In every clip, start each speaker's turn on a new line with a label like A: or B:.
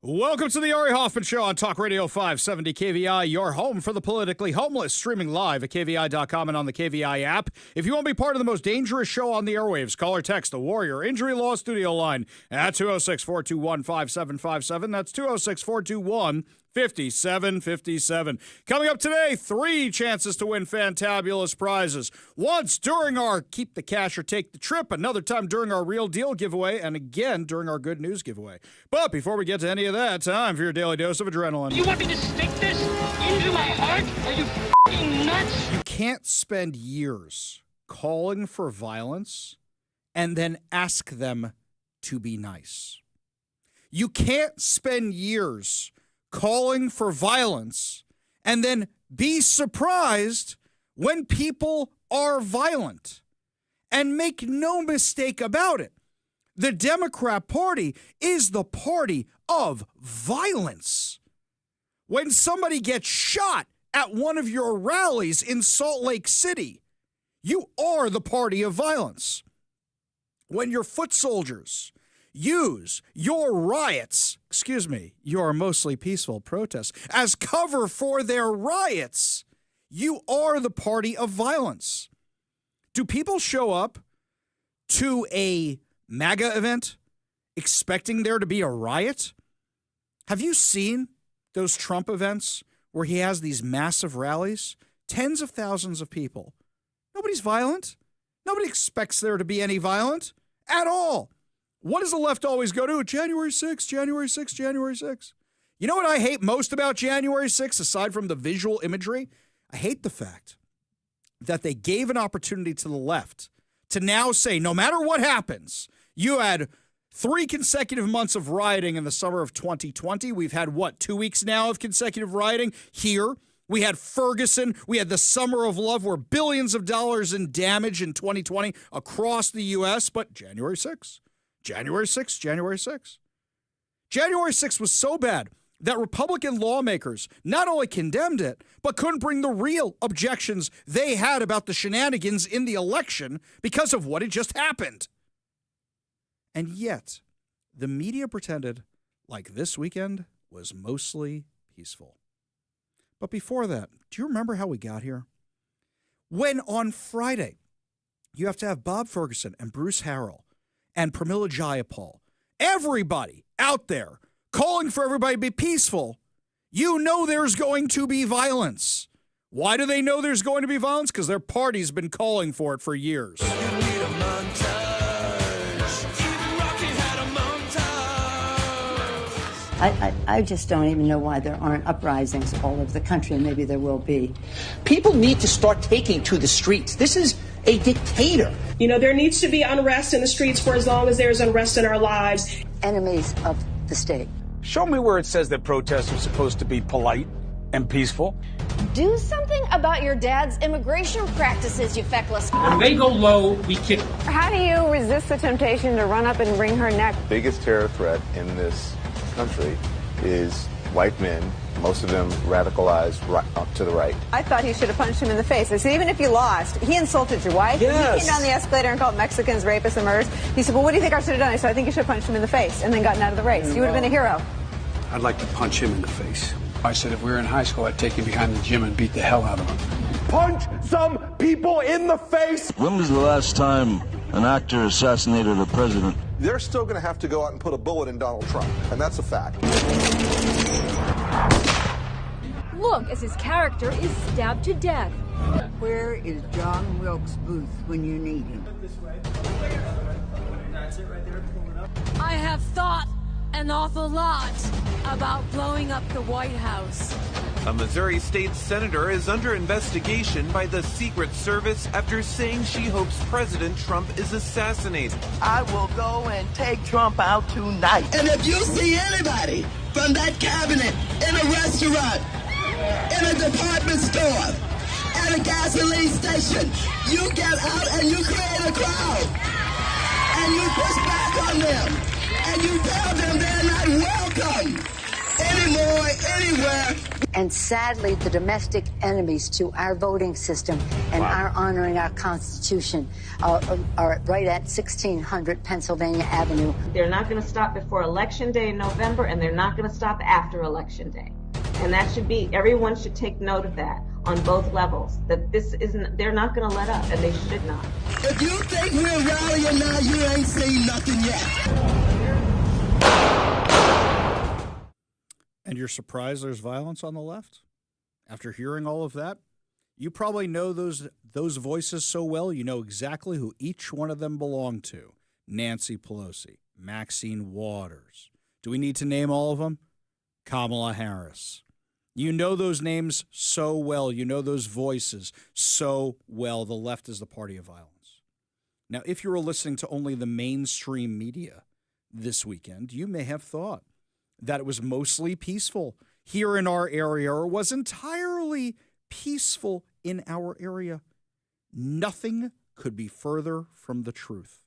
A: Welcome to the Hoffman Show on Talk Radio 570 KVI, your home for the politically homeless, streaming live at KVI.com and on the KVI app. If you want to be part of the most dangerous show on the airwaves, call or text the Warrior Injury Law Studio line at 206-421-5757. That's 206-421-5757. Coming up today, 3 chances to win fantabulous prizes. Once during our Keep the Cash or Take the Trip, another time during our Real Deal giveaway, and again during our Good News giveaway. But before we get to any of that, time for your daily dose of adrenaline.
B: You want me to stick this into my heart? Are you f***ing nuts?
A: You can't spend years calling for violence and then ask them to be nice. You can't spend years calling for violence and then be surprised when people are violent. And make no mistake about it, the Democrat Party is the party of violence. When somebody gets shot at one of your rallies in Salt Lake City, you are the party of violence. When your foot soldiers use your riots, your mostly peaceful protests, as cover for their riots, you are the party of violence. Do people show up to a MAGA event expecting there to be a riot? Have you seen those Trump events where he has these massive rallies? Tens of thousands of people. Nobody's violent. Nobody expects there to be any violence at all. What does the left always go to? January 6th, January 6th, January 6th. You know what I hate most about January 6th, aside from the visual imagery? I hate the fact that they gave an opportunity to the left to now say, no matter what happens, you had 3 consecutive months of rioting in the summer of 2020. We've had, 2 weeks now of consecutive rioting here. We had Ferguson. We had the Summer of Love, where billions of dollars in damage in 2020 across the U.S., but January 6th. January 6th, January 6th. January 6th was so bad that Republican lawmakers not only condemned it, but couldn't bring the real objections they had about the shenanigans in the election because of what had just happened. And yet, the media pretended like this weekend was mostly peaceful. But before that, do you remember how we got here? When on Friday, you have to have Bob Ferguson and Bruce Harrell and Pramila Jayapal, everybody out there calling for everybody to be peaceful, you know there's going to be violence. Why do they know there's going to be violence? Because their party's been calling for it for years.
C: I just don't even know why there aren't uprisings all over the country, and maybe there will be.
D: People need to start taking to the streets. This is a dictator.
E: You know, there needs to be unrest in the streets for as long as there's unrest in our lives.
C: Enemies of the state.
F: Show me where it says that protests are supposed to be polite and peaceful.
G: Do something about your dad's immigration practices, you feckless.
B: When they go low, we kick them.
H: How do you resist the temptation to run up and wring her neck?
I: The biggest terror threat in this country is white men, most of them radicalized right up to the right.
H: I thought he should have punched him in the face. I said, even if you lost, he insulted your wife.
F: Yes.
H: He came down the escalator and called Mexicans rapists and murderers. He said, well, what do you think I should have done? I said, I think you should have punched him in the face and then gotten out of the race. You would have been a hero.
F: I'd like to punch him in the face. I said if we were in high school, I'd take him behind the gym and beat the hell out of him.
J: Punch some people in the face!
K: When was the last time an actor assassinated a president?
L: They're still going to have to go out and put a bullet in Donald Trump, and that's a fact.
G: Look, as his character is stabbed to death.
C: Where is John Wilkes Booth when you need him?
G: I have thought an awful lot about blowing up the White House.
M: A Missouri state senator is under investigation by the Secret Service after saying she hopes President Trump is assassinated.
N: I will go and take Trump out tonight.
O: And if you see anybody from that cabinet in a restaurant, in a department store, at a gasoline station, you get out and you create a crowd. And you push back on them. And you tell them they're not welcome anymore, anywhere.
C: And sadly, the domestic enemies to our voting system and our honoring our Constitution are right at 1600 Pennsylvania Avenue.
P: They're not going to stop before Election Day in November, and they're not going to stop after Election Day. And that should be, everyone should take note of that on both levels, that this isn't, they're not going to let up, and they should not.
O: If you think we're rallying now, you ain't seen nothing yet.
A: And you're surprised there's violence on the left? After hearing all of that, you probably know those voices so well, you know exactly who each one of them belong to. Nancy Pelosi, Maxine Waters. Do we need to name all of them? Kamala Harris. You know those names so well. You know those voices so well. The left is the party of violence. Now, if you were listening to only the mainstream media this weekend, you may have thought that it was mostly peaceful here in our area, or was entirely peaceful in our area. Nothing could be further from the truth.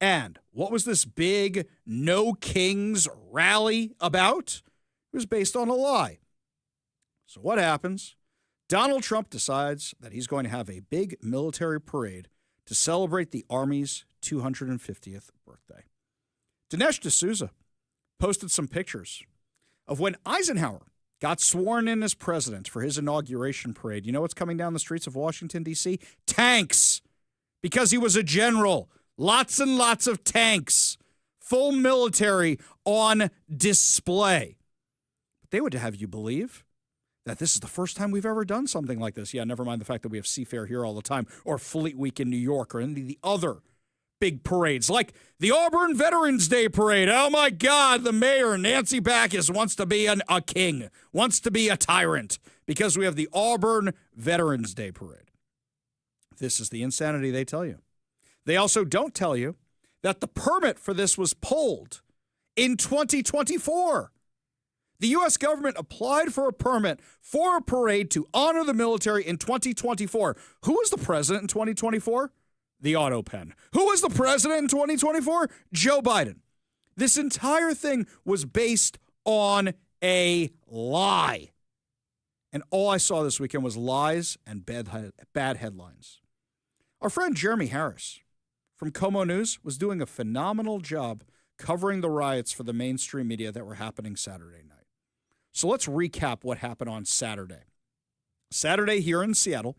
A: And what was this big No Kings rally about? It was based on a lie. So what happens? Donald Trump decides that he's going to have a big military parade to celebrate the Army's 250th birthday. Dinesh D'Souza posted some pictures of when Eisenhower got sworn in as president for his inauguration parade. You know what's coming down the streets of Washington, D.C.? Tanks, because he was a general. Lots and lots of tanks, full military on display. But they would have you believe that this is the first time we've ever done something like this. Yeah, never mind the fact that we have Seafair here all the time, or Fleet Week in New York, or any of the other big parades, like the Auburn Veterans Day Parade. Oh, my God, the mayor, Nancy Backus, wants to be a king, wants to be a tyrant, because we have the Auburn Veterans Day Parade. This is the insanity they tell you. They also don't tell you that the permit for this was pulled in 2024. The U.S. government applied for a permit for a parade to honor the military in 2024. Who was the president in 2024? The auto pen. Who was the president in 2024? Joe Biden. This entire thing was based on a lie. And all I saw this weekend was lies and bad headlines. Our friend Jeremy Harris from Como News was doing a phenomenal job covering the riots for the mainstream media that were happening Saturday night. So let's recap what happened on Saturday. Saturday here in Seattle,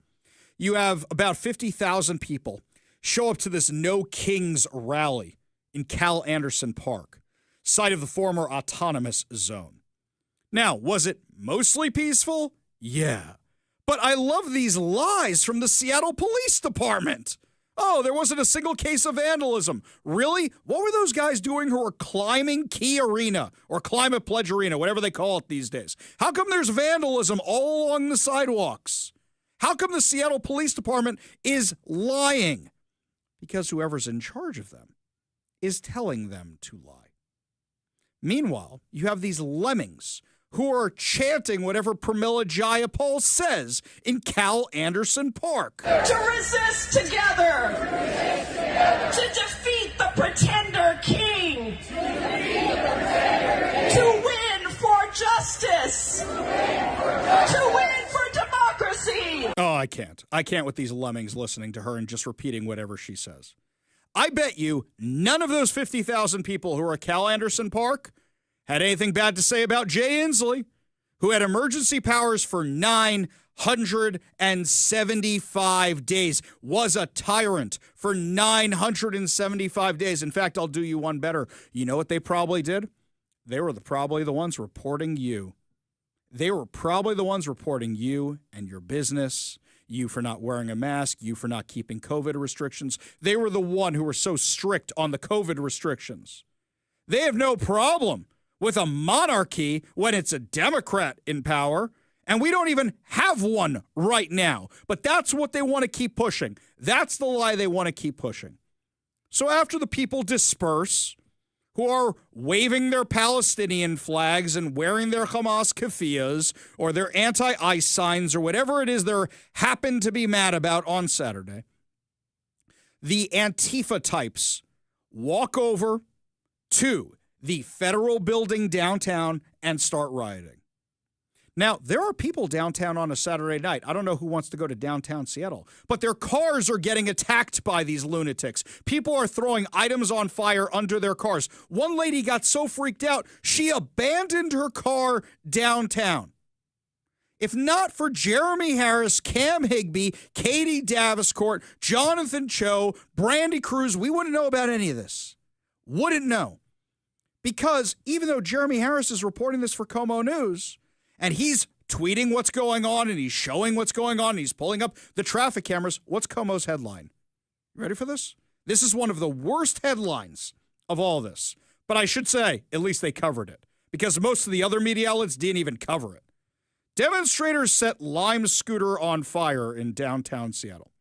A: you have about 50,000 people show up to this No Kings rally in Cal Anderson Park, site of the former autonomous zone. Now, was it mostly peaceful? Yeah. But I love these lies from the Seattle Police Department. Oh, there wasn't a single case of vandalism. Really? What were those guys doing who were climbing Key Arena or Climate Pledge Arena, whatever they call it these days? How come there's vandalism all along the sidewalks? How come the Seattle Police Department is lying? Because whoever's in charge of them is telling them to lie. Meanwhile, you have these lemmings who are chanting whatever Pramila Jayapal says in Cal Anderson Park.
B: To resist together. To defeat the pretender king. To win for justice. To win for democracy.
A: Oh, I can't. I can't with these lemmings listening to her and just repeating whatever she says. I bet you none of those 50,000 people who are at Cal Anderson Park had anything bad to say about Jay Inslee, who had emergency powers for 975 days, was a tyrant for 975 days. In fact, I'll do you one better. You know what they probably did? They were probably the ones reporting you. They were probably the ones reporting you and your business, you for not wearing a mask, you for not keeping COVID restrictions. They were the one who were so strict on the COVID restrictions. They have no problem with a monarchy when it's a Democrat in power, and we don't even have one right now. But that's what they want to keep pushing. That's the lie they want to keep pushing. So after the people disperse, who are waving their Palestinian flags and wearing their Hamas keffiyehs or their anti-ICE signs or whatever it is they're happen to be mad about on Saturday, the Antifa types walk over to the federal building downtown and start rioting. Now, there are people downtown on a Saturday night. I don't know who wants to go to downtown Seattle, but their cars are getting attacked by these lunatics. People are throwing items on fire under their cars. One lady got so freaked out, she abandoned her car downtown. If not for Jeremy Harris, Cam Higbee, Katie Daviscourt, Jonathan Cho, Brandy Cruz, we wouldn't know about any of this. Wouldn't know. Because even though Jeremy Harris is reporting this for Como News, and he's tweeting what's going on, and he's showing what's going on, and he's pulling up the traffic cameras, what's Como's headline? You ready for this? This is one of the worst headlines of all this. But I should say, at least they covered it, because most of the other media outlets didn't even cover it. Demonstrators set Lime scooter on fire in downtown Seattle.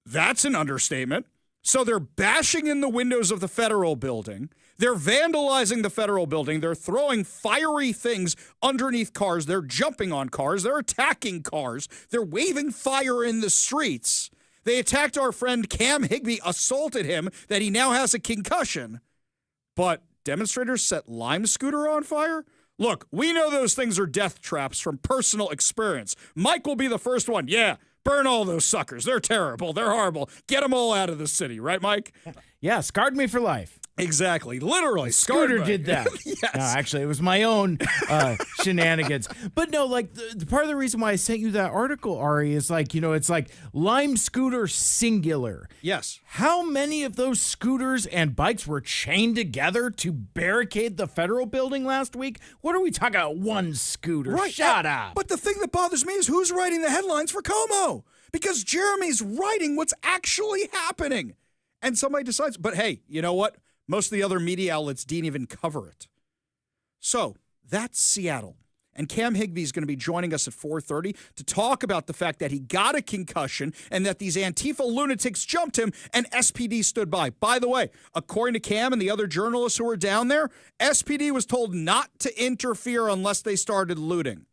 A: That's an understatement. So they're bashing in the windows of the federal building. They're vandalizing the federal building. They're throwing fiery things underneath cars. They're jumping on cars. They're attacking cars. They're waving fire in the streets. They attacked our friend Cam Higbee, assaulted him, that he now has a concussion. But demonstrators set Lime scooter on fire? Look, we know those things are death traps from personal experience. Mike will be the first one. Yeah, burn all those suckers. They're terrible. They're horrible. Get them all out of the city. Right, Mike?
Q: Yeah, scarred me for life.
A: Exactly. Literally.
Q: Scooter did that.
A: Yes.
Q: No, actually, it was my own shenanigans. But no, like, the part of the reason why I sent you that article, Ari, is like, it's like Lime scooter singular.
A: Yes.
Q: How many of those scooters and bikes were chained together to barricade the federal building last week? What are we talking about? One scooter.
A: Right.
Q: Shut up.
A: But the thing that bothers me is who's writing the headlines for Como? Because Jeremy's writing what's actually happening. And somebody decides, but hey, you know what? Most of the other media outlets didn't even cover it. So that's Seattle. And Cam Higbee is going to be joining us at 4:30 to talk about the fact that he got a concussion and that these Antifa lunatics jumped him and SPD stood by. By the way, according to Cam and the other journalists who were down there, SPD was told not to interfere unless they started looting.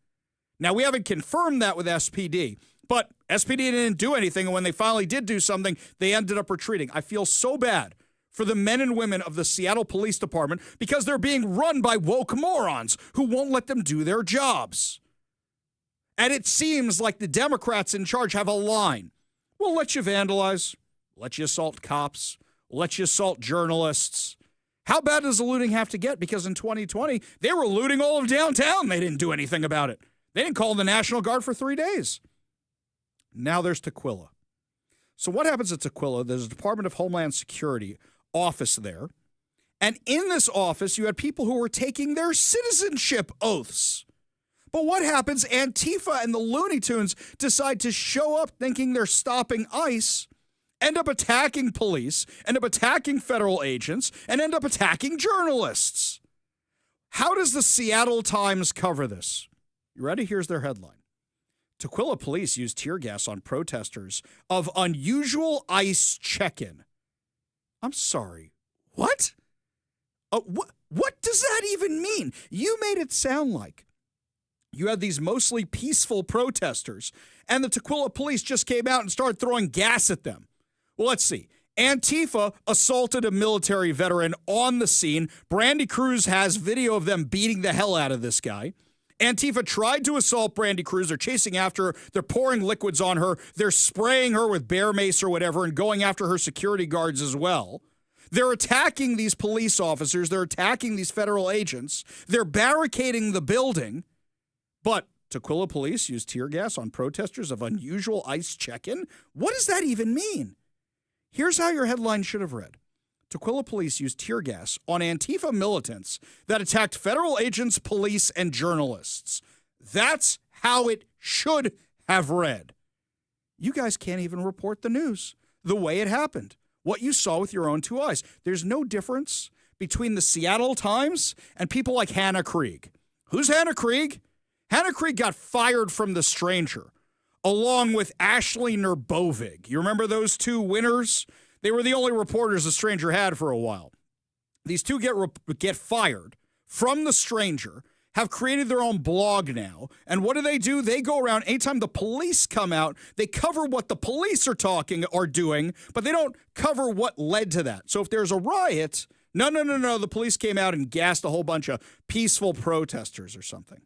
A: Now, we haven't confirmed that with SPD, but SPD didn't do anything. And when they finally did do something, they ended up retreating. I feel so bad for the men and women of the Seattle Police Department because they're being run by woke morons who won't let them do their jobs. And it seems like the Democrats in charge have a line. We'll let you vandalize, let you assault cops, let you assault journalists. How bad does the looting have to get? Because in 2020, they were looting all of downtown. They didn't do anything about it. They didn't call the National Guard for 3 days. Now there's Tukwila. So what happens at Tukwila? There's a Department of Homeland Security office there. And in this office, you had people who were taking their citizenship oaths. But what happens? Antifa and the Looney Tunes decide to show up thinking they're stopping ICE, end up attacking police, end up attacking federal agents, and end up attacking journalists. How does the Seattle Times cover this? You ready? Here's their headline. Tukwila police used tear gas on protesters of unusual ICE check-in. I'm sorry. What? What does that even mean? You made it sound like you had these mostly peaceful protesters, and the Tukwila police just came out and started throwing gas at them. Well, let's see. Antifa assaulted a military veteran on the scene. Brandy Cruz has video of them beating the hell out of this guy. Antifa tried to assault Brandy Cruz. They're chasing after her. They're pouring liquids on her. They're spraying her with bear mace or whatever and going after her security guards as well. They're attacking these police officers. They're attacking these federal agents. They're barricading the building. But Tukwila police used tear gas on protesters of unusual ICE check-in? What does that even mean? Here's how your headline should have read. Tukwila police used tear gas on Antifa militants that attacked federal agents, police, and journalists. That's how it should have read. You guys can't even report the news the way it happened, what you saw with your own two eyes. There's no difference between the Seattle Times and people like Hannah Krieg. Who's Hannah Krieg? Hannah Krieg got fired from The Stranger, along with Ashley Nerbovig. You remember those two winners? They were the only reporters The Stranger had for a while. These two get fired from The Stranger, have created their own blog now. And what do? They go around, anytime the police come out, they cover what the police are doing, but they don't cover what led to that. So if there's a riot, no, the police came out and gassed a whole bunch of peaceful protesters or something.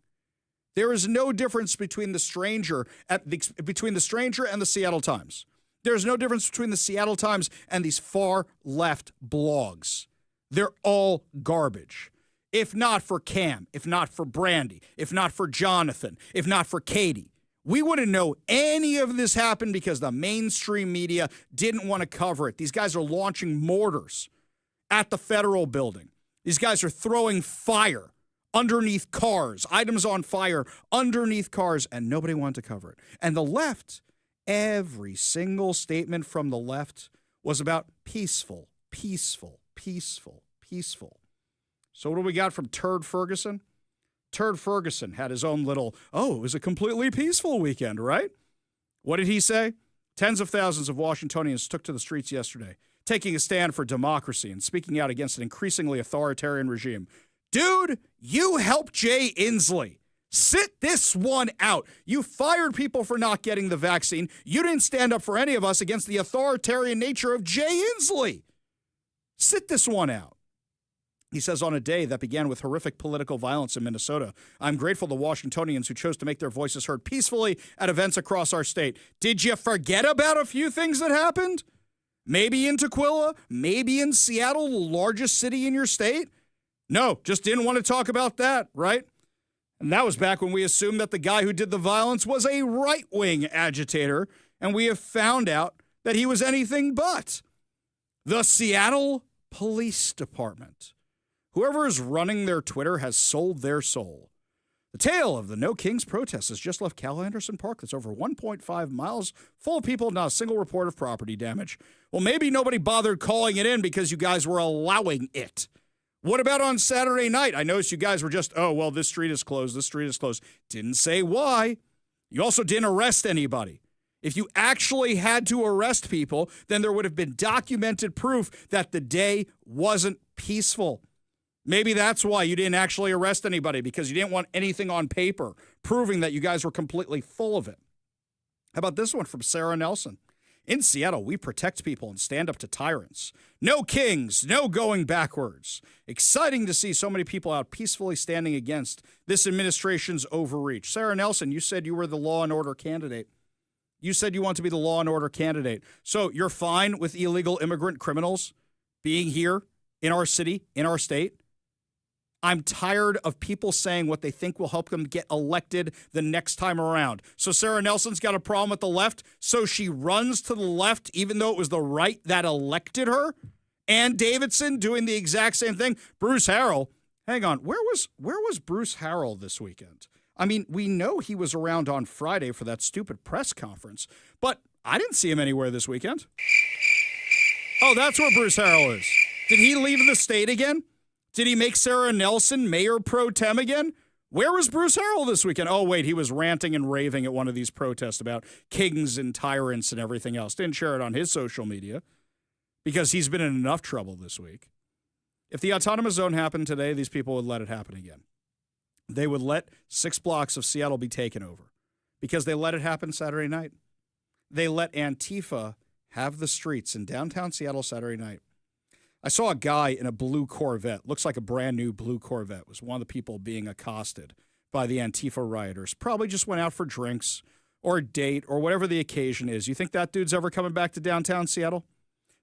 A: There is no difference between the stranger and the Seattle Times. There's no difference between the Seattle Times and these far left blogs. They're all garbage. If not for Cam, if not for Brandy, if not for Jonathan, if not for Katie, we wouldn't know any of this happened because the mainstream media didn't want to cover it. These guys are launching mortars at the federal building. These guys are throwing fire underneath cars, items on fire underneath cars, and nobody wanted to cover it. And the left, every single statement from the left was about peaceful, peaceful, peaceful, peaceful. So what do we got from Turd Ferguson? Turd Ferguson had his own little, it was a completely peaceful weekend, right? What did he say? Tens of thousands of Washingtonians took to the streets yesterday, taking a stand for democracy and speaking out against an increasingly authoritarian regime. Dude, you helped Jay Inslee. Sit this one out. You fired people for not getting the vaccine. You didn't stand up for any of us against the authoritarian nature of Jay Inslee. Sit this one out. He says, on a day that began with horrific political violence in Minnesota, I'm grateful to Washingtonians who chose to make their voices heard peacefully at events across our state. Did you forget about a few things that happened? Maybe in Tukwila, maybe in Seattle, the largest city in your state? No, just didn't want to talk about that, right? And that was back when we assumed that the guy who did the violence was a right-wing agitator, and we have found out that he was anything but. The Seattle Police Department. Whoever is running their Twitter has sold their soul. The tale of the No Kings protest has just left Cal Anderson Park that's over 1.5 miles full of people, not a single report of property damage. Well, maybe nobody bothered calling it in because you guys were allowing it. What about on Saturday night? I noticed you guys were just, this street is closed, this street is closed. Didn't say why. You also didn't arrest anybody. If you actually had to arrest people, then there would have been documented proof that the day wasn't peaceful. Maybe that's why you didn't actually arrest anybody, because you didn't want anything on paper proving that you guys were completely full of it. How about this one from Sarah Nelson? In Seattle, we protect people and stand up to tyrants. No kings, no going backwards. Exciting to see so many people out peacefully standing against this administration's overreach. Sarah Nelson, you said you were the law and order candidate. You said you want to be the law and order candidate. So you're fine with illegal immigrant criminals being here in our city, in our state? I'm tired of people saying what they think will help them get elected the next time around. So Sarah Nelson's got a problem with the left, so she runs to the left even though it was the right that elected her? Ann Davidson doing the exact same thing. Bruce Harrell, hang on, where was Bruce Harrell this weekend? I mean, we know he was around on Friday for that stupid press conference, but I didn't see him anywhere this weekend. Oh, that's where Bruce Harrell is. Did he leave the state again? Did he make Sarah Nelson mayor pro tem again? Where was Bruce Harrell this weekend? Oh, wait, he was ranting and raving at one of these protests about kings and tyrants and everything else. Didn't share it on his social media because he's been in enough trouble this week. If the autonomous zone happened today, these people would let it happen again. They would let 6 blocks of Seattle be taken over because they let it happen Saturday night. They let Antifa have the streets in downtown Seattle Saturday night. I saw a guy in a blue Corvette, looks like a brand new blue Corvette, was one of the people being accosted by the Antifa rioters. Probably just went out for drinks or a date or whatever the occasion is. You think that dude's ever coming back to downtown Seattle?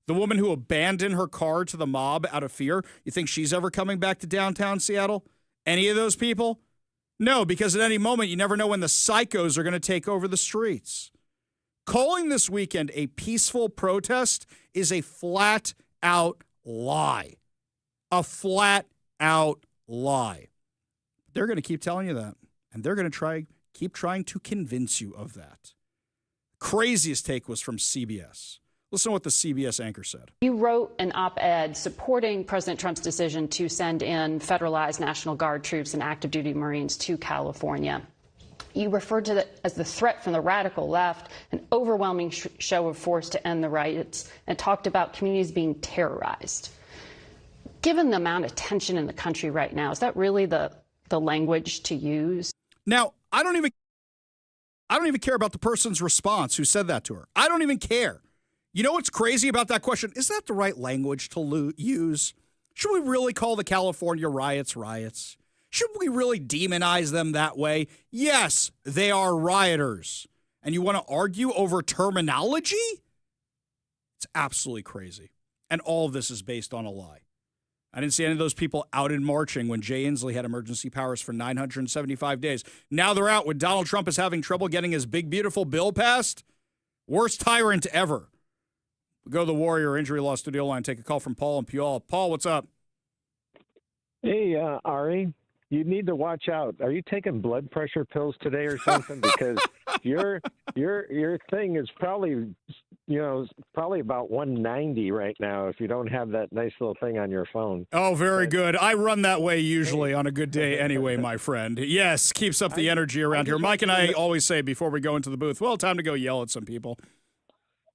A: The woman who abandoned her car to the mob out of fear, you think she's ever coming back to downtown Seattle? Any of those people? No, because at any moment, you never know when the psychos are going to take over the streets. Calling this weekend a peaceful protest is a flat-out lie. A flat-out lie. They're going to keep telling you that, and they're going to keep trying to convince you of that. Craziest take was from CBS. Listen to what the CBS anchor said.
R: You wrote an op-ed supporting President Trump's decision to send in federalized National Guard troops and active duty Marines to California. You referred to it as the threat from the radical left, an overwhelming show of force to end the riots, and talked about communities being terrorized. Given the amount of tension in the country right now, is that really the language to use?
A: Now, I don't even care about the person's response who said that to her. I don't even care. You know what's crazy about that question? Is that the right language to use? Should we really call the California riots riots? Should we really demonize them that way? Yes, they are rioters. And you want to argue over terminology? It's absolutely crazy. And all of this is based on a lie. I didn't see any of those people out in marching when Jay Inslee had emergency powers for 975 days. Now they're out when Donald Trump is having trouble getting his big, beautiful bill passed. Worst tyrant ever. We go to the Warrior Injury Law Studio line, take a call from Paul and Puyallup. Paul, what's up?
S: Hey, Ari, you need to watch out. Are you taking blood pressure pills today or something? Because your thing is probably, probably about 190 right now if you don't have that nice little thing on your phone.
A: Oh, very good. I run that way usually on a good day anyway, my friend. Yes, keeps up the energy around here. Mike and I always say before we go into the booth, well, time to go yell at some people.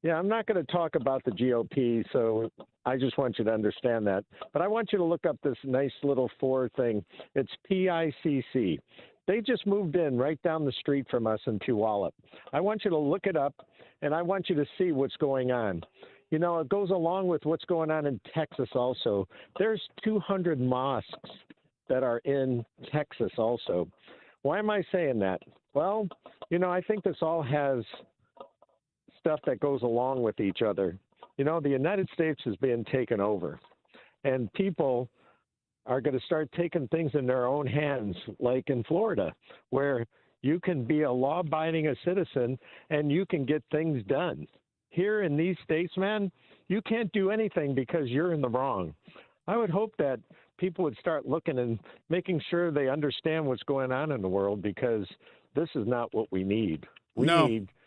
S: Yeah, I'm not going to talk about the GOP, so I just want you to understand that. But I want you to look up this nice little Ford thing. It's PICC. They just moved in right down the street from us in Puyallup. I want you to look it up, and I want you to see what's going on. You know, it goes along with what's going on in Texas also. There's 200 mosques that are in Texas also. Why am I saying that? Well, I think this all has stuff that goes along with each other. The United States is being taken over, and people are going to start taking things in their own hands, like in Florida, where you can be a law-abiding citizen and you can get things done. Here in these states, man, you can't do anything because you're in the wrong. I would hope that people would start looking and making sure they understand what's going on in the world, because this is not what we need.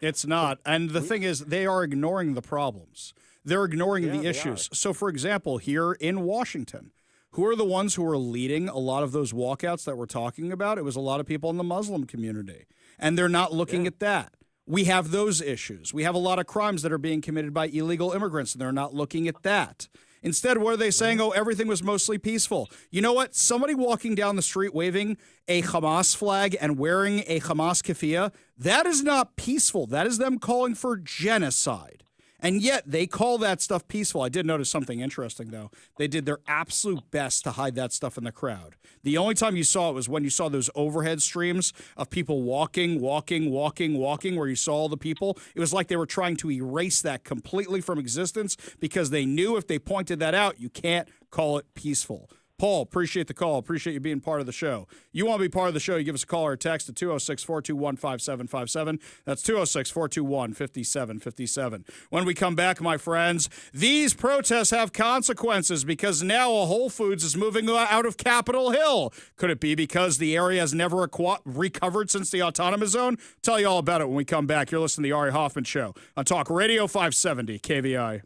A: It's not. And the thing is, they are ignoring the problems. They're ignoring the issues. So, for example, here in Washington, who are the ones who are leading a lot of those walkouts that we're talking about? It was a lot of people in the Muslim community. And they're not looking at that. We have those issues. We have a lot of crimes that are being committed by illegal immigrants, and they're not looking at that. Instead, what are they saying? Oh, everything was mostly peaceful. You know what? Somebody walking down the street waving a Hamas flag and wearing a Hamas keffiyeh, that is not peaceful. That is them calling for genocide. And yet they call that stuff peaceful. I did notice something interesting, though. They did their absolute best to hide that stuff in the crowd. The only time you saw it was when you saw those overhead streams of people walking, where you saw all the people. It was like they were trying to erase that completely from existence, because they knew if they pointed that out, you can't call it peaceful. Paul, appreciate the call. Appreciate you being part of the show. You want to be part of the show, you give us a call or a text at 206-421-5757. That's 206-421-5757. When we come back, my friends, these protests have consequences, because now a Whole Foods is moving out of Capitol Hill. Could it be because the area has never recovered since the autonomous zone? Tell you all about it when we come back. You're listening to the Ari Hoffman Show on Talk Radio 570 KVI.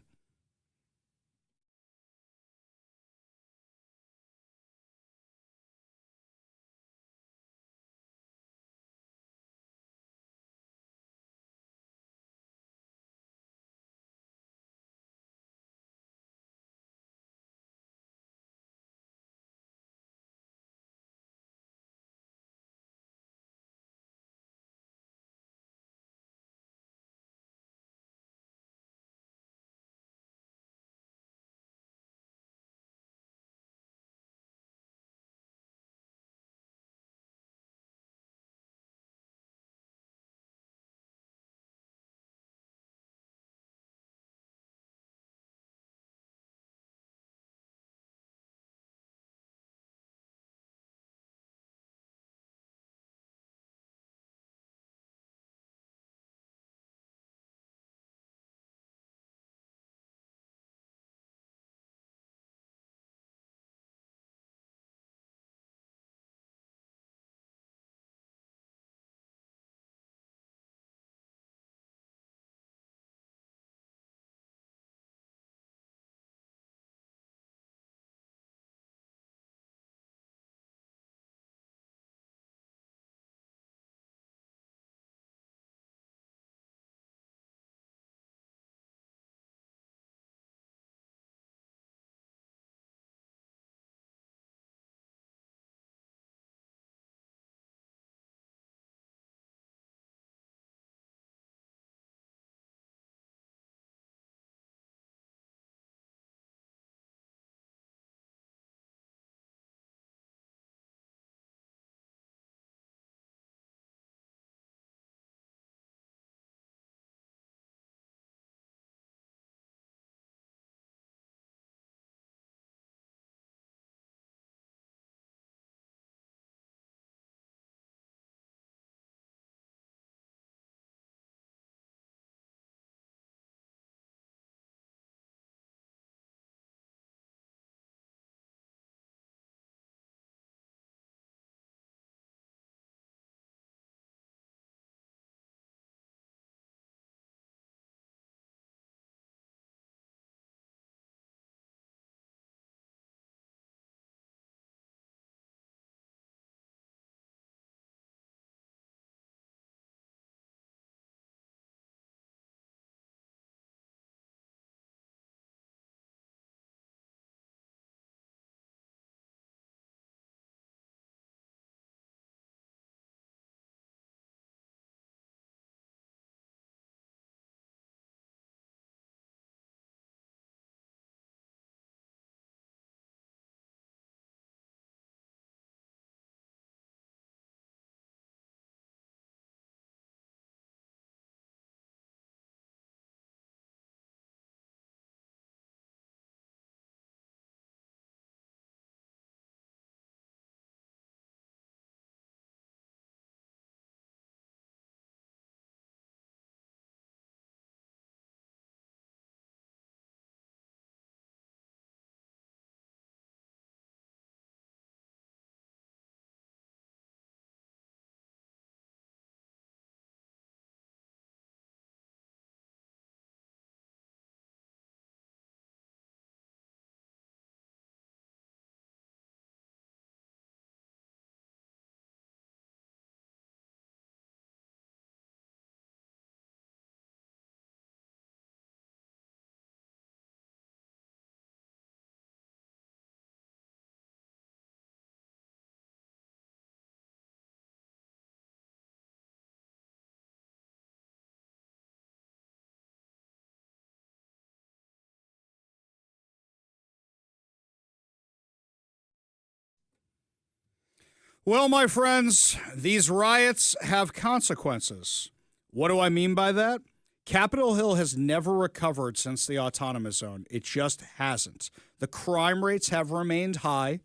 A: Well, my friends, these riots have consequences. What do I mean by that? Capitol Hill has never recovered since the autonomous zone. It just hasn't. The crime rates have remained high.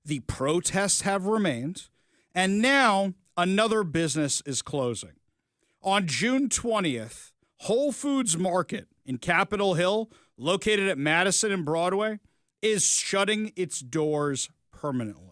A: The protests have remained. And now another business is closing. On June 20th, Whole Foods Market in Capitol Hill, located at Madison and Broadway, is shutting its doors permanently.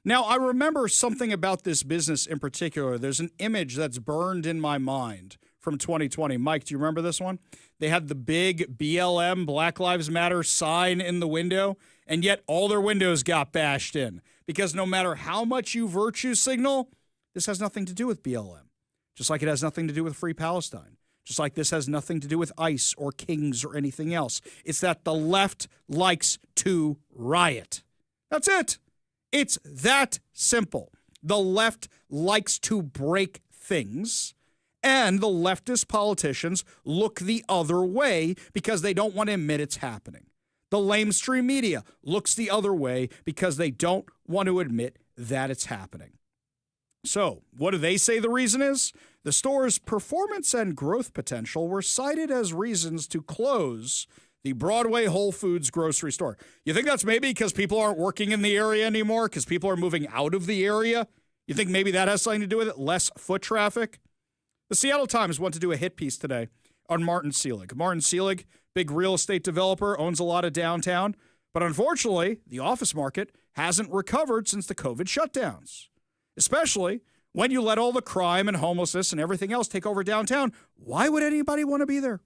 A: Now, I remember something about this business in particular. There's an image that's burned in my mind from 2020. Mike, do you remember this one? They had the big BLM, Black Lives Matter sign in the window, and yet all their windows got bashed in. Because no matter how much you virtue signal, this has nothing to do with BLM. Just like it has nothing to do with Free Palestine. Just like this has nothing to do with ICE or Kings or anything else. It's that the left likes to riot. That's it. It's that simple. The left likes to break things, and the leftist politicians look the other way because they don't want to admit it's happening. The lamestream media looks the other way because they don't want to admit that it's happening. So, what do they say the reason is? The store's performance and growth potential were cited as reasons to close the Broadway Whole Foods grocery store. You think that's maybe because people aren't working in the area anymore, because people are moving out of the area? You think maybe that has something to do with it? Less foot traffic? The Seattle Times went to do a hit piece today on Martin Seelig. Martin Seelig, big real estate developer, owns a lot of downtown. But unfortunately, the office market hasn't recovered since the COVID shutdowns. Especially when you let all the crime and homelessness and everything else take over downtown. Why would anybody want to be there?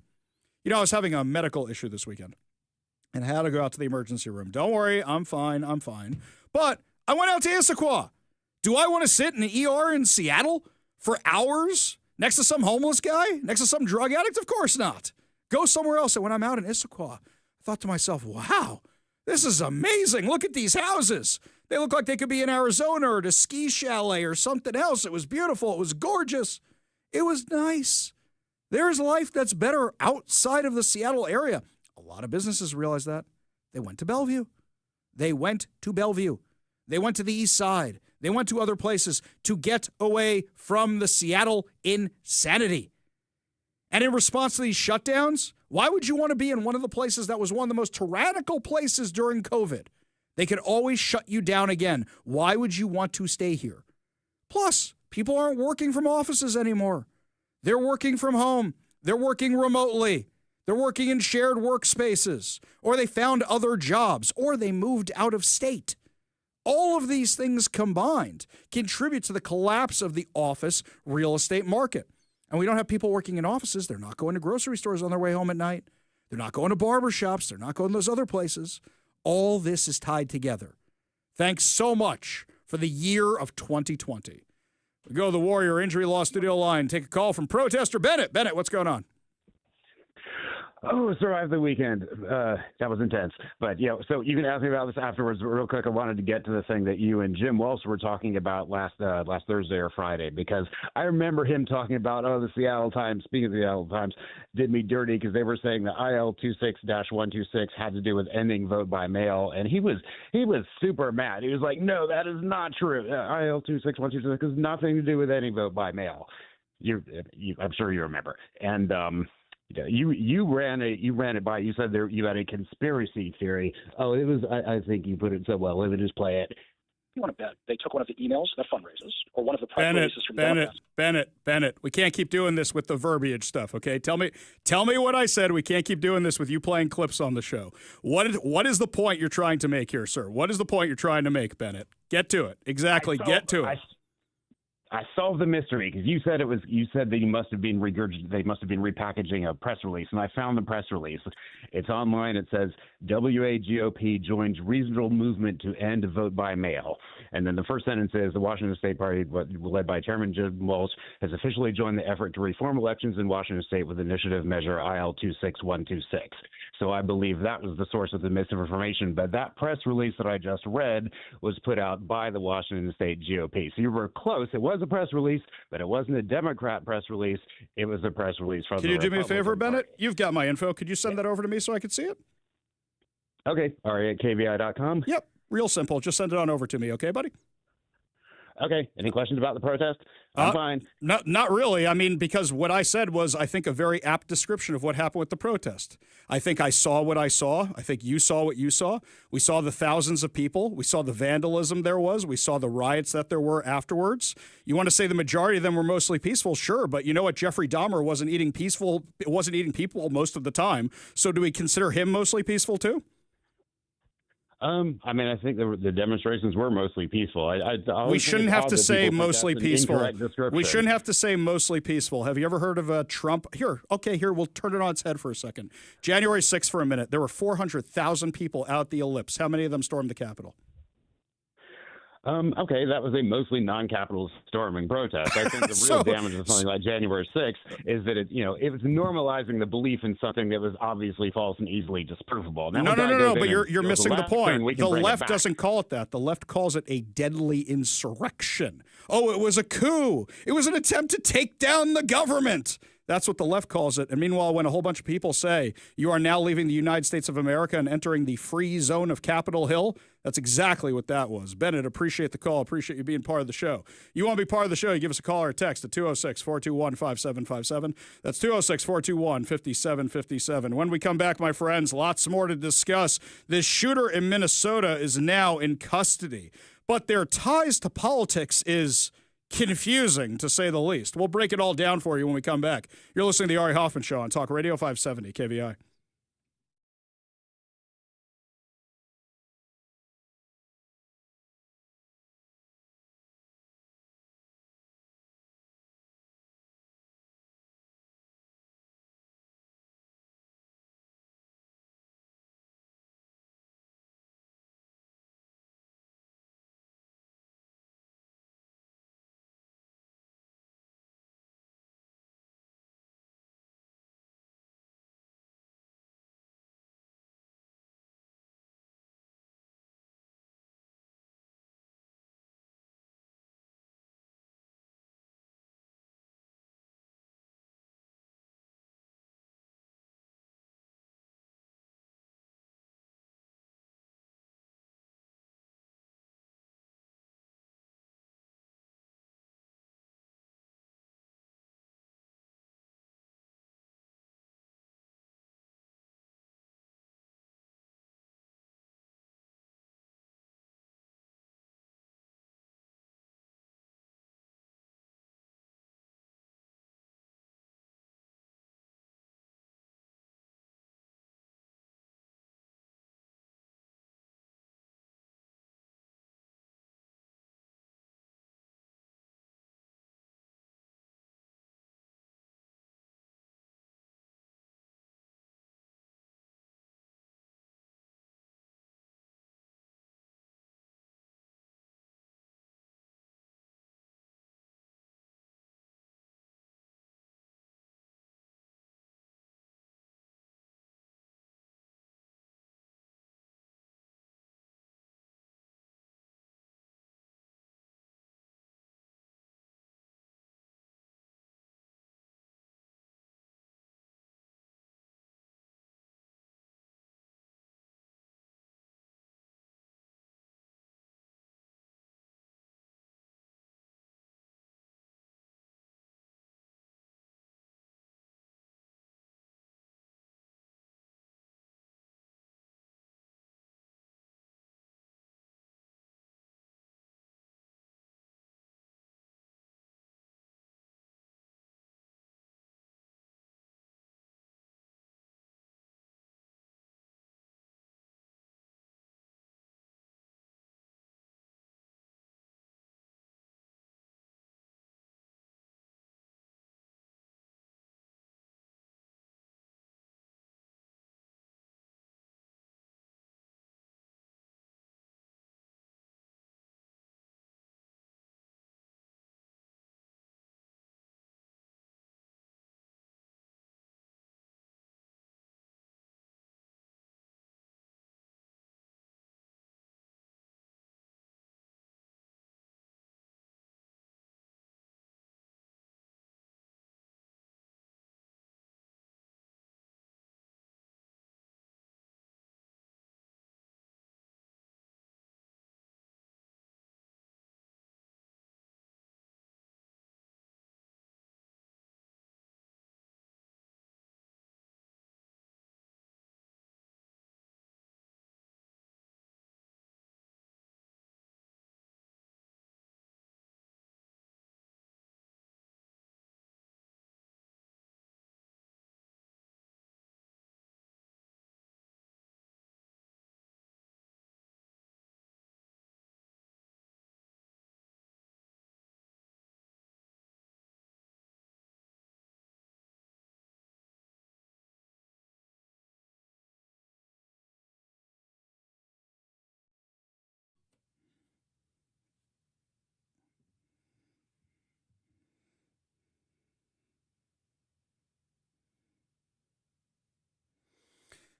A: You know, I was having a medical issue this weekend, and I had to go out to the emergency room. Don't worry, I'm fine. But I went out to Issaquah. Do I want to sit in the ER in Seattle for hours next to some homeless guy, next to some drug addict? Of course not. Go somewhere else. And when I'm out in Issaquah, I thought to myself, wow, this is amazing. Look at these houses. They look like they could be in Arizona or at a ski chalet or something else. It was beautiful. It was gorgeous. It was nice. There's life that's better outside of the Seattle area. A lot of businesses realize that. They went to Bellevue. They went to the east side. They went to other places to get away from the Seattle insanity. And in response to these shutdowns, why would you want to be in one of the places that was one of the most tyrannical places during COVID? They could always shut you down again. Why would you want to stay here? Plus, people aren't working from offices anymore. They're working from home. They're working remotely. They're working in shared workspaces. Or they found other jobs. Or they moved out of state. All of these things combined contribute to the collapse of the office real estate market. And we don't have people working in offices. They're not going to grocery stores on their way home at night. They're not going to barbershops. They're not going to those other places. All this is tied together. Thanks so much for the year of 2020. We go to the Warrior Injury Law Studio line. Take a call from protester Bennett. Bennett, what's going on?
T: Oh, survived the weekend. That was intense. But, you know, so you can ask me about this afterwards. But real quick, I wanted to get to the thing that you and Jim Welsh were talking about last Thursday or Friday, because I remember him talking about, the Seattle Times, speaking of the Seattle Times, did me dirty because they were saying that IL-26-126 had to do with ending vote by mail. And he was super mad. He was like, no, that is not true. IL-26-126 has nothing to do with ending vote by mail. I'm sure you remember. And, you ran it by. You said you had a conspiracy theory. Oh, it was. I think you put it so well. Let me just play it.
U: You want to bet they took one of the emails that fundraises, or one of the press releases from
A: Bennett. We can't keep doing this with the verbiage stuff. Okay, tell me what I said. We can't keep doing this with you playing clips on the show. What is the point you're trying to make here, sir? What is the point you're trying to make, Bennett? Get to it. Exactly. Get to it.
T: I solved the mystery because you said that they must have been repackaging a press release, and I found the press release. It's online. It says WAGOP joins reasonable movement to end vote by mail, and then the first sentence is the Washington State Party, led by Chairman Jim Walsh, has officially joined the effort to reform elections in Washington State with initiative measure IL-26126. So I believe that was the source of the misinformation. But that press release that I just read was put out by the Washington State GOP. So you were close. It was a press release, but it wasn't a Democrat press release. It was a press release from the Republican
A: Can you do me a favor,
T: Party.
A: Bennett? You've got my info. Could you send that over to me so I could see it?
T: Okay. Ari at KVI.com.
A: Yep. Real simple. Just send it on over to me. Okay, buddy?
T: Okay. Any questions about the protest? I'm fine.
A: Not really. I mean, because what I said was, I think, a very apt description of what happened with the protest. I think I saw what I saw. I think you saw what you saw. We saw the thousands of people. We saw the vandalism there was. We saw the riots that there were afterwards. You want to say the majority of them were mostly peaceful? Sure. But you know what? Jeffrey Dahmer wasn't eating people most of the time. So do we consider him mostly peaceful too?
T: I mean, I think the demonstrations were mostly peaceful.
A: We shouldn't have to say mostly peaceful. We shouldn't have to say mostly peaceful. Have you ever heard of Trump? Here, we'll turn it on its head for a second. January 6th for a minute. There were 400,000 people out at the Ellipse. How many of them stormed the Capitol?
T: Okay, that was a mostly non-capital storming protest. I think the real damage of something like January 6th is that it was normalizing the belief in something that was obviously false and easily disprovable. Now,
A: No, but you're missing the point. The left doesn't call it that. The left calls it a deadly insurrection. Oh, it was a coup. It was an attempt to take down the government. That's what the left calls it. And meanwhile, when a whole bunch of people say you are now leaving the United States of America and entering the free zone of Capitol Hill, that's exactly what that was. Bennett, appreciate the call. Appreciate you being part of the show. You want to be part of the show, you give us a call or a text at 206-421-5757. That's 206-421-5757. When we come back, my friends, lots more to discuss. This shooter in Minnesota is now in custody, but their ties to politics is confusing, to say the least. We'll break it all down for you when we come back. You're listening to the Ari Hoffman Show on Talk Radio 570 KVI.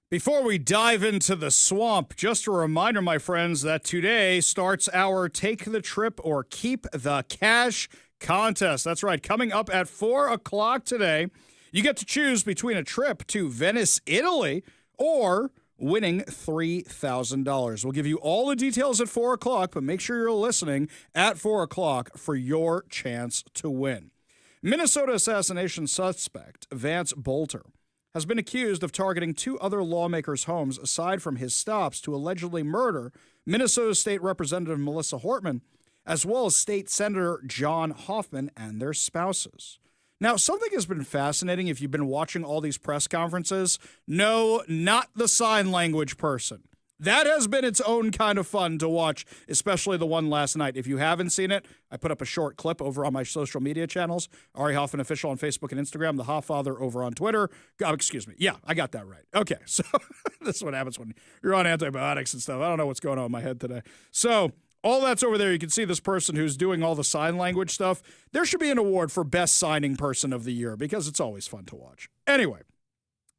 A: Before we dive into the swamp, just a reminder, my friends, that today starts our Take the Trip or Keep the Cash contest. That's right. Coming up at 4 o'clock today, you get to choose between a trip to Venice, Italy, or winning $3,000. We'll give you all the details at 4 o'clock, but make sure you're listening at 4 o'clock for your chance to win. Minnesota assassination suspect Vance Bolter has been accused of targeting two other lawmakers' homes aside from his stops to allegedly murder Minnesota State Representative Melissa Hoffman, as well as State Senator John Hoffman and their spouses. Now, something has been fascinating if you've been watching all these press conferences. No, not the sign language person. That has been its own kind of fun to watch, especially the one last night. If you haven't seen it, I put up a short clip over on my social media channels, Ari Hoffman Official on Facebook and Instagram, the Hofffather over on Twitter. Oh, excuse me. Yeah, I got that right. Okay, so this is what happens when you're on antibiotics and stuff. I don't know what's going on in my head today. So all that's over there. You can see this person who's doing all the sign language stuff. There should be an award for Best Signing Person of the Year because it's always fun to watch. Anyway,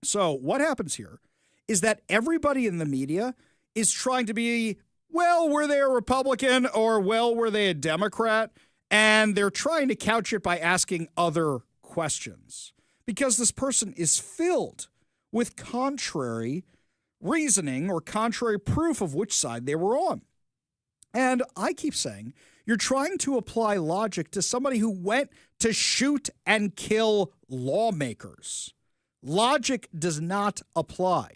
A: so what happens here is that everybody in the media is trying to be, well, were they a Republican or, well, were they a Democrat? And they're trying to couch it by asking other questions because this person is filled with contrary reasoning or contrary proof of which side they were on. And I keep saying, you're trying to apply logic to somebody who went to shoot and kill lawmakers. Logic does not apply.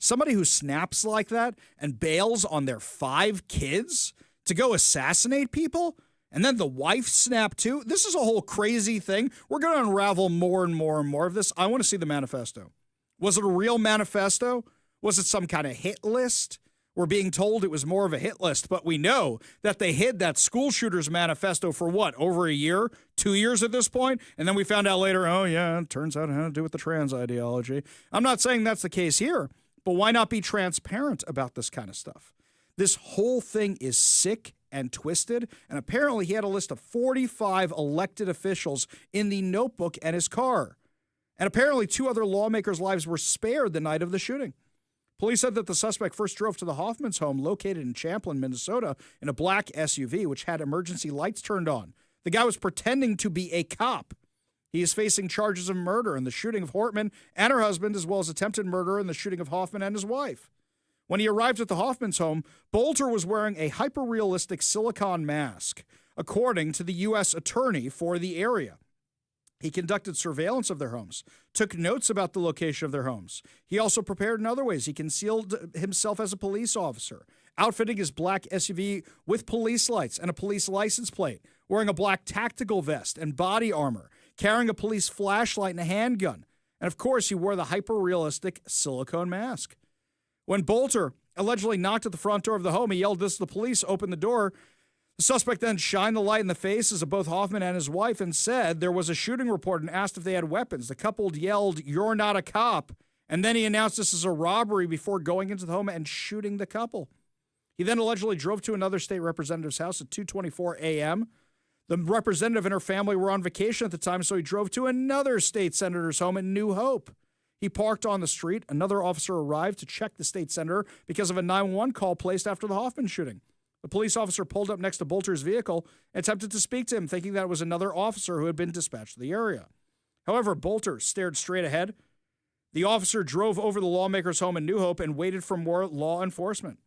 A: Somebody who snaps like that and bails on their 5 kids to go assassinate people, and then the wife snapped too. This is a whole crazy thing. We're going to unravel more and more and more of this. I want to see the manifesto. Was it a real manifesto? Was it some kind of hit list? We're being told it was more of a hit list, but we know that they hid that school shooter's manifesto for what, over a year, 2 years at this point? And then we found out later, oh yeah, it turns out it had to do with the trans ideology. I'm not saying that's the case here. But why not be transparent about this kind of stuff? This whole thing is sick and twisted, and apparently he had a list of 45 elected officials in the notebook at his car. And apparently 2 other lawmakers' lives were spared the night of the shooting. Police said that the suspect first drove to the Hoffman's home located in Champlin, Minnesota, in a black SUV, which had emergency lights turned on. The guy was pretending to be a cop. He is facing charges of murder in the shooting of Hoffman and her husband, as well as attempted murder in the shooting of Hoffman and his wife. When he arrived at the Hoffman's home, Bolter was wearing a hyper-realistic silicone mask, according to the U.S. attorney for the area. He conducted surveillance of their homes, took notes about the location of their homes. He also prepared in other ways. He concealed himself as a police officer, outfitting his black SUV with police lights and a police license plate, wearing a black tactical vest and body armor, carrying a police flashlight and a handgun. And of course, he wore the hyper-realistic silicone mask. When Bolter allegedly knocked at the front door of the home, he yelled, "This is the police, open the door." The suspect then shined the light in the faces of both Hoffman and his wife and said there was a shooting report and asked if they had weapons. The couple yelled, "You're not a cop." And then he announced this as a robbery before going into the home and shooting the couple. He then allegedly drove to another state representative's house at 2:24 a.m. The representative and her family were on vacation at the time, so he drove to another state senator's home in New Hope. He parked on the street. Another officer arrived to check the state senator because of a 911 call placed after the Hoffman shooting. The police officer pulled up next to Bolter's vehicle and attempted to speak to him, thinking that it was another officer who had been dispatched to the area. However, Bolter stared straight ahead. The officer drove over the lawmaker's home in New Hope and waited for more law enforcement.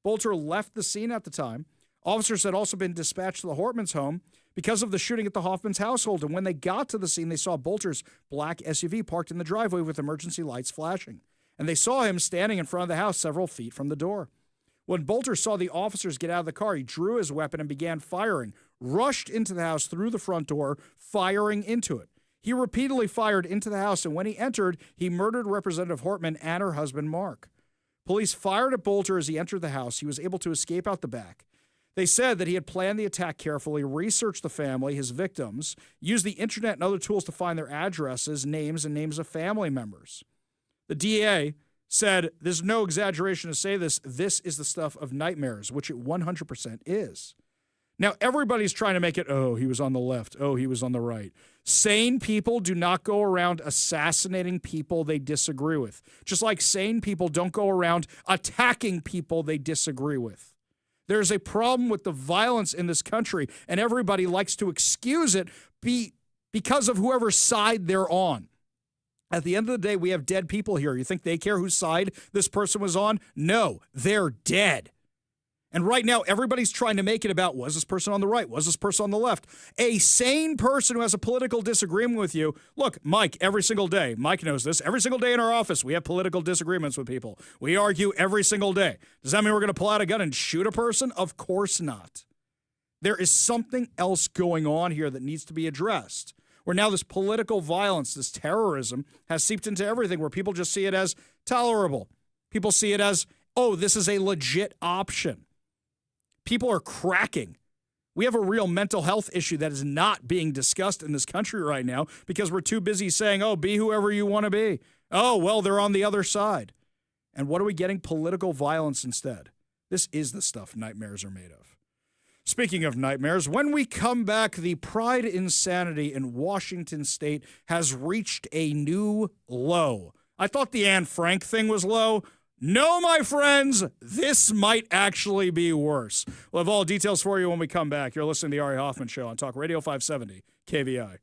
A: Bolter left the scene at the time. Officers had also been dispatched to the Hoffman's home because of the shooting at the Hoffman's household. And when they got to the scene, they saw Bolter's black SUV parked in the driveway with emergency lights flashing. And they saw him standing in front of the house several feet from the door. When Bolter saw the officers get out of the car, he drew his weapon and began firing, rushed into the house through the front door, firing into it. He repeatedly fired into the house, and when he entered, he murdered Representative Hoffman and her husband, Mark. Police fired at Bolter as he entered the house. He was able to escape out the back. They said that he had planned the attack carefully, researched the family, his victims, used the internet and other tools to find their addresses, names, and names of family members. The DA said, "There's no exaggeration to say this is the stuff of nightmares," which it 100% is. Now, everybody's trying to make it, oh, he was on the left. Oh, he was on the right. Sane people do not go around assassinating people they disagree with. Just like sane people don't go around attacking people they disagree with. There's a problem with the violence in this country, and everybody likes to excuse it because of whoever's side they're on. At the end of the day, we have dead people here. You think they care whose side this person was on? No, they're dead. And right now, everybody's trying to make it about, was this person on the right? Was this person on the left? A sane person who has a political disagreement with you. Look, Mike, every single day, Mike knows this, every single day in our office, we have political disagreements with people. We argue every single day. Does that mean we're going to pull out a gun and shoot a person? Of course not. There is something else going on here that needs to be addressed. Where now this political violence, this terrorism, has seeped into everything, where people just see it as tolerable. People see it as, oh, this is a legit option. People are cracking. We have a real mental health issue that is not being discussed in this country right now because we're too busy saying, oh, be whoever you want to be. Oh, well, they're on the other side. And what are we getting? Political violence instead. This is the stuff nightmares are made of. Speaking of nightmares, when we come back, the pride insanity in Washington State has reached a new low. I thought the Anne Frank thing was low. No, my friends, this might actually be worse. We'll have all details for you when we come back. You're listening to the Ari Hoffman Show on Talk Radio 570 KVI.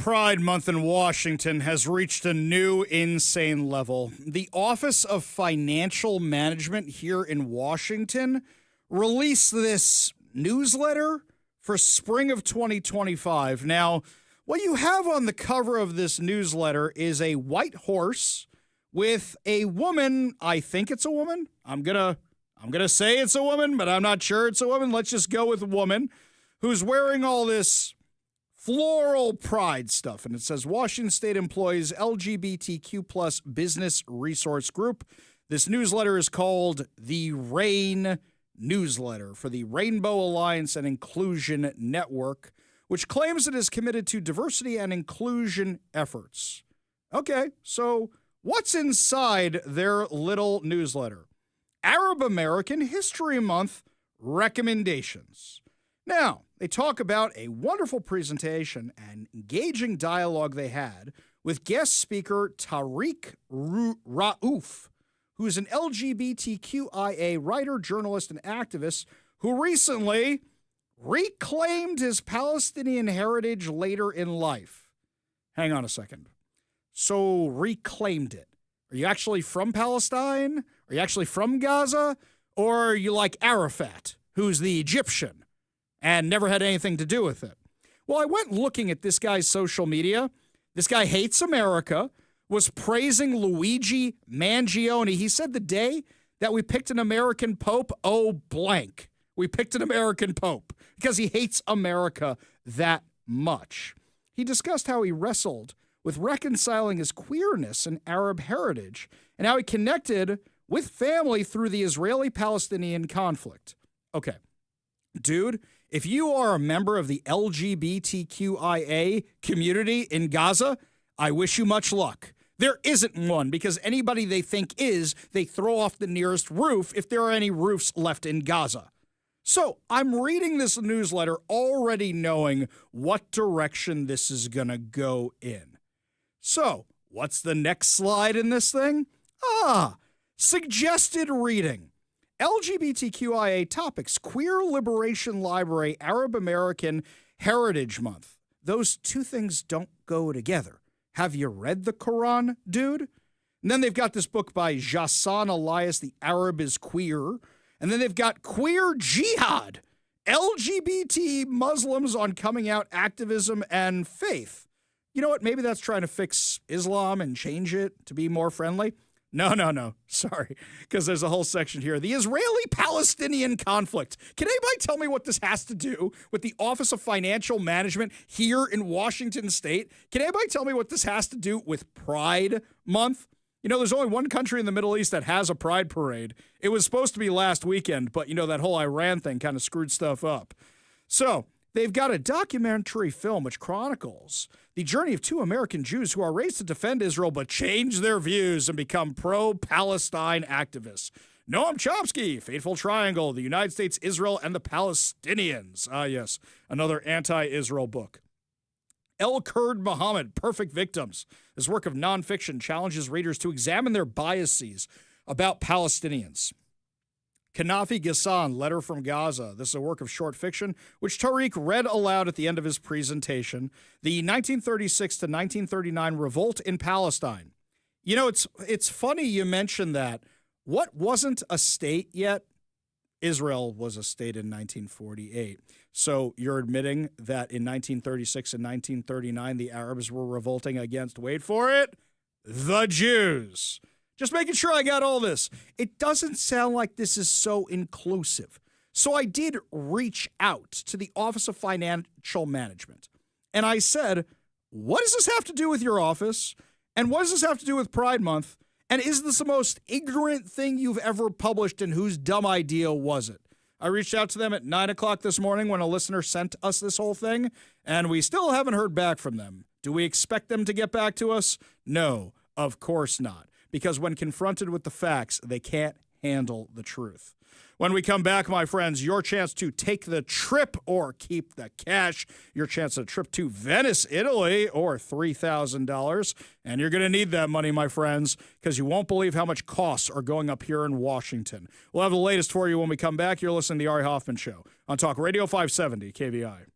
A: Pride Month in Washington has reached a new insane level. The Office of Financial Management here in Washington released this newsletter for spring of 2025. Now, what you have on the cover of this newsletter is a white horse with a woman. I think it's a woman. I'm gonna say it's a woman, but I'm not sure it's a woman. Let's just go with a woman who's wearing all this floral pride stuff. And it says Washington State Employees LGBTQ plus Business Resource Group. This newsletter is called the RAIN Newsletter for the Rainbow Alliance and Inclusion Network, which claims it is committed to diversity and inclusion efforts. Okay, so what's inside their little newsletter? Arab American History Month recommendations. Now, they talk about a wonderful presentation and engaging dialogue they had with guest speaker Tariq Raouf, who is an LGBTQIA writer, journalist, and activist who recently reclaimed his Palestinian heritage later in life. Hang on a second. So, reclaimed it. Are you actually from Palestine? Are you actually from Gaza? Or are you like Arafat, who's the Egyptian and never had anything to do with it? Well, I went looking at this guy's social media. This guy hates America, was praising Luigi Mangione. He said the day that we picked an American pope, oh, blank. We picked an American pope because he hates America that much. He discussed how he wrestled with reconciling his queerness and Arab heritage and how he connected with family through the Israeli-Palestinian conflict. Okay, dude, if you are a member of the LGBTQIA community in Gaza, I wish you much luck. There isn't one, because anybody they think is, they throw off the nearest roof if there are any roofs left in Gaza. So I'm reading this newsletter already knowing what direction this is going to go in. So what's the next slide in this thing? Suggested reading. LGBTQIA topics, Queer Liberation Library, Arab American Heritage Month. Those two things don't go together. Have you read the Quran, dude? And then they've got this book by Jassan Elias, The Arab is Queer. And then they've got Queer Jihad, LGBT Muslims on coming out activism and faith. You know what? Maybe that's trying to fix Islam and change it to be more friendly. No. Sorry, because there's a whole section here. The Israeli-Palestinian conflict. Can anybody tell me what this has to do with the Office of Financial Management here in Washington State? Can anybody tell me what this has to do with Pride Month? You know, there's only one country in the Middle East that has a pride parade. It was supposed to be last weekend, but, you know, that whole Iran thing kind of screwed stuff up. So they've got a documentary film which chronicles the journey of two American Jews who are raised to defend Israel but change their views and become pro-Palestine activists. Noam Chomsky, Fateful Triangle, the United States, Israel, and the Palestinians. Ah, yes, another anti-Israel book. El Kurd Muhammad, Perfect Victims. This work of nonfiction challenges readers to examine their biases about Palestinians. Kanafi Ghassan, Letter from Gaza. This is a work of short fiction, which Tariq read aloud at the end of his presentation. The 1936 to 1939 revolt in Palestine. You know, it's funny you mentioned that. What wasn't a state yet? Israel was a state in 1948. So you're admitting that in 1936 and 1939, the Arabs were revolting against, wait for it, the Jews. Just making sure I got all this. It doesn't sound like this is so inclusive. So I did reach out to the Office of Financial Management. And I said, what does this have to do with your office? And what does this have to do with Pride Month? And is this the most ignorant thing you've ever published, and whose dumb idea was it? I reached out to them at 9 o'clock this morning when a listener sent us this whole thing, and we still haven't heard back from them. Do we expect them to get back to us? No, of course not. Because when confronted with the facts, they can't handle the truth. When we come back, my friends, your chance to take the trip or keep the cash, your chance at a trip to Venice, Italy, or $3,000. And you're going to need that money, my friends, because you won't believe how much costs are going up here in Washington. We'll have the latest for you when we come back. You're listening to The Ari Hoffman Show on Talk Radio 570 KVI.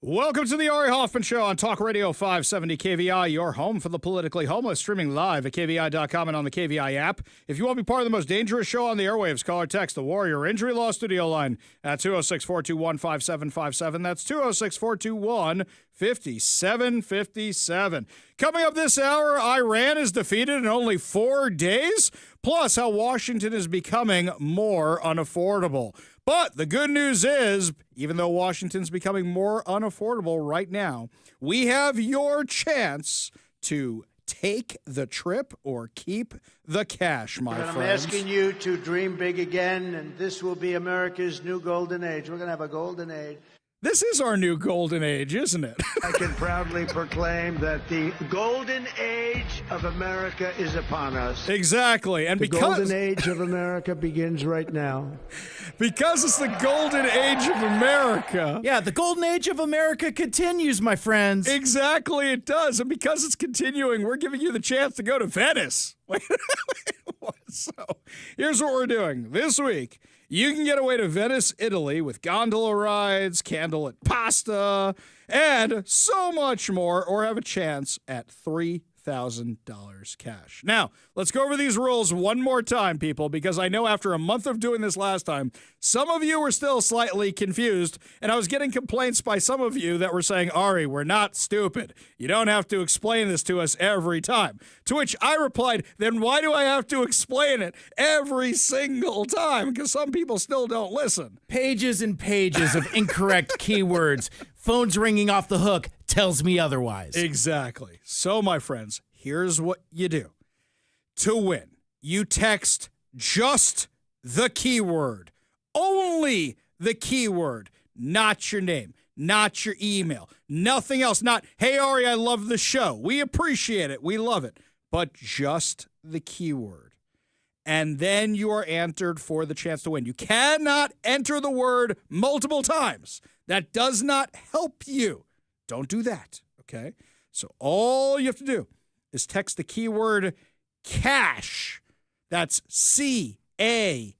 A: Welcome to the Ari Hoffman Show on Talk Radio 570 KVI, your home for the politically homeless, streaming live at KVI.com and on the KVI app. If you want to be part of the most dangerous show on the airwaves, call or text the Warrior Injury Law Studio line at 206-421-5757. That's 206-421-5757. Coming up this hour, Iran is defeated in only 4 days, plus how Washington is becoming more unaffordable. But the good news is, even though Washington's becoming more unaffordable right now, we have your chance to take the trip or keep the cash, my friends.
D: I'm asking you to dream big again, and this will be America's new golden age. We're going to have a golden age.
A: This is our new golden age, isn't it?
D: I can proudly proclaim that the golden age of America is upon us.
A: Exactly. And
D: the golden age of America begins right now.
A: Because it's the golden age of America.
Q: Yeah, the golden age of America continues, my friends.
A: Exactly, it does. And because it's continuing, we're giving you the chance to go to Venice. So here's what we're doing. This week, you can get away to Venice, Italy with gondola rides, candlelit pasta, and so much more, or have a chance at $3,000 cash. Now, let's go over these rules one more time, people, because I know after a month of doing this last time, some of you were still slightly confused, and I was getting complaints by some of you that were saying, Ari, we're not stupid. You don't have to explain this to us every time. To which I replied, then why do I have to explain it every single time? Because some people still don't listen.
Q: Pages and pages of incorrect keywords. Phones ringing off the hook tells me otherwise.
A: Exactly. So, my friends, here's what you do. To win, you text just the keyword. Only the keyword, not your name, not your email, nothing else. Not, hey, Ari, I love the show. We appreciate it. We love it. But just the keyword. And then you are entered for the chance to win. You cannot enter the word multiple times. That does not help you. Don't do that, okay? So all you have to do is text the keyword cash. That's CASH,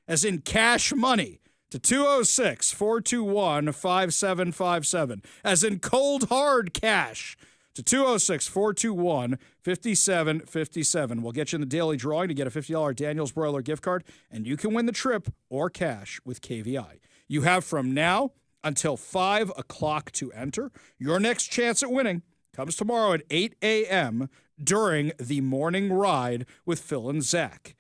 A: as in cash money, to 206-421-5757, as in cold hard cash, to 206-421-5757. We'll get you in the daily drawing to get a $50 Daniels Broiler gift card, and you can win the trip or cash with KVI. You have from now until 5 o'clock to enter. Your next chance at winning comes tomorrow at 8 a.m. during the morning ride with Phil and Zach.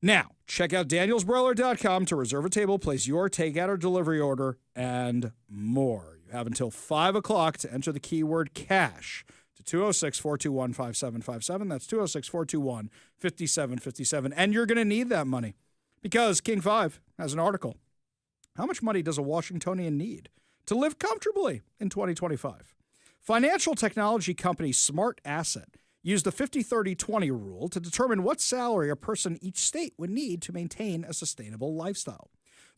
A: Now, check out danielsbroiler.com to reserve a table, place your takeout or delivery order, and more. You have until 5 o'clock to enter the keyword cash to 206-421-5757. That's 206-421-5757. And you're going to need that money because King 5 has an article. How much money does a Washingtonian need to live comfortably in 2025? Financial technology company Smart Asset used the 50-30-20 rule to determine what salary a person in each state would need to maintain a sustainable lifestyle.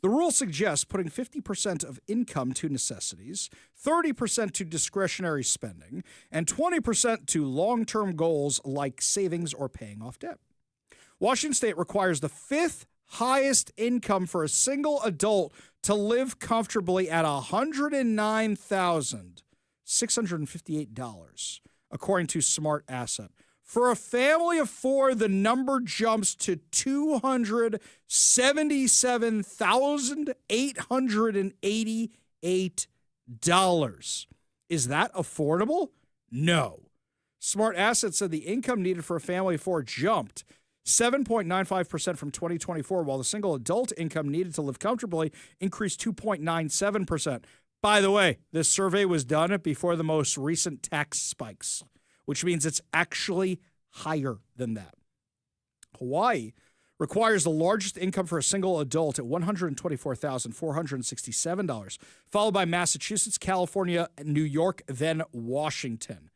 A: The rule suggests putting 50% of income to necessities, 30% to discretionary spending, and 20% to long-term goals like savings or paying off debt. Washington State requires the fifth highest income for a single adult to live comfortably at $109,658, according to Smart Asset. For a family of four, the number jumps to $277,888. Is that affordable? No. Smart Asset said the income needed for a family of four jumped 7.95% from 2024, while the single adult income needed to live comfortably increased 2.97%. By the way, this survey was done before the most recent tax spikes, which means it's actually higher than that. Hawaii requires the largest income for a single adult at $124,467, followed by Massachusetts, California, New York, then Washington.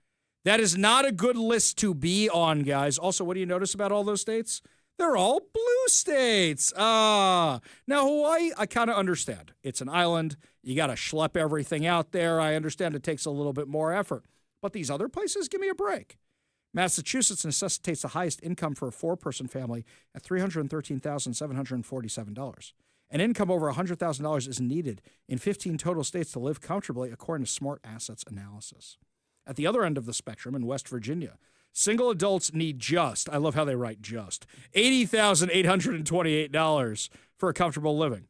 A: That is not a good list to be on, guys. Also, what do you notice about all those states? They're all blue states. Now, Hawaii, I kind of understand. It's an island. You got to schlep everything out there. I understand it takes a little bit more effort. But these other places, give me a break. Massachusetts necessitates the highest income for a four-person family at $313,747. An income over $100,000 is needed in 15 total states to live comfortably, according to Smart Assets analysis. At the other end of the spectrum, in West Virginia, single adults need just, I love how they write just, $80,828 for a comfortable living.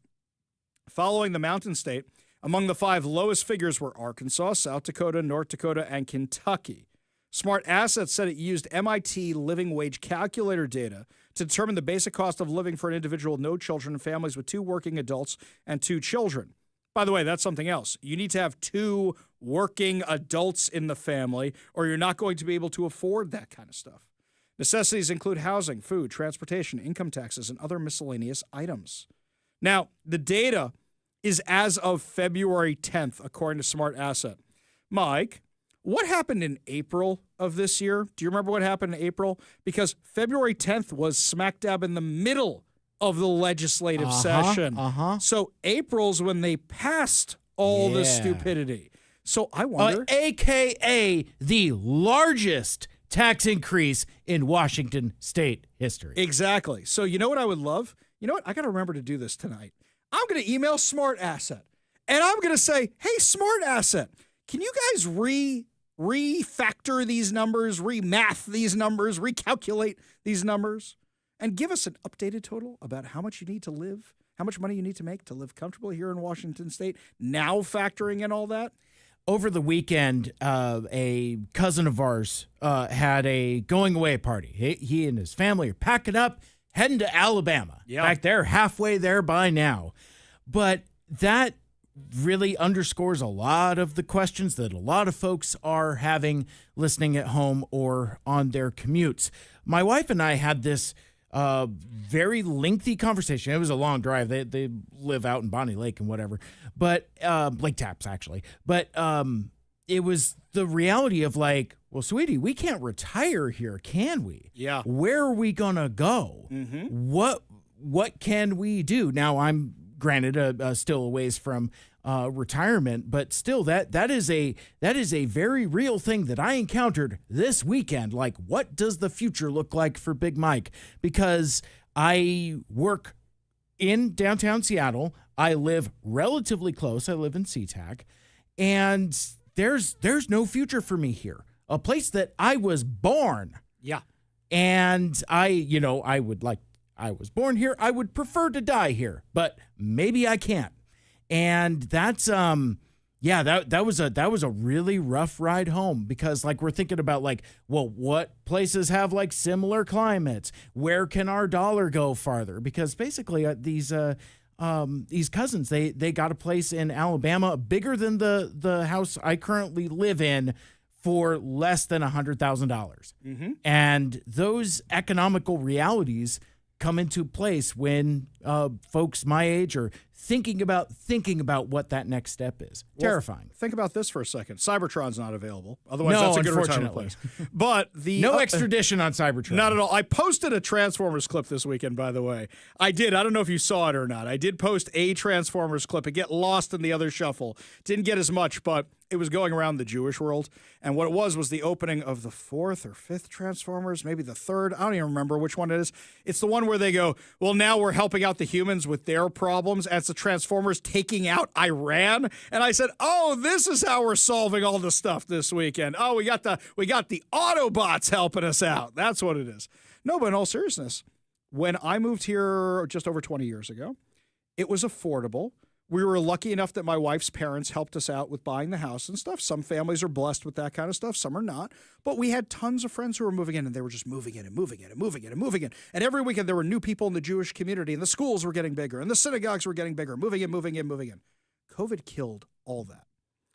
A: Following the Mountain State, among the 5 lowest figures were Arkansas, South Dakota, North Dakota, and Kentucky. Smart Assets said it used MIT living wage calculator data to determine the basic cost of living for an individual with no children and families with 2 working adults and 2 children. By the way, that's something else. You need to have 2 working adults in the family, or you're not going to be able to afford that kind of stuff. Necessities include housing, food, transportation, income taxes, and other miscellaneous items. Now, the data is as of February 10th, according to Smart Asset. Mike, what happened in April of this year? Do you remember what happened in April? Because February 10th was smack dab in the middle of the legislative session. So April's when they passed all the stupidity. So I wonder.
Q: AKA the largest tax increase in Washington state history.
A: Exactly. So you know what I would love? You know what? I got to remember to do this tonight. I'm going to email Smart Asset, and I'm going to say, hey, Smart Asset, can you guys refactor these numbers, remath these numbers, recalculate these numbers, and give us an updated total about how much you need to live, how much money you need to make to live comfortably here in Washington state, now factoring in all that?
Q: Over the weekend, a cousin of ours had a going-away party. He and his family are packing up, heading to Alabama. In fact, they're halfway there by now. But that really underscores a lot of the questions that a lot of folks are having listening at home or on their commutes. My wife and I had this very lengthy conversation. It was a long drive. They live out in Bonnie Lake and whatever, but Lake Tapps actually. But it was the reality of like, well, sweetie, we can't retire here, can we?
A: Yeah.
Q: Where are we gonna go?
A: Mm-hmm.
Q: What can we do? Now, I'm granted still a ways from retirement, but still that is a very real thing that I encountered this weekend. Like, what does the future look like for Big Mike? Because I work in downtown Seattle. I live relatively close. I live in SeaTac, and there's no future for me here. A place that I was born.
A: Yeah. And
Q: I was born here. I would prefer to die here, but maybe I can't. And that's that was a really rough ride home, because like we're thinking about like, well, what places have like similar climates? Where can our dollar go farther? Because basically these cousins, they got a place in Alabama bigger than the house I currently live in for less than $100,000.
A: Mm-hmm.
Q: And those economical realities come into place when folks my age are thinking about what that next step is.
A: Well,
Q: terrifying.
A: Think about this for a second. Cybertron's not available. Otherwise, that's a good retirement place. But
Q: no extradition on Cybertron.
A: Not at all. I posted a Transformers clip this weekend, by the way. I did. I don't know if you saw it or not. I did post a Transformers clip. It get lost in the other shuffle. Didn't get as much, but it was going around the Jewish world. And what it was the opening of the 4th or 5th Transformers, maybe the 3rd. I don't even remember which one it is. It's the one where they go, well, now we're helping out the humans with their problems. And it's the Transformers taking out Iran. And I said, oh, this is how we're solving all the stuff this weekend. Oh, we got the Autobots helping us out. That's what it is. No, but in all seriousness, when I moved here just over 20 years ago, it was affordable. We were lucky enough that my wife's parents helped us out with buying the house and stuff. Some families are blessed with that kind of stuff. Some are not. But we had tons of friends who were moving in, and they were just moving in and moving in and moving in and moving in. And every weekend there were new people in the Jewish community, and the schools were getting bigger, and the synagogues were getting bigger, moving in, moving in, moving in. COVID killed all that.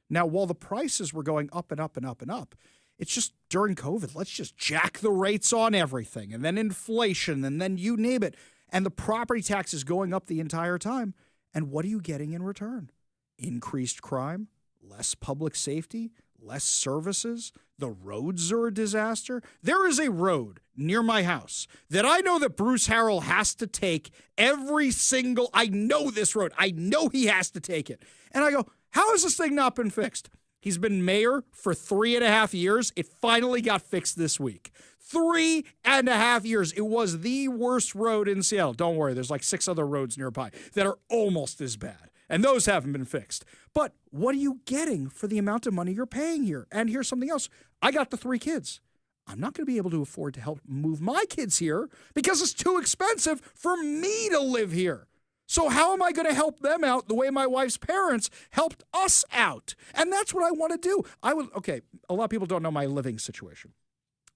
A: Now, while the prices were going up and up and up and up, it's just during COVID, let's just jack the rates on everything, and then inflation, and then you name it. And the property tax is going up the entire time. And what are you getting in return? Increased crime, less public safety, less services. The roads are a disaster. There is a road near my house that I know that Bruce Harrell has to take I know this road. I know he has to take it. And I go, how has this thing not been fixed? He's been mayor for 3.5 years. It finally got fixed this week. 3.5 years. It was the worst road in Seattle. Don't worry, there's like 6 other roads nearby that are almost as bad, and those haven't been fixed. But what are you getting for the amount of money you're paying here? And here's something else. I got the 3 kids. I'm not going to be able to afford to help move my kids here because it's too expensive for me to live here. So how am I going to help them out the way my wife's parents helped us out? And that's what I want to do. Okay, a lot of people don't know my living situation.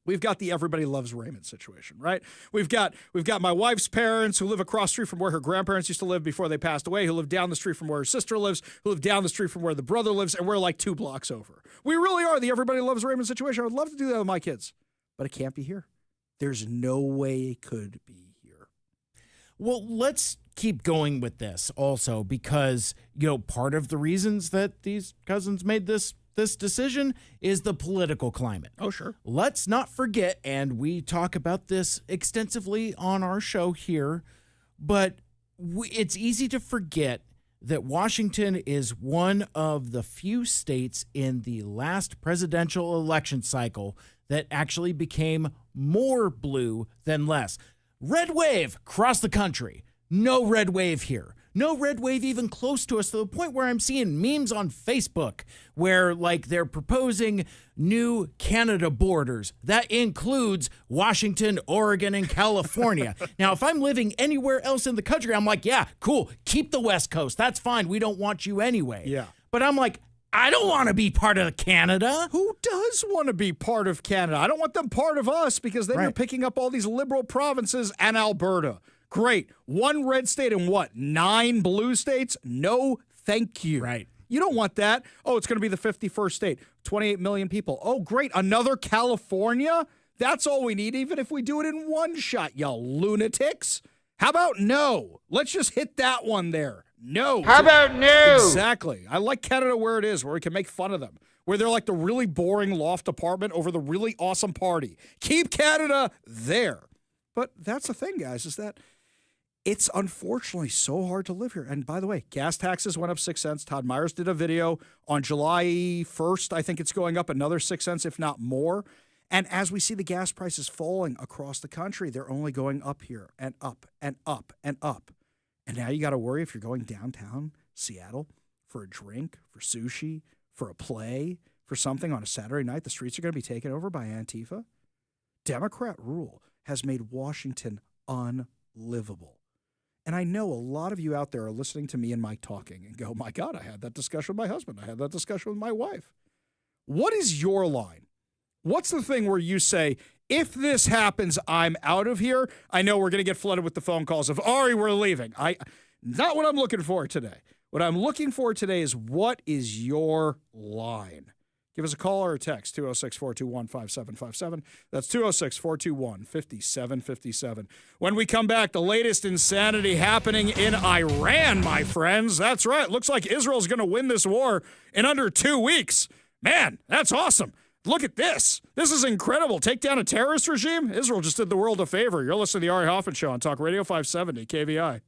A: We've got the everybody loves Raymond situation, right? We've got my wife's parents who live across the street from where her grandparents used to live before they passed away, who live down the street from where her sister lives, who live down the street from where the brother lives, and we're like 2 blocks over. We really are the everybody loves Raymond situation. I would love to do that with my kids, but it can't be here. There's no way it could be here.
Q: Well, let's keep going with this also because, part of the reasons that these cousins made this decision is the political climate.
A: Oh, sure.
Q: Let's not forget, and we talk about this extensively on our show here, but it's easy to forget that Washington is one of the few states in the last presidential election cycle that actually became more blue than less. Red wave across the country. No red wave here. No red wave even close to us, to the point where I'm seeing memes on Facebook where they're proposing new Canada borders. That includes Washington, Oregon, and California. Now, if I'm living anywhere else in the country, I'm like, yeah, cool. Keep the West Coast. That's fine. We don't want you anyway.
A: Yeah.
Q: But I'm like, I don't want to be part of Canada.
A: Who does want to be part of Canada? I don't want them part of us because then you're picking up all these liberal provinces and Alberta. Great. 1 red state and 9 blue states? No, thank you.
Q: Right.
A: You don't want that. Oh, it's going to be the 51st state. 28 million people. Oh, great. Another California? That's all we need, even if we do it in one shot, y'all lunatics. How about no? Let's just hit that one there. No.
E: How about no?
A: Exactly. I like Canada where it is, where we can make fun of them, where they're like the really boring loft apartment over the really awesome party. Keep Canada there. But that's the thing, guys, is that it's unfortunately so hard to live here. And by the way, gas taxes went up 6 cents. Todd Myers did a video on July 1st. I think it's going up another 6 cents, if not more. And as we see the gas prices falling across the country, they're only going up here and up and up and up. And now you got to worry if you're going downtown Seattle for a drink, for sushi, for a play, for something on a Saturday night, the streets are going to be taken over by Antifa. Democrat rule has made Washington unlivable. And I know a lot of you out there are listening to me and Mike talking and go, my God, I had that discussion with my husband. I had that discussion with my wife. What is your line? What's the thing where you say, if this happens, I'm out of here? I know we're going to get flooded with the phone calls of, Ari, we're leaving. Not what I'm looking for today. What I'm looking for today is, what is your line? Give us a call or a text, 206-421-5757. That's 206-421-5757. When we come back, the latest insanity happening in Iran, my friends. That's right. Looks like Israel's going to win this war in under 2 weeks. Man, that's awesome. Look at this. This is incredible. Take down a terrorist regime? Israel just did the world a favor. You're listening to the Ari Hoffman Show on Talk Radio 570 KVI.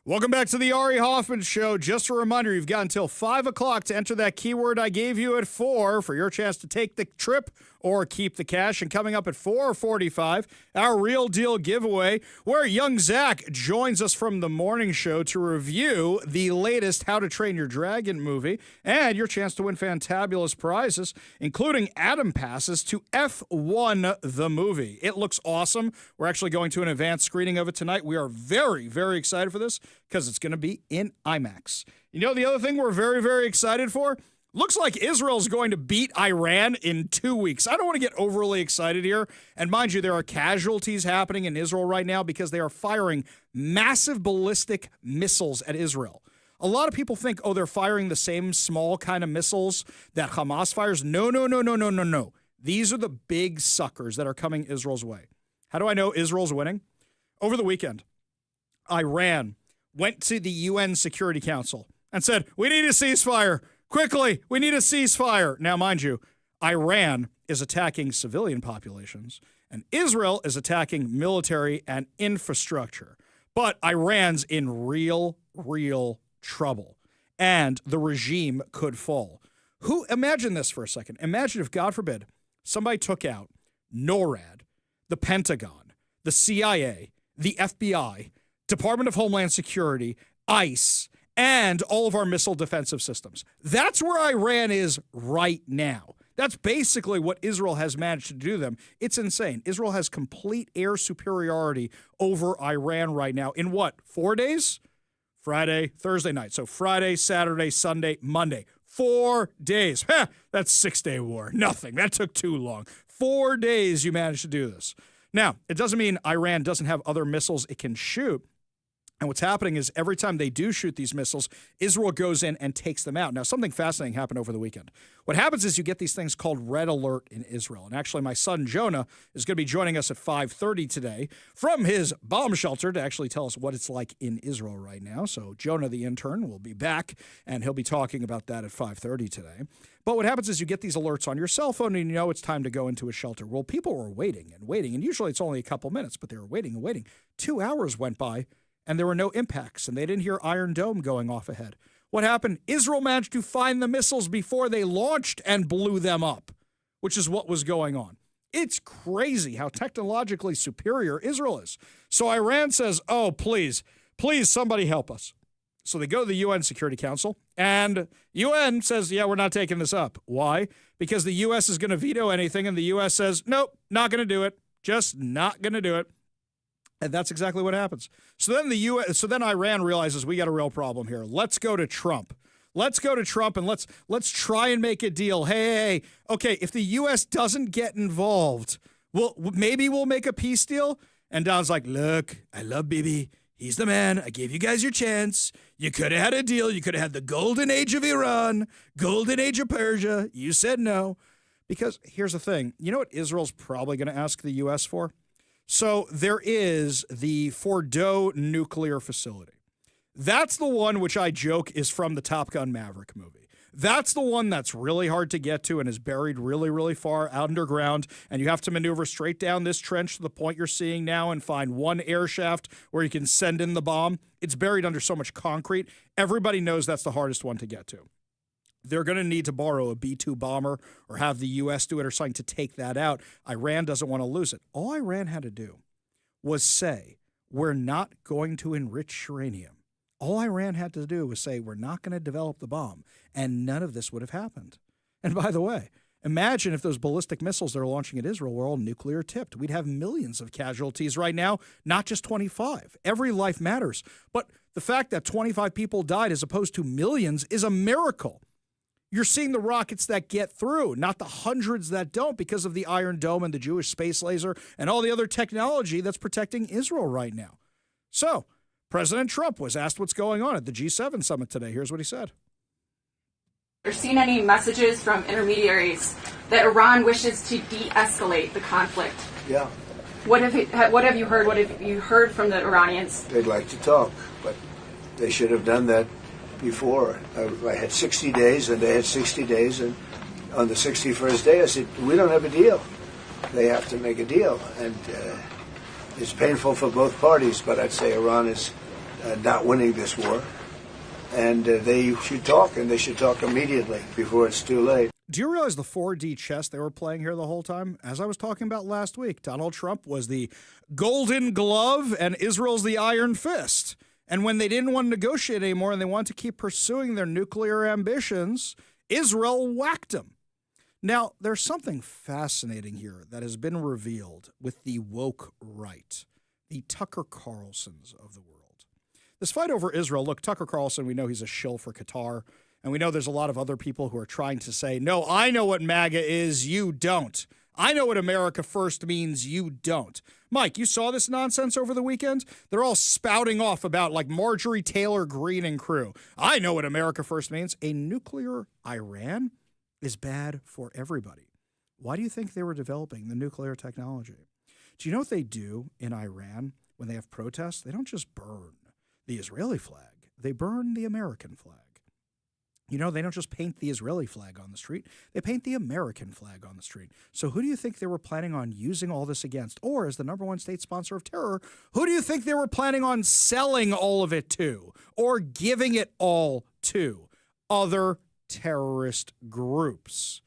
A: Welcome back to the Ari Hoffman Show. Just a reminder, you've got until 5 o'clock to enter that keyword I gave you at 4 for your chance to take the trip or keep the cash. And coming up at 4:45, our Real Deal giveaway, where young Zach joins us from the morning show to review the latest How to Train Your Dragon movie and your chance to win fantabulous prizes, including Adam passes to F1 the movie. It looks awesome. We're actually going to an advanced screening of it tonight. We are very, very excited for this because it's going to be in IMAX. You know the other thing we're very, very excited for? Looks like Israel's going to beat Iran in 2 weeks. I don't want to get overly excited here. And mind you, there are casualties happening in Israel right now because they are firing massive ballistic missiles at Israel. A lot of people think, they're firing the same small kind of missiles that Hamas fires. No. These are the big suckers that are coming Israel's way. How do I know Israel's winning? Over the weekend, Iran went to the UN Security Council and said, we need a ceasefire. Quickly, we need a ceasefire. Now, mind you, Iran is attacking civilian populations, and Israel is attacking military and infrastructure. But Iran's in real trouble, and the regime could fall. Imagine this for a second. Imagine if, God forbid, somebody took out NORAD, the Pentagon, the CIA, the FBI, Department of Homeland Security, ICE, and all of our missile defensive systems. That's where Iran is right now. That's basically what Israel has managed to do to them. It's insane. Israel has complete air superiority over Iran right now in what, 4 days? Friday, Thursday night. So Friday, Saturday, Sunday, Monday. 4 days. That's 6-day war. Nothing. That took too long. 4 days you managed to do this. Now, it doesn't mean Iran doesn't have other missiles it can shoot. And what's happening is every time they do shoot these missiles, Israel goes in and takes them out. Now, something fascinating happened over the weekend. What happens is you get these things called red alert in Israel. And actually, my son Jonah is going to be joining us at 5:30 today from his bomb shelter to actually tell us what it's like in Israel right now. So Jonah, the intern, will be back, and he'll be talking about that at 5:30 today. But what happens is you get these alerts on your cell phone, and you know it's time to go into a shelter. Well, people were waiting, and usually it's only a couple minutes, but they were waiting and waiting. 2 hours went by, and there were no impacts, and they didn't hear Iron Dome going off ahead. What happened? Israel managed to find the missiles before they launched and blew them up, which is what was going on. It's crazy how technologically superior Israel is. So Iran says, please, somebody help us. So they go to the UN Security Council, and UN says, we're not taking this up. Why? Because the U.S. is going to veto anything, and the U.S. says, nope, not going to do it. Just not going to do it. And that's exactly what happens. So then Iran realizes we got a real problem here. Let's go to Trump. And let's try and make a deal. Hey, okay, if the U.S. doesn't get involved, maybe we'll make a peace deal. And Don's like, look, I love Bibi. He's the man. I gave you guys your chance. You could have had a deal. You could have had the golden age of Iran, golden age of Persia. You said no. Because here's the thing. You know what Israel's probably going to ask the U.S. for? So there is the Fordo nuclear facility. That's the one which I joke is from the Top Gun Maverick movie. That's the one that's really hard to get to and is buried really, really far underground, and you have to maneuver straight down this trench to the point you're seeing now and find one air shaft where you can send in the bomb. It's buried under so much concrete. Everybody knows that's the hardest one to get to. They're going to need to borrow a B-2 bomber or have the U.S. do it or something to take that out. Iran doesn't want to lose it. All Iran had to do was say, we're not going to enrich uranium. All Iran had to do was say, we're not going to develop the bomb, and none of this would have happened. And by the way, imagine if those ballistic missiles they're launching at Israel were all nuclear tipped. We'd have millions of casualties right now, not just 25. Every life matters. But the fact that 25 people died as opposed to millions is a miracle. You're seeing the rockets that get through, not the hundreds that don't because of the Iron Dome and the Jewish space laser and all the other technology that's protecting Israel right now. So, President Trump was asked what's going on at the G7 summit today. Here's what he said.
E: Have you seen any messages from intermediaries that Iran wishes to de-escalate the conflict?
D: Yeah.
E: What have you heard? What have you heard from the Iranians?
D: They'd like to talk, but they should have done that before. I had 60 days, and they had 60 days, and on the 61st day, I said, we don't have a deal. They have to make a deal, and it's painful for both parties, but I'd say Iran is not winning this war. And they should talk, and they should talk immediately before it's too late.
A: Do you realize the 4D chess they were playing here the whole time? As I was talking about last week, Donald Trump was the golden glove and Israel's the iron fist. And when they didn't want to negotiate anymore and they wanted to keep pursuing their nuclear ambitions, Israel whacked them. Now, there's something fascinating here that has been revealed with the woke right, the Tucker Carlsons of the world. This fight over Israel, look, Tucker Carlson, we know he's a shill for Qatar, and we know there's a lot of other people who are trying to say, no, I know what MAGA is, you don't. I know what America first means, you don't. Mike, you saw this nonsense over the weekend? They're all spouting off about like Marjorie Taylor Greene and crew. I know what America first means. A nuclear Iran is bad for everybody. Why do you think they were developing the nuclear technology? Do you know what they do in Iran when they have protests? They don't just burn the Israeli flag. They burn the American flag. You know, they don't just paint the Israeli flag on the street. They paint the American flag on the street. So who do you think they were planning on using all this against? Or as the number one state sponsor of terror, who do you think they were planning on selling all of it to or giving it all to? Other terrorist groups.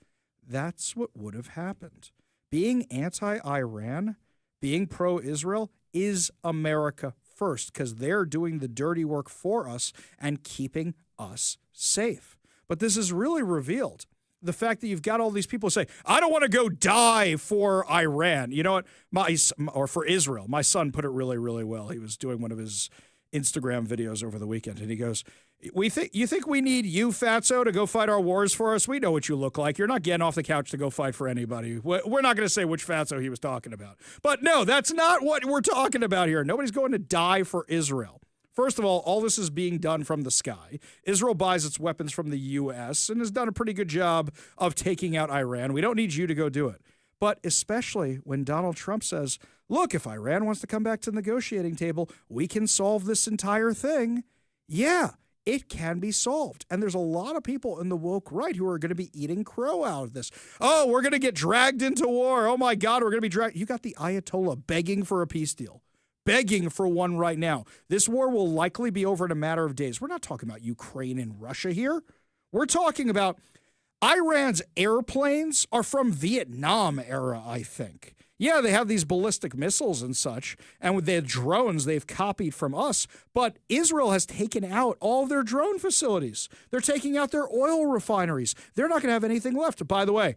A: That's what would have happened. Being anti-Iran, being pro-Israel is America first because they're doing the dirty work for us and keeping us safe. But this is really revealed. The fact that you've got all these people say, I don't want to go die for Iran. You know what? Or for Israel. My son put it really, really well. He was doing one of his Instagram videos over the weekend, and he goes, you think we need you, Fatso, to go fight our wars for us? We know what you look like. You're not getting off the couch to go fight for anybody. We're not going to say which Fatso he was talking about. But no, that's not what we're talking about here. Nobody's going to die for Israel. First of all this is being done from the sky. Israel buys its weapons from the U.S. and has done a pretty good job of taking out Iran. We don't need you to go do it. But especially when Donald Trump says, look, if Iran wants to come back to the negotiating table, we can solve this entire thing. Yeah, it can be solved. And there's a lot of people in the woke right who are going to be eating crow out of this. Oh, we're going to get dragged into war. Oh, my God, we're going to be dragged. You got the Ayatollah begging for a peace deal. Begging for one right now. This war will likely be over in a matter of days. We're not talking about Ukraine and Russia here. We're talking about Iran's airplanes are from Vietnam era, I think. Yeah, they have these ballistic missiles and such, and with their drones they've copied from us, but Israel has taken out all of their drone facilities. They're taking out their oil refineries. They're not going to have anything left. By the way,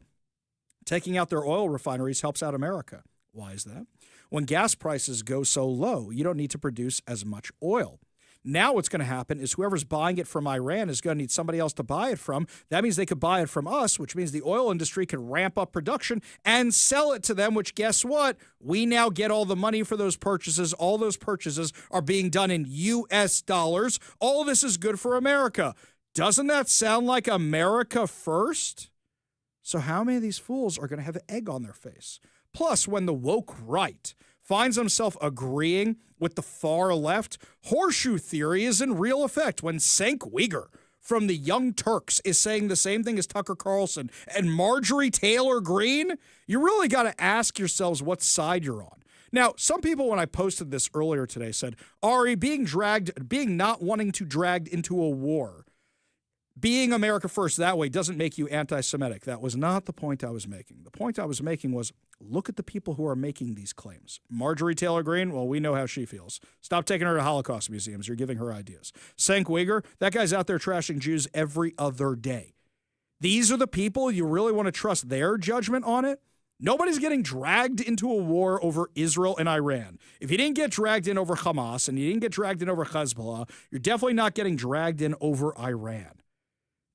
A: taking out their oil refineries helps out America. Why is that? When gas prices go so low, you don't need to produce as much oil. Now what's going to happen is whoever's buying it from Iran is going to need somebody else to buy it from. That means they could buy it from us, which means the oil industry can ramp up production and sell it to them, which guess what? We now get all the money for those purchases. All those purchases are being done in U.S. dollars. All this is good for America. Doesn't that sound like America first? So how many of these fools are going to have egg on their face? Plus, when the woke right finds himself agreeing with the far left, horseshoe theory is in real effect. When Cenk Uygur from the Young Turks is saying the same thing as Tucker Carlson and Marjorie Taylor Greene, you really got to ask yourselves what side you're on. Now, some people, when I posted this earlier today, said, Ari, being not wanting to dragged into a war, being America first that way doesn't make you anti-Semitic. That was not the point I was making. The point I was making was, look at the people who are making these claims. Marjorie Taylor Greene, well, we know how she feels. Stop taking her to Holocaust museums. You're giving her ideas. Cenk Uygur, that guy's out there trashing Jews every other day. These are the people you really want to trust their judgment on it? Nobody's getting dragged into a war over Israel and Iran. If you didn't get dragged in over Hamas and you didn't get dragged in over Hezbollah, you're definitely not getting dragged in over Iran.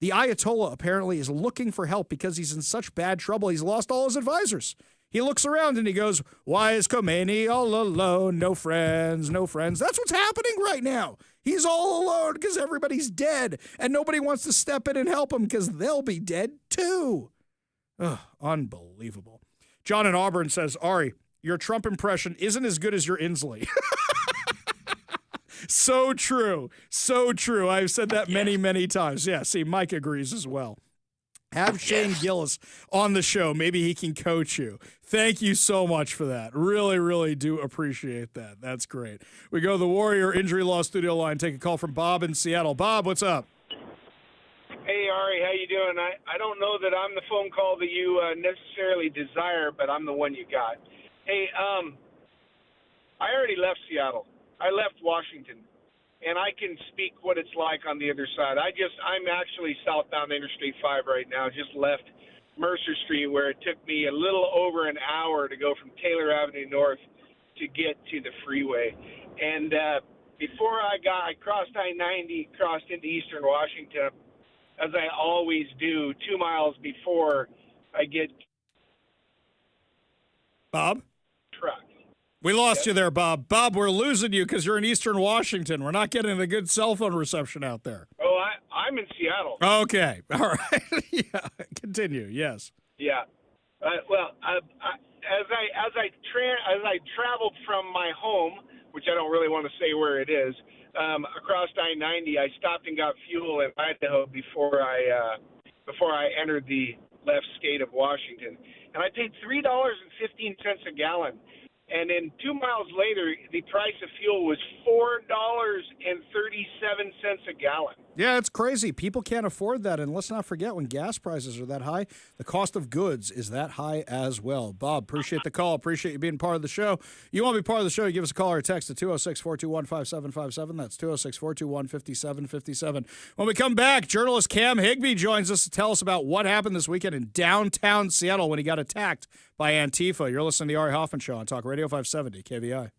A: The Ayatollah apparently is looking for help because he's in such bad trouble. He's lost all his advisors. He looks around and he goes, why is Khomeini all alone? No friends, no friends. That's what's happening right now. He's all alone because everybody's dead and nobody wants to step in and help him because they'll be dead too. Ugh, unbelievable. John in Auburn says, Ari, your Trump impression isn't as good as your Inslee. So true. So true. I've said that many, many times. Yeah, see, Mike agrees as well. Have Shane Gillis on the show. Maybe he can coach you. Thank you so much for that. Really, really do appreciate that. That's great. We go to the Warrior Injury Law Studio line. Take a call from Bob in Seattle. Bob, what's up?
I: Hey, Ari, how you doing? I don't know that I'm the phone call that you necessarily desire, but I'm the one you got. Hey, I already left Seattle. I left Washington, and I can speak what it's like on the other side. I'm actually southbound Interstate 5 right now. Just left Mercer Street, where it took me a little over an hour to go from Taylor Avenue North to get to the freeway. And before I crossed I-90, crossed into Eastern Washington, as I always do, 2 miles before I get
A: Bob?
I: truck.
A: We lost you there, Bob. Bob, we're losing you because you're in Eastern Washington. We're not getting a good cell phone reception out there.
I: Oh, I'm in Seattle.
A: Okay. All right. Yeah. Continue. Yes.
I: Yeah. Well, as I traveled from my home, which I don't really want to say where it is, across I-90, I stopped and got fuel in Idaho before I entered the left state of Washington, and I paid $3.15 a gallon. And then 2 miles later, the price of fuel was $4.37 a gallon.
A: Yeah, it's crazy. People can't afford that. And let's not forget, when gas prices are that high, the cost of goods is that high as well. Bob, appreciate the call. Appreciate you being part of the show. You want to be part of the show, you give us a call or a text at 206-421-5757. That's 206-421-5757. When we come back, journalist Cam Higbee joins us to tell us about what happened this weekend in downtown Seattle when he got attacked by Antifa. You're listening to the Ari Hoffman Show on Talk Radio 570 KVI.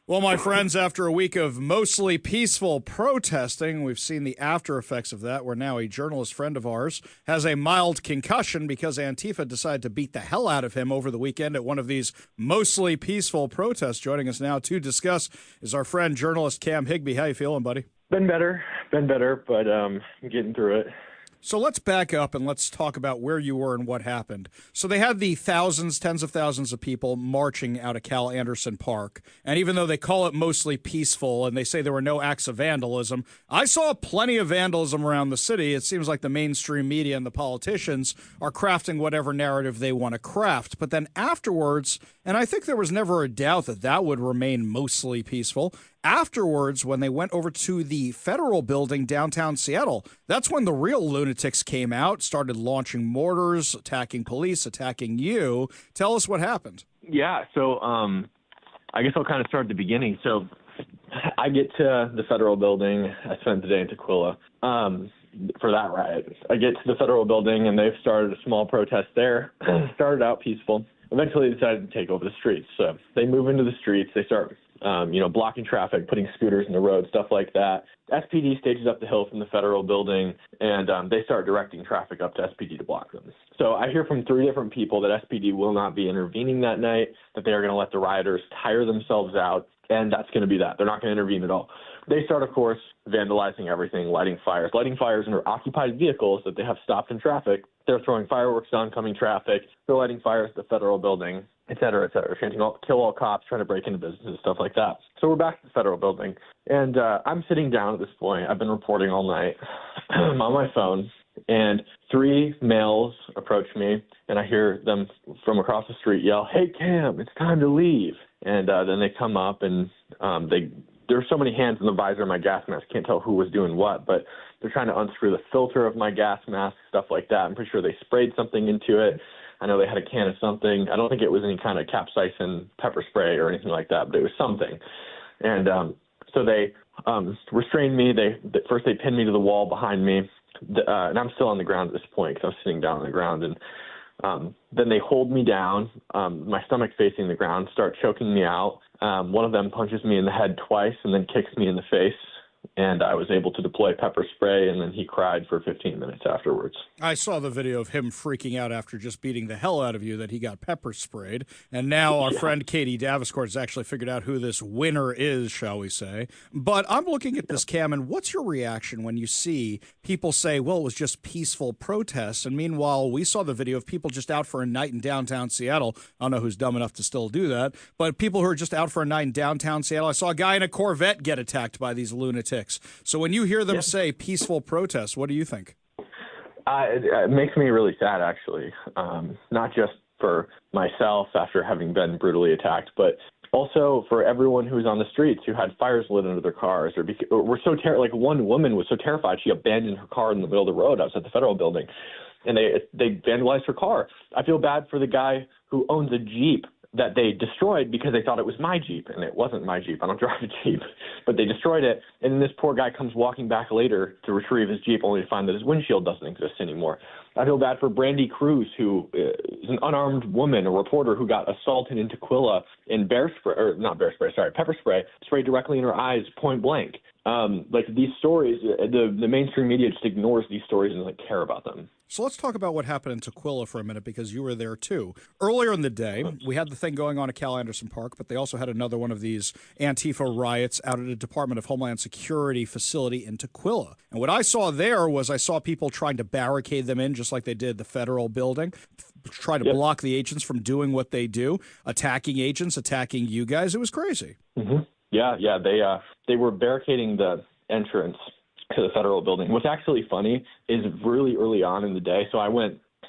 A: Well, my friends, after a week of mostly peaceful protesting, we've seen the after effects of that, where now a journalist friend of ours has a mild concussion because Antifa decided to beat the hell out of him over the weekend at one of these mostly peaceful protests. Joining us now to discuss is our friend, journalist Cam Higbee. How you feeling, buddy?
H: Been better, but I'm getting through it.
A: So let's back up and let's talk about where you were and what happened. So they had the thousands, tens of thousands of people marching out of Cal Anderson Park. And even though they call it mostly peaceful and they say there were no acts of vandalism, I saw plenty of vandalism around the city. It seems like the mainstream media and the politicians are crafting whatever narrative they want to craft. But then afterwards, and I think there was never a doubt that that would remain mostly peaceful, afterwards, when they went over to the federal building downtown Seattle, that's when the real lunatics came out, started launching mortars, attacking police, attacking you. Tell us what happened.
H: Yeah, so I guess I'll kind of start at the beginning. So I get to the federal building. I spent the day in Tequila for that riot. I get to the federal building, and they've started a small protest there. Started out peaceful. Eventually, they decided to take over the streets. So they move into the streets. They start blocking traffic, putting scooters in the road, stuff like that. SPD stages up the hill from the federal building, and they start directing traffic up to SPD to block them. So I hear from 3 different people that SPD will not be intervening that night, that they are going to let the rioters tire themselves out, and that's going to be that. They're not going to intervene at all. They start, of course, vandalizing everything, lighting fires under occupied vehicles that they have stopped in traffic. They're throwing fireworks to oncoming traffic. They're lighting fires at the federal building, et cetera, chanting, kill all cops, trying to break into businesses, stuff like that. So we're back to the federal building, and I'm sitting down at this point. I've been reporting all night. I'm on my phone, and 3 males approach me, and I hear them from across the street yell, "Hey, Cam, it's time to leave." And then they come up, and there's so many hands in the visor of my gas mask. Can't tell who was doing what, but they're trying to unscrew the filter of my gas mask, stuff like that. I'm pretty sure they sprayed something into it. I know they had a can of something. I don't think it was any kind of capsaicin pepper spray or anything like that, but it was something. And so they restrained me. First they pinned me to the wall behind me, and I'm still on the ground at this point because I was sitting down on the ground. And then they hold me down, my stomach facing the ground, start choking me out. One of them punches me in the head twice and then kicks me in the face. And I was able to deploy pepper spray, and then he cried for 15 minutes afterwards.
A: I saw the video of him freaking out after just beating the hell out of you that he got pepper sprayed. And now our friend Katie Daviscourt has actually figured out who this winner is, shall we say. But I'm looking at this, Cam, and what's your reaction when you see people say, well, it was just peaceful protests? And meanwhile, we saw the video of people just out for a night in downtown Seattle. I don't know who's dumb enough to still do that, but people who are just out for a night in downtown Seattle. I saw a guy in a Corvette get attacked by these lunatics. So when you hear them say peaceful protests, what do you think?
H: It makes me really sad, actually, not just for myself after having been brutally attacked, but also for everyone who's on the streets who had fires lit under their cars or were so like one woman was so terrified she abandoned her car in the middle of the road. I was at the federal building, and they vandalized her car. I feel bad for the guy who owns a Jeep that they destroyed because they thought it was my Jeep, and it wasn't my Jeep. I don't drive a Jeep, but they destroyed it, and then this poor guy comes walking back later to retrieve his Jeep only to find that his windshield doesn't exist anymore. I feel bad for Brandy Cruz, who is an unarmed woman, a reporter who got assaulted in Tequila in pepper spray, sprayed directly in her eyes, point blank. Like these stories, the mainstream media just ignores these stories and doesn't care about them.
A: So let's talk about what happened in Tequila for a minute, because you were there too. Earlier in the day, we had the thing going on at Cal Anderson Park, but they also had another one of these Antifa riots out at a Department of Homeland Security facility in Tequila. And what I saw there was I saw people trying to barricade them in, just like they did the federal building, try to block the agents from doing what they do, attacking agents, attacking you guys. It was crazy.
H: Mm-hmm. Yeah, they were barricading the entrance to the federal building. What's actually funny is really early on in the day. So I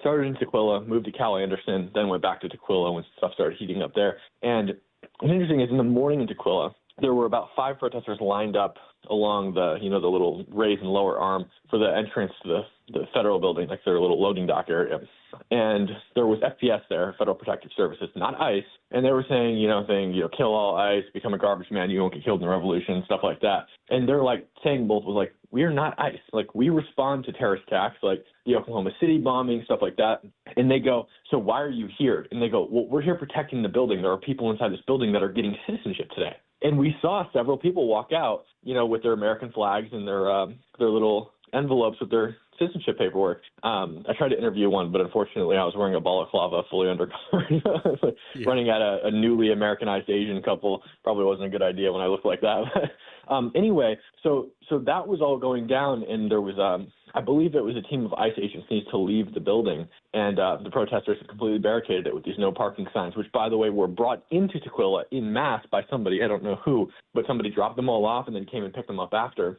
H: started in Tequila, moved to Cal Anderson, then went back to Tequila when stuff started heating up there. And what's interesting is in the morning in Tequila, there were about 5 protesters lined up along the little raised and lower arm for the entrance to the federal building, like their little loading dock area. And there was FPS there, Federal Protective Services, not ICE. And they were saying, kill all ICE, become a garbage man, you won't get killed in the revolution, stuff like that. And they're saying both was we are not ICE. We respond to terrorist attacks, like the Oklahoma City bombing, stuff like that. And they go, so why are you here? And they go, well, we're here protecting the building. There are people inside this building that are getting citizenship today. And we saw several people walk out, with their American flags and their little envelopes with their citizenship paperwork. I tried to interview one, but unfortunately I was wearing a balaclava fully undercovered. Running at a newly Americanized Asian couple probably wasn't a good idea when I looked like that. Anyway, so that was all going down, and there was, I believe it was a team of ICE agents needs to leave the building, and the protesters completely barricaded it with these no parking signs, which, by the way, were brought into Tukwila en masse by somebody, I don't know who, but somebody dropped them all off and then came and picked them up after.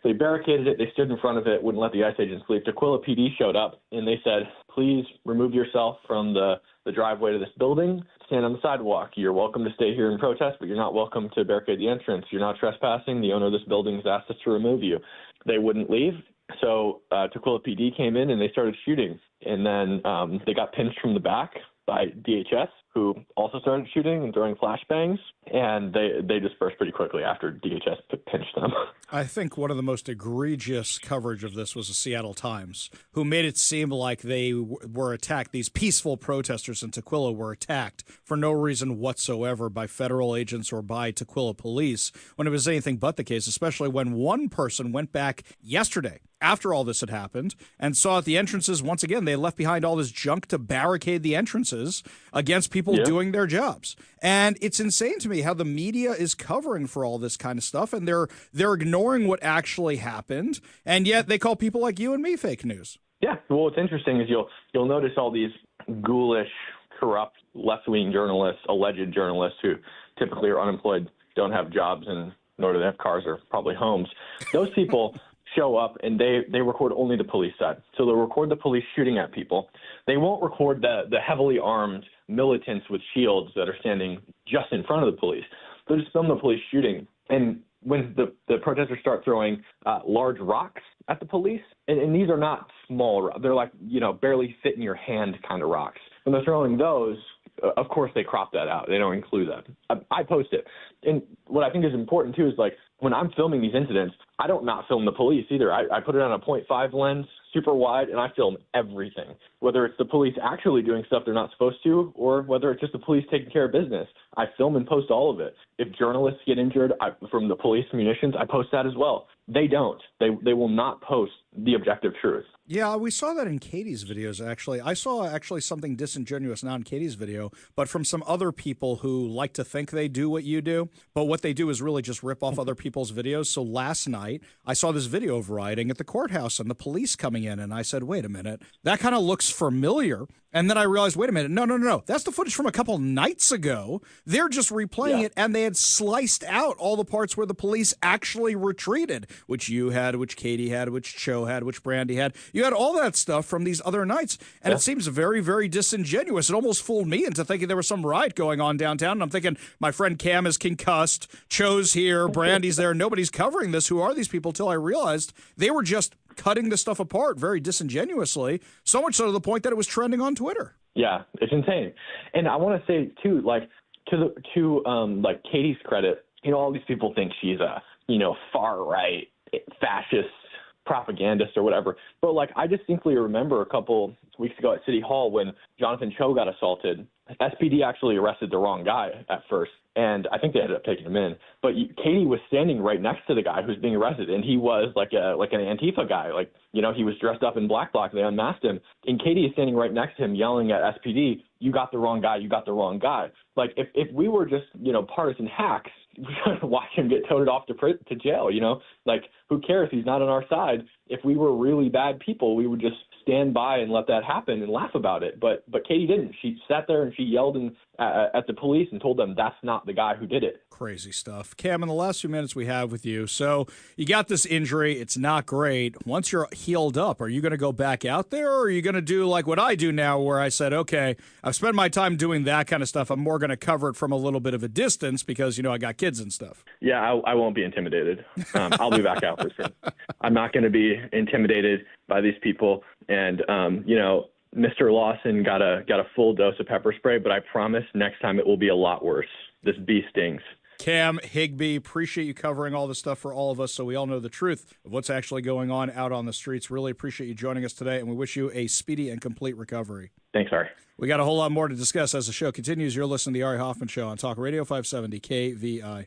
H: They barricaded it. They stood in front of it, wouldn't let the ICE agents leave. Tukwila PD showed up, and they said, please remove yourself from the driveway to this building. Stand on the sidewalk. You're welcome to stay here and protest, but you're not welcome to barricade the entrance. You're not trespassing. The owner of this building has asked us to remove you. They wouldn't leave. So Tukwila PD came in and they started shooting. And then they got pinched from the back by DHS, who also started shooting and throwing flashbangs, and they dispersed pretty quickly after DHS pinched them.
A: I think one of the most egregious coverage of this was the Seattle Times, who made it seem like they were attacked. These peaceful protesters in Tukwila were attacked for no reason whatsoever by federal agents or by Tukwila police, when it was anything but the case, especially when one person went back yesterday after all this had happened and saw at the entrances, once again, they left behind all this junk to barricade the entrances against people doing their jobs. And it's insane to me how the media is covering for all this kind of stuff, and they're ignoring what actually happened, and yet they call people like you and me fake news.
H: Yeah, well, what's interesting is you'll notice all these ghoulish, corrupt, left-wing journalists, alleged journalists who typically are unemployed, don't have jobs, and nor do they have cars or probably homes. Those people show up and they record only the police side. So they'll record the police shooting at people. They won't record the heavily armed militants with shields that are standing just in front of the police. They'll just film the police shooting. And when the protesters start throwing large rocks at the police, and these are not small rocks, they're like, barely fit in your hand kind of rocks. When they're throwing those, of course they crop that out. They don't include that. I post it. And what I think is important too is, like, when I'm filming these incidents, I don't not film the police either. I put it on a 0.5 lens, super wide, and I film everything, whether it's the police actually doing stuff they're not supposed to or whether it's just the police taking care of business. I film and post all of it. If journalists get injured from the police munitions, I post that as well. They don't. They will not post the objective truth.
A: Yeah, we saw that in Katie's videos, actually. I saw actually something disingenuous, not in Katie's video, but from some other people who like to think they do what you do, but what they do is really just rip off other people's videos. So last night, I saw this video of rioting at the courthouse and the police coming in, and I said, wait a minute, that kind of looks familiar. And then I realized, wait a minute, no. That's the footage from a couple nights ago. They're just replaying it, and they had sliced out all the parts where the police actually retreated, which you had, which Katie had, which Cho had, which Brandy had. You had all that stuff from these other nights, and it seems very, very disingenuous. It almost fooled me into thinking there was some riot going on downtown, and I'm thinking, my friend Cam is concussed, Cho's here, Brandy's there, nobody's covering this. Who are these people? Till I realized they were just cutting the stuff apart very disingenuously, so much so to the point that it was trending on Twitter.
H: Yeah, it's insane. And I want to say too, like, to like Katie's credit, all these people think she's a far right fascist propagandist or whatever. But like, I distinctly remember a couple weeks ago at City Hall when Jonathan Cho got assaulted. SPD actually arrested the wrong guy at first, and I think they ended up taking him in. But Katie was standing right next to the guy who's being arrested, and he was like an Antifa guy. Like, he was dressed up in black. They unmasked him, and Katie is standing right next to him, yelling at SPD, "You got the wrong guy! You got the wrong guy!" Like, if we were just partisan hacks, we would watch him get toted off to jail. Like, who cares? He's not on our side. If we were really bad people, we would just stand by and let that happen and laugh about it. But Katie didn't. She sat there and she yelled at the police and told them that's not the guy who did it.
A: Crazy stuff. Cam, in the last few minutes we have with you, so you got this injury. It's not great. Once you're healed up, are you going to go back out there, or are you going to do like what I do now, where I said, okay, I've spent my time doing that kind of stuff. I'm more going to cover it from a little bit of a distance because, I got kids and stuff.
H: Yeah, I won't be intimidated. I'll be back out for sure. I'm not going to be intimidated by these people. And, Mr. Lawson got a full dose of pepper spray, but I promise next time it will be a lot worse. This bee stings.
A: Cam Higbee, appreciate you covering all this stuff for all of us so we all know the truth of what's actually going on out on the streets. Really appreciate you joining us today, and we wish you a speedy and complete recovery.
H: Thanks, Ari.
A: We got a whole lot more to discuss as the show continues. You're listening to the Ari Hoffman Show on Talk Radio 570 KVI.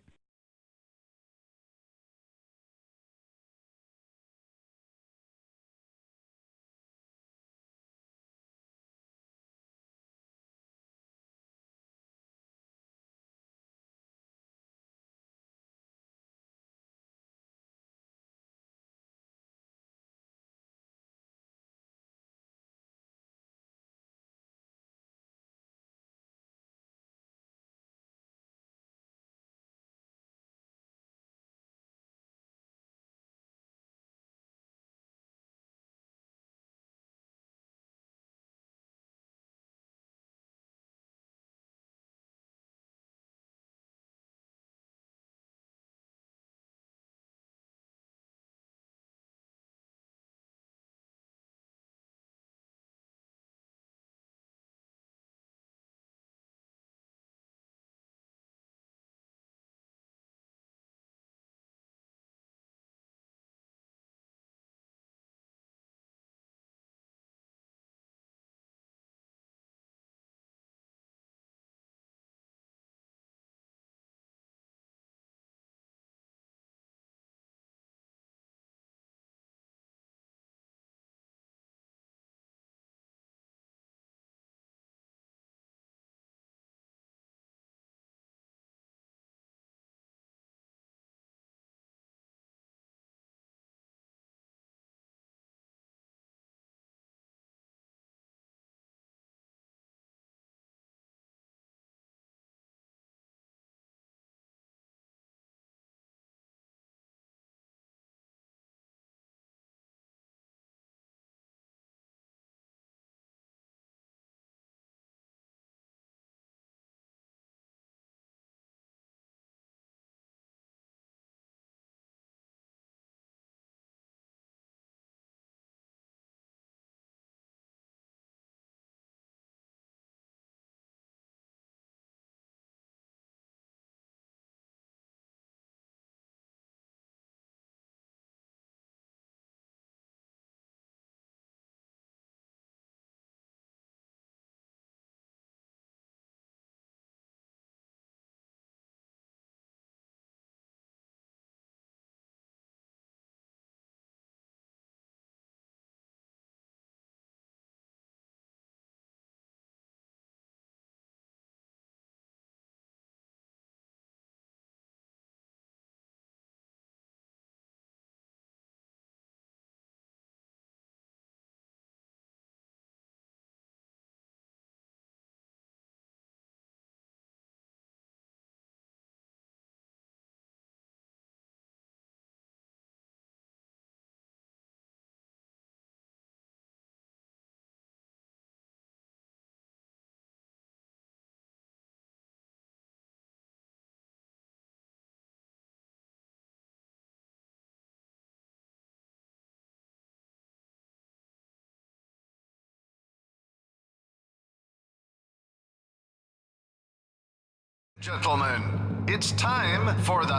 F: Gentlemen, it's time for the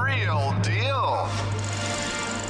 F: real deal.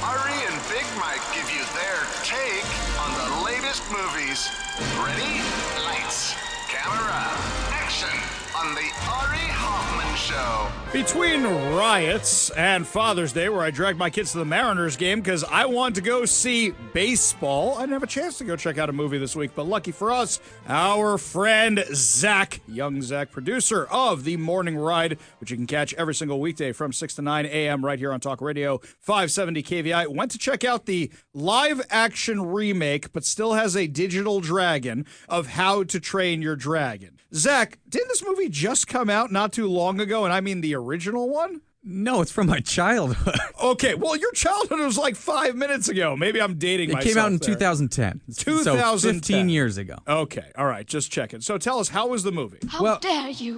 F: Ari and Big Mike give you their take on the latest movies. Ready? Lights, camera, action on the Ari Hoffman Show.
A: Between riots and Father's Day, where I dragged my kids to the Mariners game because I wanted to go see baseball, I didn't have a chance to go check out a movie this week, but lucky for us, our friend Zach, young Zach, producer of The Morning Ride, which you can catch every single weekday from 6 to 9 a.m. right here on Talk Radio 570 KVI, went to check out the live-action remake, but still has a digital dragon, of How to Train Your Dragon. Zach, didn't this movie just come out not too long ago, and I mean the original one?
V: No, it's from my childhood.
A: Okay, well, your childhood was like 5 minutes ago. Maybe I'm dating myself.
V: It came out in
A: there.
V: 2010.
A: 2010.
V: So 15 years ago.
A: Okay, all right, just checking. So tell us, how was the movie?
G: How dare you?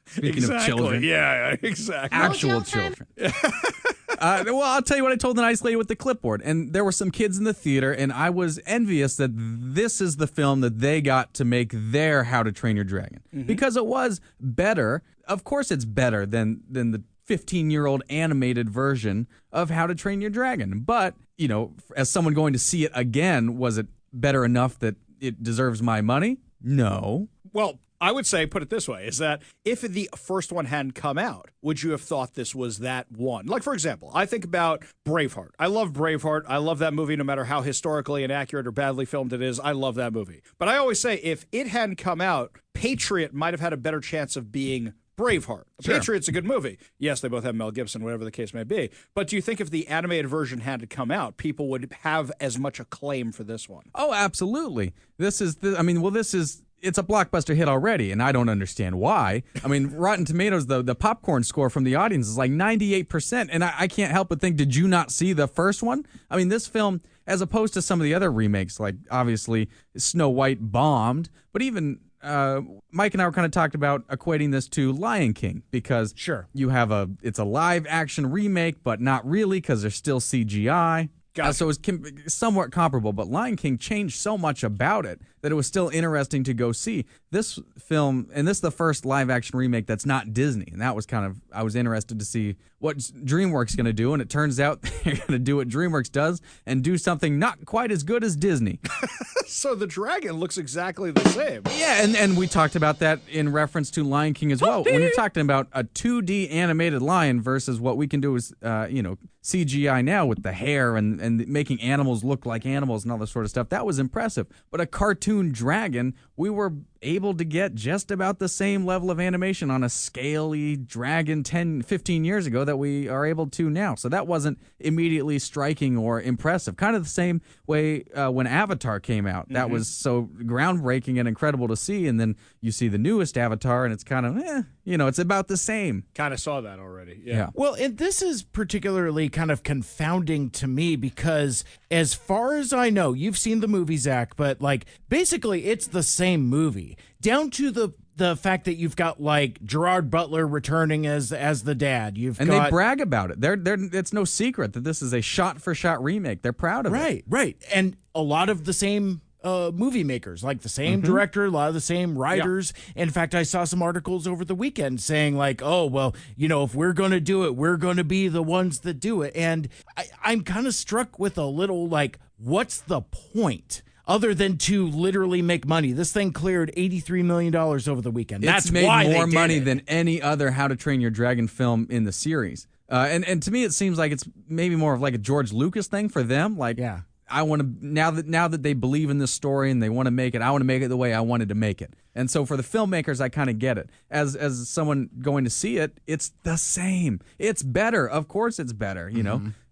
V: Speaking of children.
A: Yeah, exactly.
V: Actual children. Well, I'll tell you what I told the nice lady with the clipboard. And there were some kids in the theater, and I was envious that this is the film that they got to make their How to Train Your Dragon. Because it was better. Of course it's better than the 15-year-old animated version of How to Train Your Dragon. But, you know, as someone going to see it again, was it better enough that it deserves my money? No.
A: Well, I would say, put it this way, is that if the first one hadn't come out, would you have thought this was that one? Like, for example, I think about Braveheart. I love Braveheart. I love that movie no matter how historically inaccurate or badly filmed it is. I love that movie. But I always say, if it hadn't come out, Patriot might have had a better chance of being Braveheart.
V: Sure.
A: Patriot's a good movie. Yes, they both have Mel Gibson, whatever the case may be. But do you think if the animated version had to come out, people would have as much acclaim for this one?
V: Oh, absolutely. This is it's a blockbuster hit already, and I don't understand why. I mean, Rotten Tomatoes, the popcorn score from the audience is like 98%, and I can't help but think, did you not see the first one? I mean, this film, as opposed to some of the other remakes, like obviously Snow White bombed, but even Mike and I were kind of talked about equating this to Lion King, because you have it's a live action remake, but not really because there's still CGI. So it's somewhat comparable, but Lion King changed so much about it that it was still interesting to go see. This film, and this is the first live-action remake that's not Disney, and that was I was interested to see what DreamWorks going to do, and it turns out they're going to do what DreamWorks does and do something not quite as good as Disney.
A: So the dragon looks exactly the same.
V: Yeah, and we talked about that in reference to Lion King as well. When you're talking about a 2D animated lion versus what we can do is, CGI now with the hair and making animals look like animals and all this sort of stuff, that was impressive. But a cartoon dragon, we were able to get just about the same level of animation on a scaly dragon 10, 15 years ago that we are able to now. So that wasn't immediately striking or impressive. Kind of the same way when Avatar came out. That was so groundbreaking and incredible to see. And then you see the newest Avatar and it's kind of, it's about the same.
A: Kind of saw that already. Yeah.
Q: Well, and this is particularly kind of confounding to me because as far as I know, you've seen the movie, Zach, but like basically it's the same movie. Down to the fact that you've got like Gerard Butler returning as the dad.
V: They brag about it. It's no secret that this is a shot-for-shot remake. They're proud of it.
Q: Right. And a lot of the same movie makers, like the same director, a lot of the same writers. Yeah. In fact, I saw some articles over the weekend saying like, oh, well, if we're going to do it, we're going to be the ones that do it. And I'm kind of struck with a little like, what's the point? Other than to literally make money. This thing cleared $83 million over the weekend.
V: That's made
Q: why
V: more money than any other How to Train Your Dragon film in the series. And to me, it seems like it's maybe more of like a George Lucas thing for them. Like, I want to now that they believe in this story and they want to make it, I want to make it the way I wanted to make it. And so for the filmmakers, I kind of get it. As someone going to see it, it's the same. It's better, of course, it's better.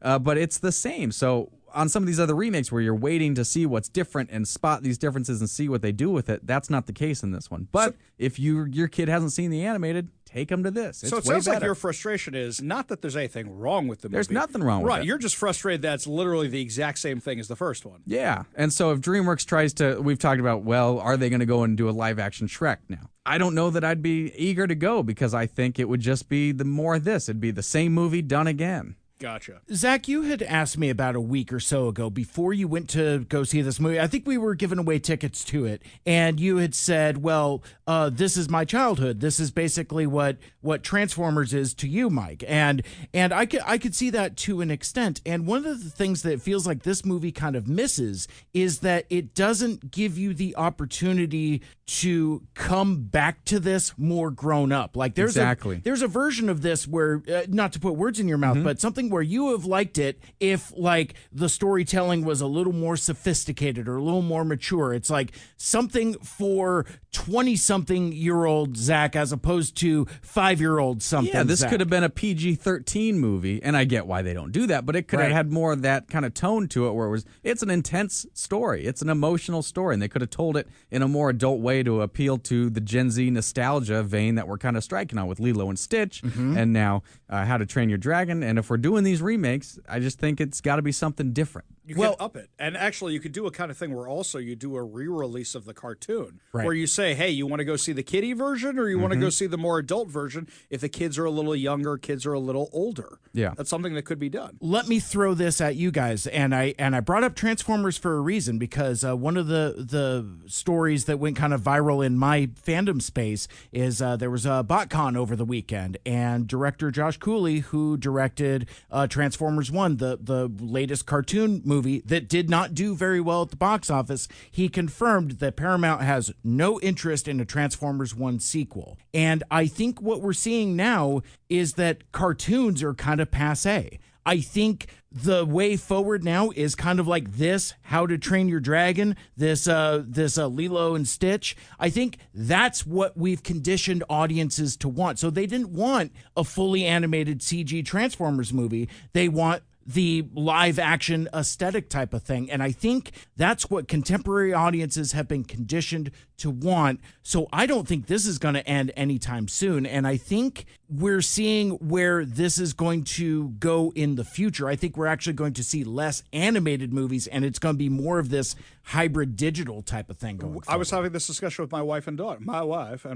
V: But it's the same. So on some of these other remakes where you're waiting to see what's different and spot these differences and see what they do with it, that's not the case in this one. But if your kid hasn't seen the animated, take them to this.
A: So it sounds like your frustration is not that there's anything wrong with the movie.
V: There's nothing wrong with it.
A: Right, you're just frustrated that it's literally the exact same thing as the first one.
V: Yeah, and so if DreamWorks tries to, we've talked about, well, are they going to go and do a live-action Shrek now? I don't know that I'd be eager to go because I think it would just be the more of this. It'd be the same movie done again.
A: Gotcha.
Q: Zach, you had asked me about a week or so ago before you went to go see this movie. I think we were giving away tickets to it, and you had said, well, this is my childhood. This is basically what Transformers is to you, Mike. And I could see that to an extent. And one of the things that feels like this movie kind of misses is that it doesn't give you the opportunity to come back to this more grown up. Like there's a version of this where, not to put words in your mouth, but something where you have liked it if like the storytelling was a little more sophisticated or a little more mature. It's like something for 20-something-year-old Zach as opposed to 5-year-old something.
V: Yeah, this
Q: Zach.
V: could have been a PG-13 movie, and I get why they don't do that, but it could have had more of that kind of tone to it where it's an intense story. It's an emotional story, and they could have told it in a more adult way to appeal to the Gen Z nostalgia vein that we're kind of striking on with Lilo and Stitch and now How to Train Your Dragon. And if we're doing these remakes, I just think it's got to be something different.
A: You can up it. And actually, you could do a kind of thing where also you do a re-release of the cartoon,
Q: Right.
A: where you say, hey, you want to go see the kiddie version or you want to go see the more adult version if the kids are a little younger, kids are a little older.
V: Yeah.
A: That's something that could be done.
Q: Let me throw this at you guys, and I brought up Transformers for a reason, because one of the stories that went kind of viral in my fandom space is there was a BotCon over the weekend, and director Josh Cooley, who directed Transformers 1, the latest cartoon movie that did not do very well at the box office, he confirmed that Paramount has no interest in a Transformers 1 sequel. And I think what we're seeing now is that cartoons are kind of passé. I think the way forward now is kind of like this How to Train Your Dragon, this Lilo and Stitch. I think that's what we've conditioned audiences to want. So they didn't want a fully animated CG Transformers movie. They want the live action aesthetic type of thing. And I think that's what contemporary audiences have been conditioned to want. So I don't think this is going to end anytime soon. And I think we're seeing where this is going to go in the future. I think we're actually going to see less animated movies, and it's going to be more of this hybrid digital type of thing going forward.
A: I was having this discussion with my wife and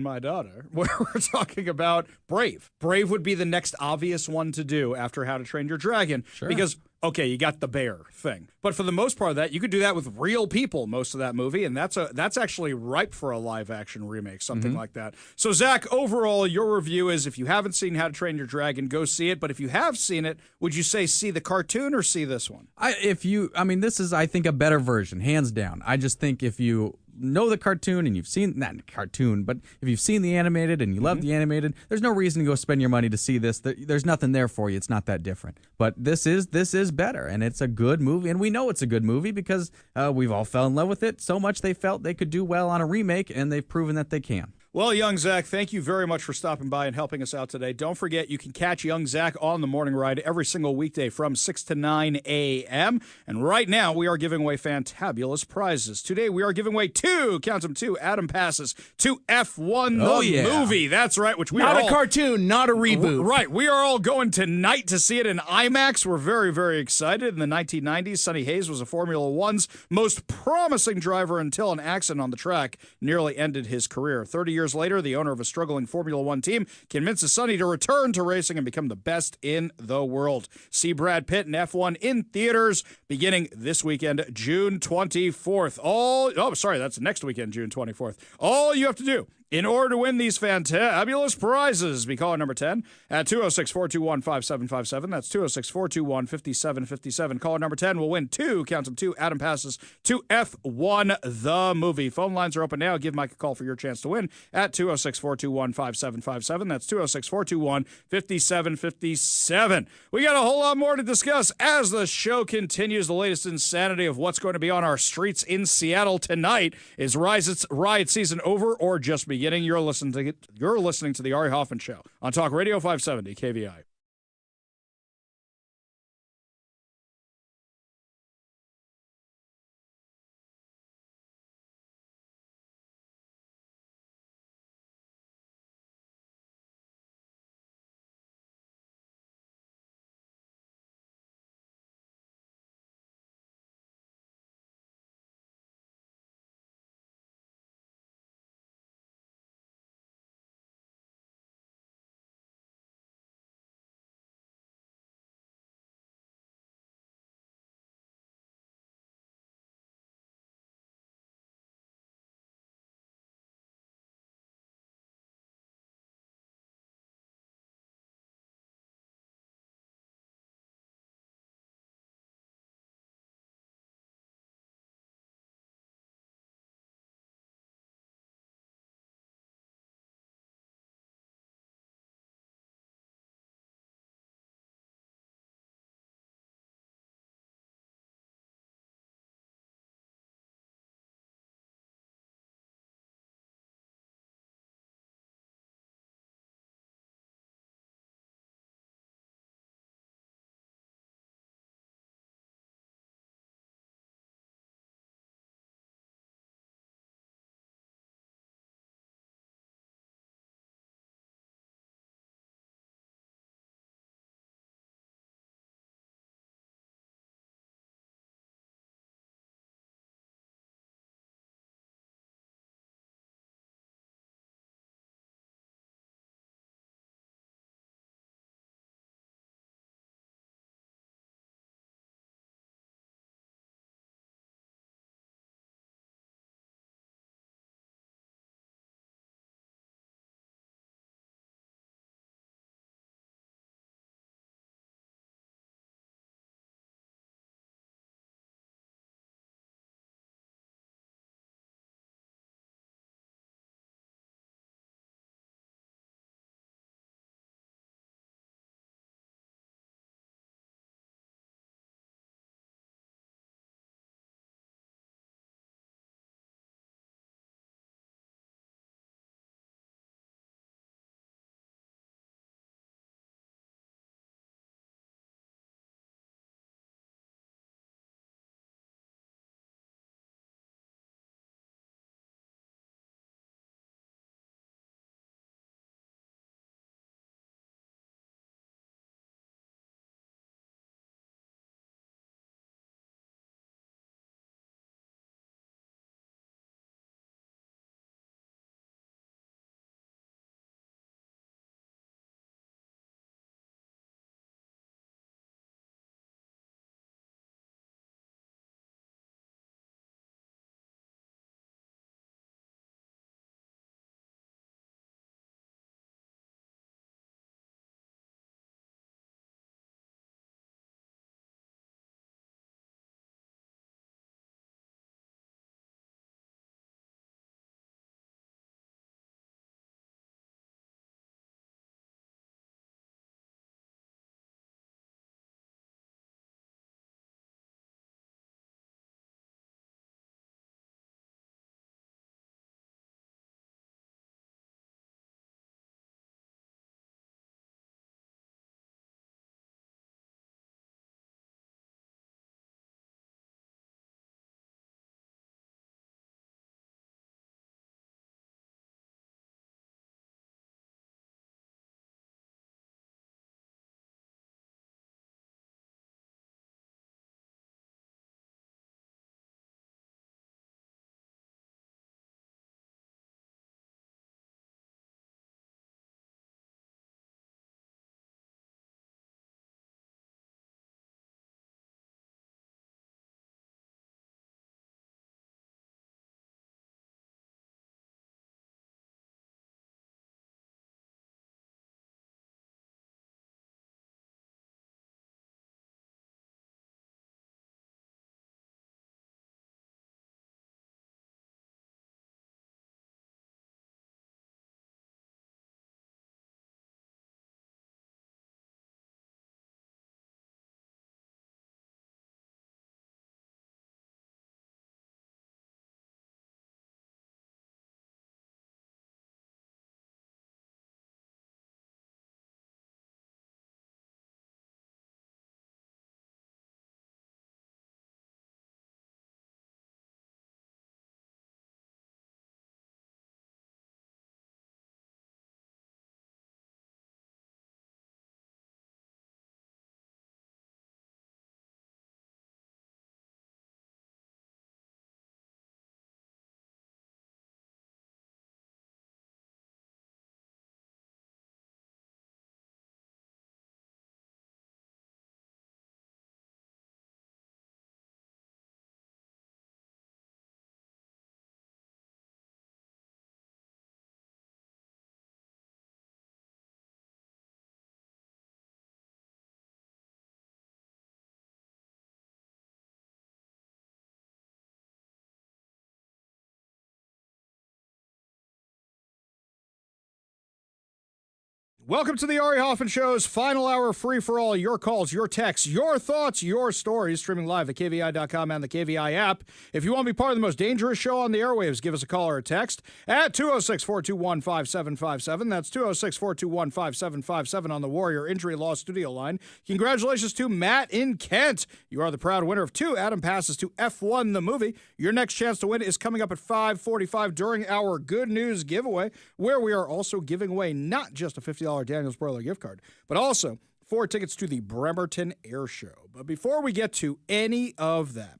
A: my daughter, where we're talking about Brave. Brave would be the next obvious one to do after How to Train Your Dragon.
V: Sure.
A: Because, okay, you got the bear thing. But for the most part of that, you could do that with real people most of that movie, and that's actually ripe for a live-action remake, something like that. So, Zach, overall, your review is if you haven't seen How to Train Your Dragon, go see it. But if you have seen it, would you say see the cartoon or see this one?
V: This is, I think, a better version, hands down. I just think if you know the cartoon and you've seen, not the cartoon, but if you've seen the animated and you love the animated, there's no reason to go spend your money to see this. There's nothing there for you. It's not that different. But this is better, and it's a good movie, and we know it's a good movie because we've all fell in love with it so much they felt they could do well on a remake, and they've proven that they can.
A: Well, young Zach, thank you very much for stopping by and helping us out today. Don't forget, you can catch young Zach on the morning ride every single weekday from 6 to 9 a.m. And right now, we are giving away fantabulous prizes. Today, we are giving away two Atom passes to F1 movie. That's right, which we
Q: not
A: are
Q: a cartoon, not a reboot.
A: Right, we are all going tonight to see it in IMAX. We're very, very excited. In the 1990s, Sonny Hayes was a Formula One's most promising driver until an accident on the track nearly ended his career. 30 years later, the owner of a struggling Formula One team convinces Sonny to return to racing and become the best in the world. See Brad Pitt in F1 in theaters beginning this weekend, June 24th. That's next weekend, June 24th. All you have to do in order to win these fantabulous prizes, be caller number 10 at 206-421-5757. That's 206-421-5757. Caller number 10 will win two Atom passes to F1 the movie. Phone lines are open now. Give Mike a call for your chance to win at 206-421-5757. That's 206-421-5757. We got a whole lot more to discuss as the show continues. The latest insanity of what's going to be on our streets in Seattle tonight. Is riot season over or just beginning? You're listening to the Ari Hoffman Show on Talk Radio 570 KVI. Welcome to the Ari Hoffman Show's final hour free for all. Your calls, your texts, your thoughts, your stories. Streaming live at KVI.com and the KVI app. If you want to be part of the most dangerous show on the airwaves, give us a call or a text at 206-421-5757. That's 206-421-5757 on the Warrior Injury Law Studio line. Congratulations to Matt in Kent. You are the proud winner of 2 Adam passes to F1 the movie. Your next chance to win is coming up at 5:45 during our Good News giveaway, where we are also giving away not just a $50 Daniel's Broiler gift card, but also 4 tickets to the Bremerton Air Show. But before we get to any of that,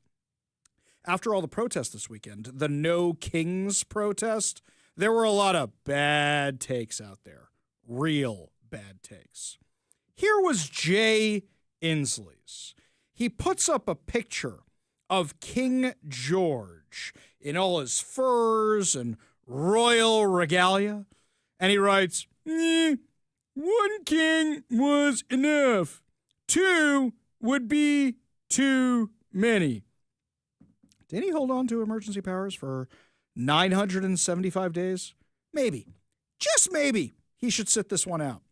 A: after all the protests this weekend, the No Kings protest, there were a lot of bad takes out there. Real bad takes. Here was Jay Inslee's. He puts up a picture of King George in all his furs and royal regalia, and he writes, 1 king was enough. 2 would be too many. Did he hold on to emergency powers for 975 days? Maybe. Just maybe. He should sit this one out.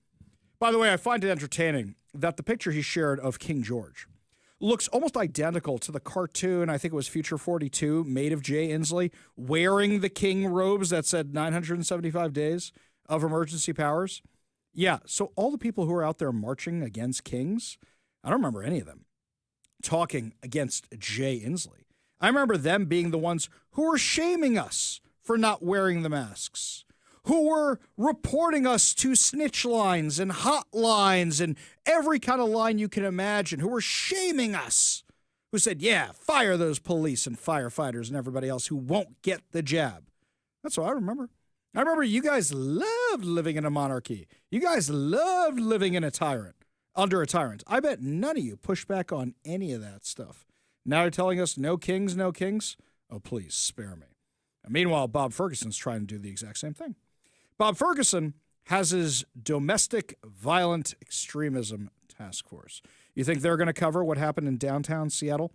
A: By the way, I find it entertaining that the picture he shared of King George looks almost identical to the cartoon, I think it was Future 42, made of Jay Inslee, wearing the king robes that said 975 days of emergency powers. Yeah, so all the people who are out there marching against kings, I don't remember any of them talking against Jay Inslee. I remember them being the ones who were shaming us for not wearing the masks, who were reporting us to snitch lines and hotlines and every kind of line you can imagine, who were shaming us, who said, yeah, fire those police and firefighters and everybody else who won't get the jab. That's what I remember. I remember you guys loved living in a monarchy. You guys loved living in under a tyrant. I bet none of you pushed back on any of that stuff. Now you're telling us no kings, no kings? Oh, please spare me. And meanwhile, Bob Ferguson's trying to do the exact same thing. Bob Ferguson has his domestic violent extremism task force. You think they're going to cover what happened in downtown Seattle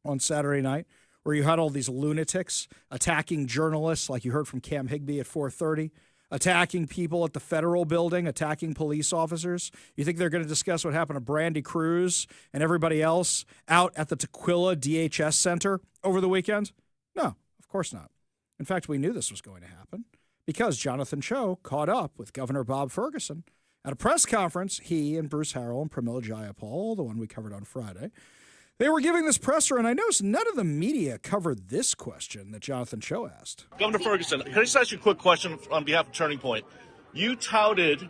A: on Saturday night, where you had all these lunatics attacking journalists like you heard from Cam Higbee at 4:30, attacking people at the federal building, attacking police officers? You think they're going to discuss what happened to Brandy Cruz and everybody else out at the Tequila DHS Center over the weekend? No, of course not. In fact, we knew this was going to happen because Jonathan Cho caught up with Governor Bob Ferguson at a press conference. He and Bruce Harrell and Pramila Jayapal, the one we covered on Friday, they were giving this presser, and I noticed none of the media covered this question that Jonathan Cho asked.
J: Governor Ferguson, can I just ask you a quick question on behalf of Turning Point? You touted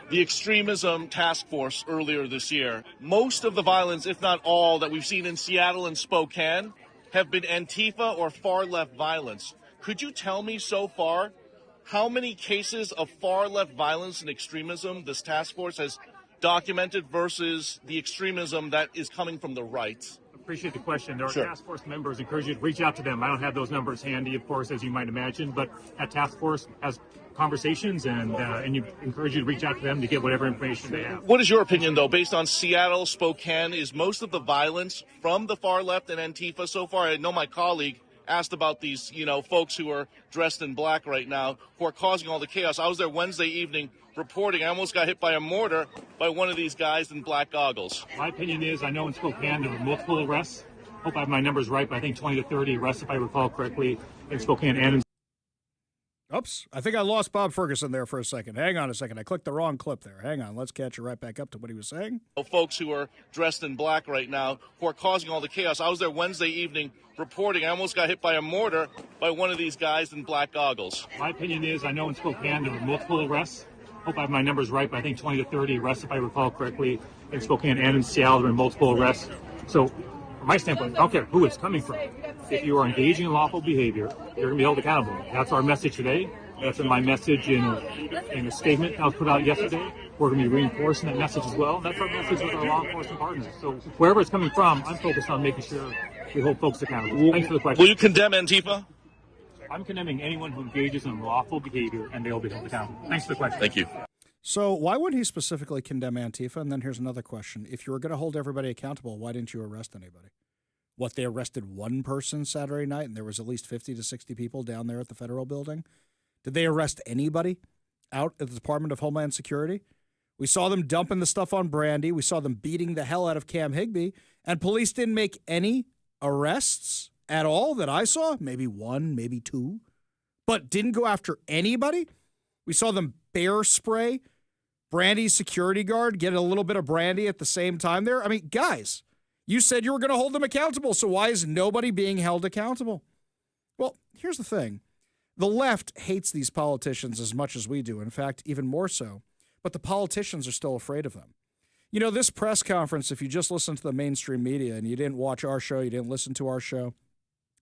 J: the extremism task force earlier this year. Most of the violence, if not all, that we've seen in Seattle and Spokane have been Antifa or far-left violence. Could you tell me so far how many cases of far-left violence and extremism this task force has documented versus the extremism that is coming from the right?
K: Appreciate the question. There are
J: Sure.
K: task force members. Encourage you to reach out to them. I don't have those numbers handy, of course, as you might imagine, but that task force has conversations, and you encourage you to reach out to them to get whatever information they have.
J: What is your opinion, though, based on Seattle, Spokane? Is most of the violence from the far left and Antifa so far? I know my colleague asked about these, folks who are dressed in black right now who are causing all the chaos. I was there Wednesday evening reporting. I almost got hit by a mortar by one of these guys in black goggles.
K: My opinion is, I know in Spokane there were multiple arrests. Hope I have my numbers right, but I think 20 to 30 arrests, if I recall correctly, in Spokane and in...
A: Oops, I think I lost Bob Ferguson there for a second. Hang on a second. I clicked the wrong clip there. Hang on. Let's catch you right back up to what he was saying.
J: Folks who are dressed in black right now who are causing all the chaos. I was there Wednesday evening reporting. I almost got hit by a mortar by one of these guys in black goggles.
K: My opinion is, I know in Spokane there were multiple arrests. Hope I have my numbers right, but I think 20 to 30 arrests, if I recall correctly, in Spokane and in Seattle. There were multiple arrests. So, from my standpoint, I don't care who it's coming from. If you are engaging in lawful behavior, you're going to be held accountable. That's our message today. That's my message in a statement that was put out yesterday. We're going to be reinforcing that message as well. That's our message with our law enforcement partners. So, wherever it's coming from, I'm focused on making sure we hold folks accountable. Thanks for the question.
J: Will you condemn Antifa?
K: I'm condemning anyone who engages in unlawful behavior, and they'll be held accountable. Thanks for the question.
J: Thank you.
A: So why would he specifically condemn Antifa? And then here's another question. If you were going to hold everybody accountable, why didn't you arrest anybody? What, they arrested one person Saturday night, and there was at least 50 to 60 people down there at the federal building? Did they arrest anybody out at the Department of Homeland Security? We saw them dumping the stuff on Brandy. We saw them beating the hell out of Cam Higbee. And police didn't make any arrests at all that I saw. Maybe one, maybe two. But didn't go after anybody. We saw them bear spray Brandy's security guard, get a little bit of brandy at the same time there. I mean, guys, you said you were going to hold them accountable, so why is nobody being held accountable? Well, here's the thing. The left hates these politicians as much as we do. In fact, even more so. But the politicians are still afraid of them. You know, this press conference, if you just listen to the mainstream media and you didn't watch our show, you didn't listen to our show,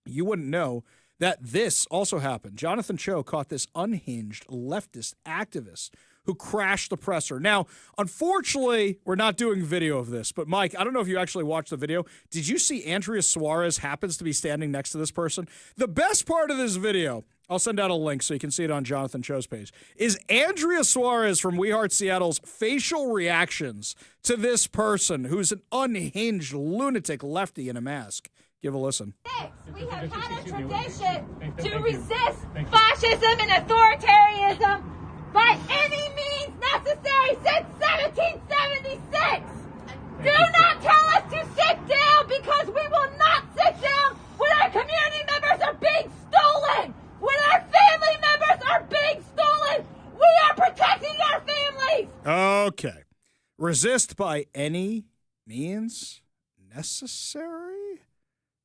A: you wouldn't know that this also happened. Jonathan Cho caught this unhinged leftist activist who crashed the presser. Now, unfortunately, we're not doing video of this, but Mike, I don't know if you actually watched the video. Did you see Andrea Suarez happens to be standing next to this person? The best part of this video, I'll send out a link so you can see it on Jonathan Cho's page, is Andrea Suarez from We Heart Seattle's facial reactions to this person who's an unhinged lunatic lefty in a mask. Give a listen.
L: We have had a tradition to resist fascism and authoritarianism by any means necessary since 1776. Do not tell us to sit down, because we will not sit down when our community members are being stolen, when our family members are being stolen. We are protecting our families.
A: Okay. Resist by any means necessary?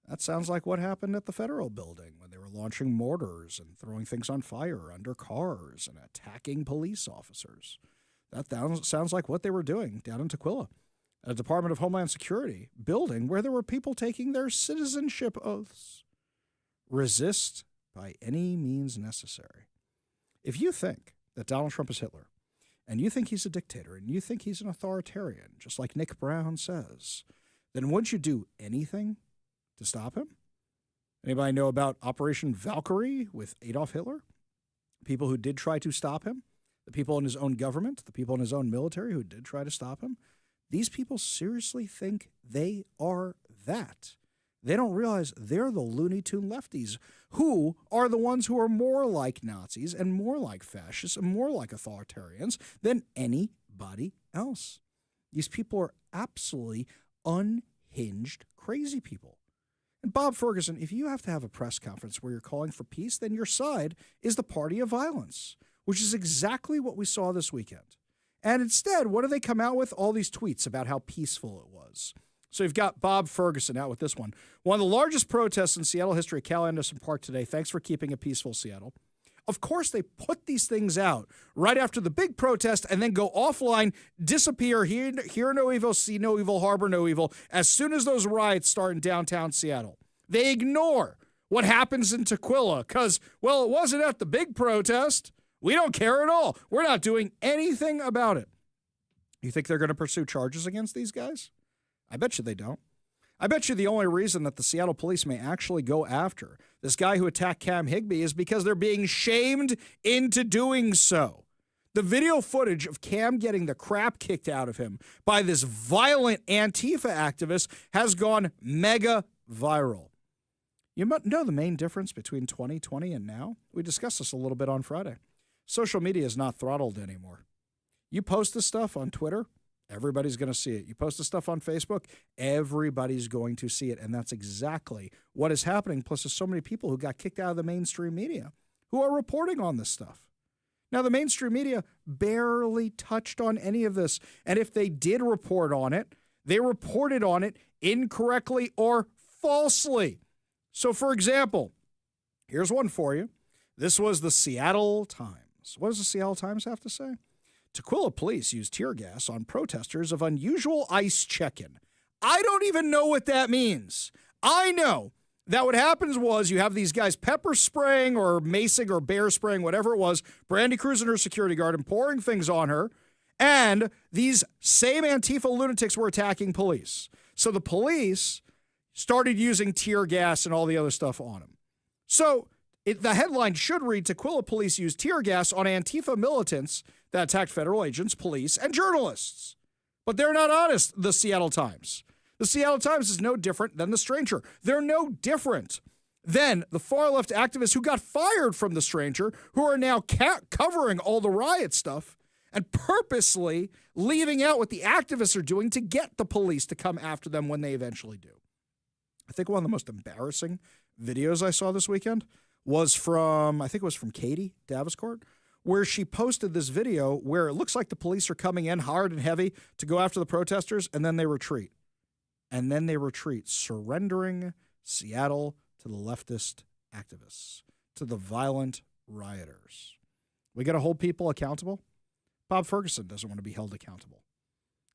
A: That sounds like what happened at the federal building when they were launching mortars and throwing things on fire under cars and attacking police officers. That sounds like what they were doing down in Tukwila, at a Department of Homeland Security building where there were people taking their citizenship oaths. Resist by any means necessary. If you think that Donald Trump is Hitler, and you think he's a dictator, and you think he's an authoritarian, just like Nick Brown says, then wouldn't you do anything to stop him? Anybody know about Operation Valkyrie with Adolf Hitler? People who did try to stop him, the people in his own government, the people in his own military who did try to stop him. These people seriously think they are that. They don't realize they're the Looney Tune lefties who are the ones who are more like Nazis and more like fascists and more like authoritarians than anybody else. These people are absolutely unhinged, crazy people. And Bob Ferguson, if you have to have a press conference where you're calling for peace, then your side is the party of violence, which is exactly what we saw this weekend. And instead, what do they come out with? All these tweets about how peaceful it was. So you've got Bob Ferguson out with this one. One of the largest protests in Seattle history, Cal Anderson Park today. Thanks for keeping it peaceful, Seattle. Of course, they put these things out right after the big protest and then go offline, disappear, hear no evil, see no evil, harbor no evil, as soon as those riots start in downtown Seattle. They ignore what happens in Tukwila because, well, it wasn't at the big protest. We don't care at all. We're not doing anything about it. You think they're going to pursue charges against these guys? I bet you they don't. I bet you the only reason that the Seattle police may actually go after this guy who attacked Cam Higbee is because they're being shamed into doing so. The video footage of Cam getting the crap kicked out of him by this violent Antifa activist has gone mega viral. You might know the main difference between 2020 and now? We discussed this a little bit on Friday. Social media is not throttled anymore. You post this stuff on Twitter, everybody's going to see it. You post this stuff on Facebook, everybody's going to see it. And that's exactly what is happening. Plus, there's so many people who got kicked out of the mainstream media who are reporting on this stuff. Now, the mainstream media barely touched on any of this. And if they did report on it, they reported on it incorrectly or falsely. So, for example, here's one for you. This was the Seattle Times. What does the Seattle Times have to say? Tukwila police used tear gas on protesters of unusual ICE check-in. I don't even know what that means. I know that what happens was you have these guys pepper spraying or macing or bear spraying, whatever it was, Brandy Cruz and her security guard and pouring things on her, and these same Antifa lunatics were attacking police. So the police started using tear gas and all the other stuff on them. So the headline should read, Tukwila police used tear gas on Antifa militants that attacked federal agents, police, and journalists. But they're not honest, the Seattle Times. The Seattle Times is no different than The Stranger. They're no different than the far-left activists who got fired from The Stranger, who are now covering all the riot stuff. and purposely leaving out what the activists are doing to get the police to come after them when they eventually do. I think one of the most embarrassing videos I saw this weekend was from Katie Daviscourt, where she posted this video where it looks like the police are coming in hard and heavy to go after the protesters, and then they retreat. And then they retreat, surrendering Seattle to the leftist activists, to the violent rioters. We got to hold people accountable. Bob Ferguson doesn't want to be held accountable.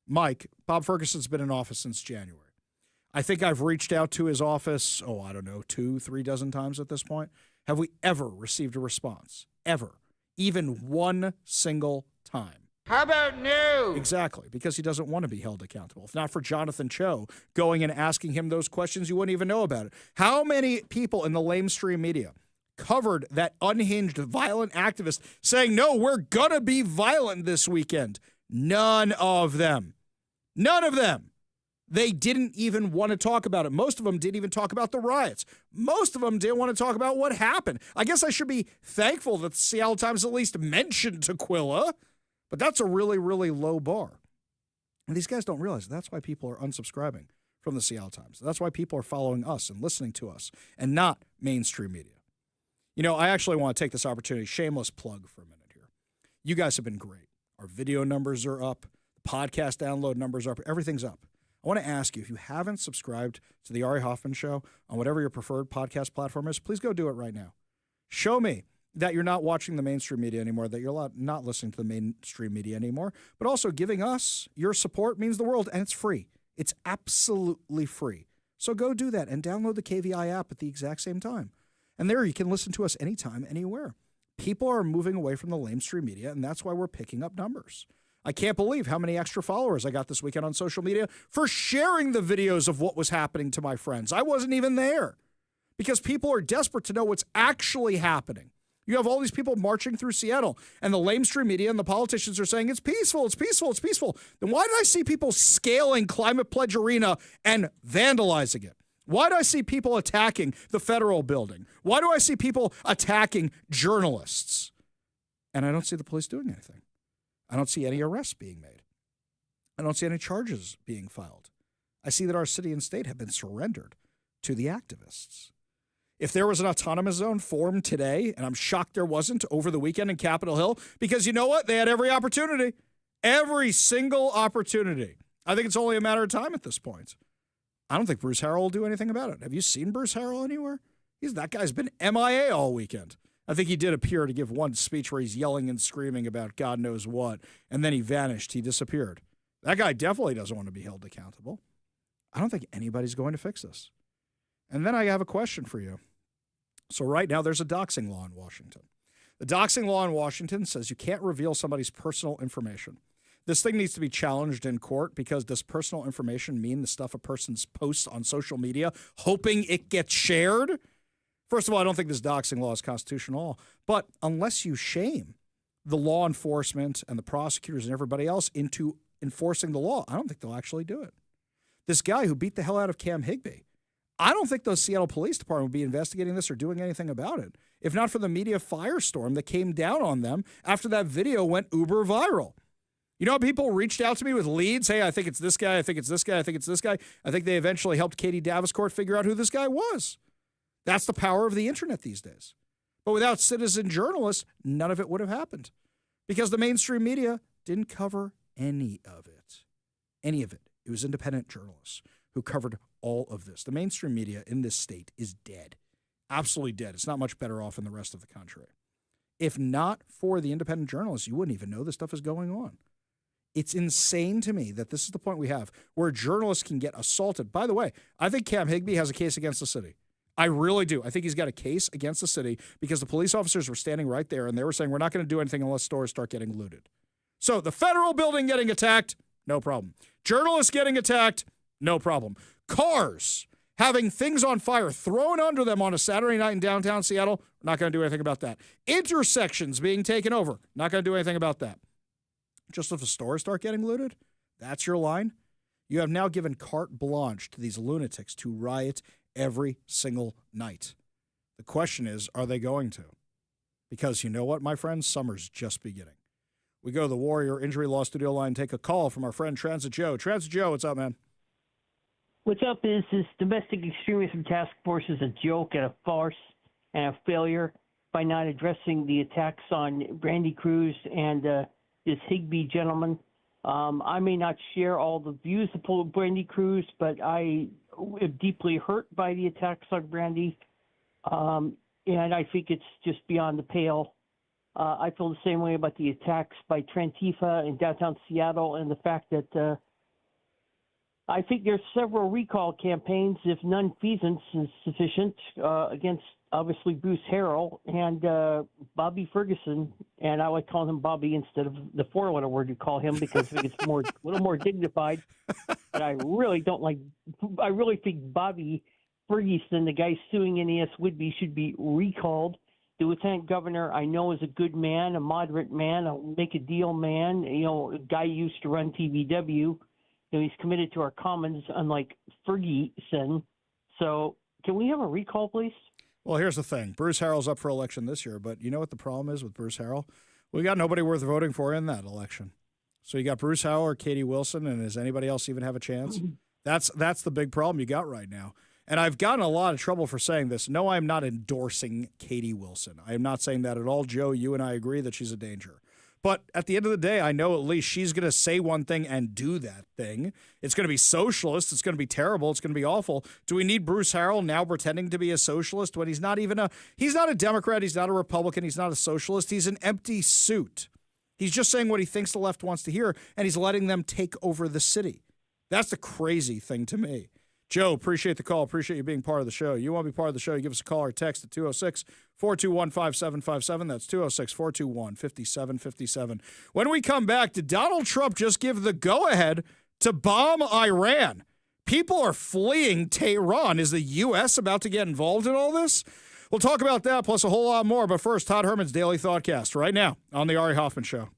A: Mike, Bob Ferguson's been in office since January. I think I've reached out to his office, 2-3 dozen times at this point. Have we ever received a response? Ever? Even one single time?
B: How about no?
A: Exactly, because he doesn't want to be held accountable. If not for Jonathan Cho going and asking him those questions, you wouldn't even know about it. How many people in the lamestream media covered that unhinged, violent activist saying, no, we're going to be violent this weekend? None of them. None of them. They didn't even want to talk about it. Most of them didn't even talk about the riots. Most of them didn't want to talk about what happened. I guess I should be thankful that the Seattle Times at least mentioned Tukwila, but that's a really, really low bar. And these guys don't realize that's why people are unsubscribing from the Seattle Times. That's why people are following us and listening to us and not mainstream media. I actually want to take this opportunity, shameless plug for a minute here. You guys have been great. Our video numbers are up. The podcast download numbers are up. Everything's up. I want to ask you, if you haven't subscribed to the Ari Hoffman Show on whatever your preferred podcast platform is, please go do it right now. Show me that you're not watching the mainstream media anymore, that you're not listening to the mainstream media anymore, but also giving us your support means the world, and it's free. It's absolutely free. So go do that and download the KVI app at the exact same time. And there you can listen to us anytime, anywhere. People are moving away from the lamestream media, and that's why we're picking up numbers. I can't believe how many extra followers I got this weekend on social media for sharing the videos of what was happening to my friends. I wasn't even there because people are desperate to know what's actually happening. You have all these people marching through Seattle, and the lamestream media and the politicians are saying it's peaceful, it's peaceful, it's peaceful. Then why did I see people scaling Climate Pledge Arena and vandalizing it? Why do I see people attacking the federal building? Why do I see people attacking journalists? And I don't see the police doing anything. I don't see any arrests being made. I don't see any charges being filed. I see that our city and state have been surrendered to the activists. If there was an autonomous zone formed today, and I'm shocked there wasn't over the weekend in Capitol Hill, because you know what? They had every opportunity. Every single opportunity. I think it's only a matter of time at this point. I don't think Bruce Harrell will do anything about it. Have you seen Bruce Harrell anywhere? That guy's been MIA all weekend. I think he did appear to give one speech where he's yelling and screaming about God knows what, and then he vanished. He disappeared. That guy definitely doesn't want to be held accountable. I don't think anybody's going to fix this. And then I have a question for you. So right now there's a doxing law in Washington. The doxing law in Washington says you can't reveal somebody's personal information. This thing needs to be challenged in court because does personal information mean the stuff a person posts on social media hoping it gets shared? First of all, I don't think this doxing law is constitutional, but unless you shame the law enforcement and the prosecutors and everybody else into enforcing the law, I don't think they'll actually do it. This guy who beat the hell out of Cam Higbee, I don't think the Seattle Police Department would be investigating this or doing anything about it, if not for the media firestorm that came down on them after that video went uber viral. You know, people reached out to me with leads. Hey, I think it's this guy. I think it's this guy. I think it's this guy. I think they eventually helped Katie Daviscourt figure out who this guy was. That's the power of the internet these days. But without citizen journalists, none of it would have happened because the mainstream media didn't cover any of it. Any of it. It was independent journalists who covered all of this. The mainstream media in this state is dead. Absolutely dead. It's not much better off in the rest of the country. If not for the independent journalists, you wouldn't even know this stuff is going on. It's insane to me that this is the point we have where journalists can get assaulted. By the way, I think Cam Higbee has a case against the city. I really do. I think he's got a case against the city because the police officers were standing right there and they were saying, we're not going to do anything unless stores start getting looted. So the federal building getting attacked, no problem. Journalists getting attacked, no problem. Cars having things on fire thrown under them on a Saturday night in downtown Seattle, not going to do anything about that. Intersections being taken over, not going to do anything about that. Just if the stores start getting looted, that's your line. You have now given carte blanche to these lunatics to riot every single night. The question is, are they going to? Because you know what, my friends? Summer's just beginning. We go to the Warrior Injury Law Studio line, take a call from our friend Transit Joe. Transit Joe, what's up, man?
M: What's up is this domestic extremism task force is a joke and a farce and a failure by not addressing the attacks on Brandy Cruz and this Higbee gentleman. I may not share all the views of Brandy Cruz, but I am deeply hurt by the attacks on Brandy, and I think it's just beyond the pale. I feel the same way about the attacks by Trantifa in downtown Seattle and the fact that I think there's several recall campaigns, if nonfeasance is sufficient, against obviously Bruce Harrell and Bobby Ferguson, and I like calling him Bobby instead of the four-letter word you call him because I think it's a little more dignified. But I really think Bobby Ferguson, the guy suing NES Whidbey, should be recalled. The lieutenant governor I know is a good man, a moderate man, a make a deal man. A guy who used to run TVW. He's committed to our commons, unlike Ferguson. So, can we have a recall, please?
A: Well, here's the thing. Bruce Harrell's up for election this year, but you know what the problem is with Bruce Harrell? We got nobody worth voting for in that election. So you got Bruce Harrell or Katie Wilson, and does anybody else even have a chance? That's the big problem you got right now. And I've gotten a lot of trouble for saying this. No, I'm not endorsing Katie Wilson. I am not saying that at all. Joe, you and I agree that she's a danger. But at the end of the day, I know at least she's going to say one thing and do that thing. It's going to be socialist. It's going to be terrible. It's going to be awful. Do we need Bruce Harrell now pretending to be a socialist when he's not a Democrat, he's not a Republican, he's not a socialist. He's an empty suit. He's just saying what he thinks the left wants to hear, and he's letting them take over the city. That's the crazy thing to me. Joe, appreciate the call. Appreciate you being part of the show. You want to be part of the show, you give us a call or text at 206-421-5757. That's 206-421-5757. When we come back, did Donald Trump just give the go-ahead to bomb Iran? People are fleeing Tehran. Is the U.S. about to get involved in all this? We'll talk about that, plus a whole lot more. But first, Todd Herman's Daily Thoughtcast right now on the Ari Hoffman Show.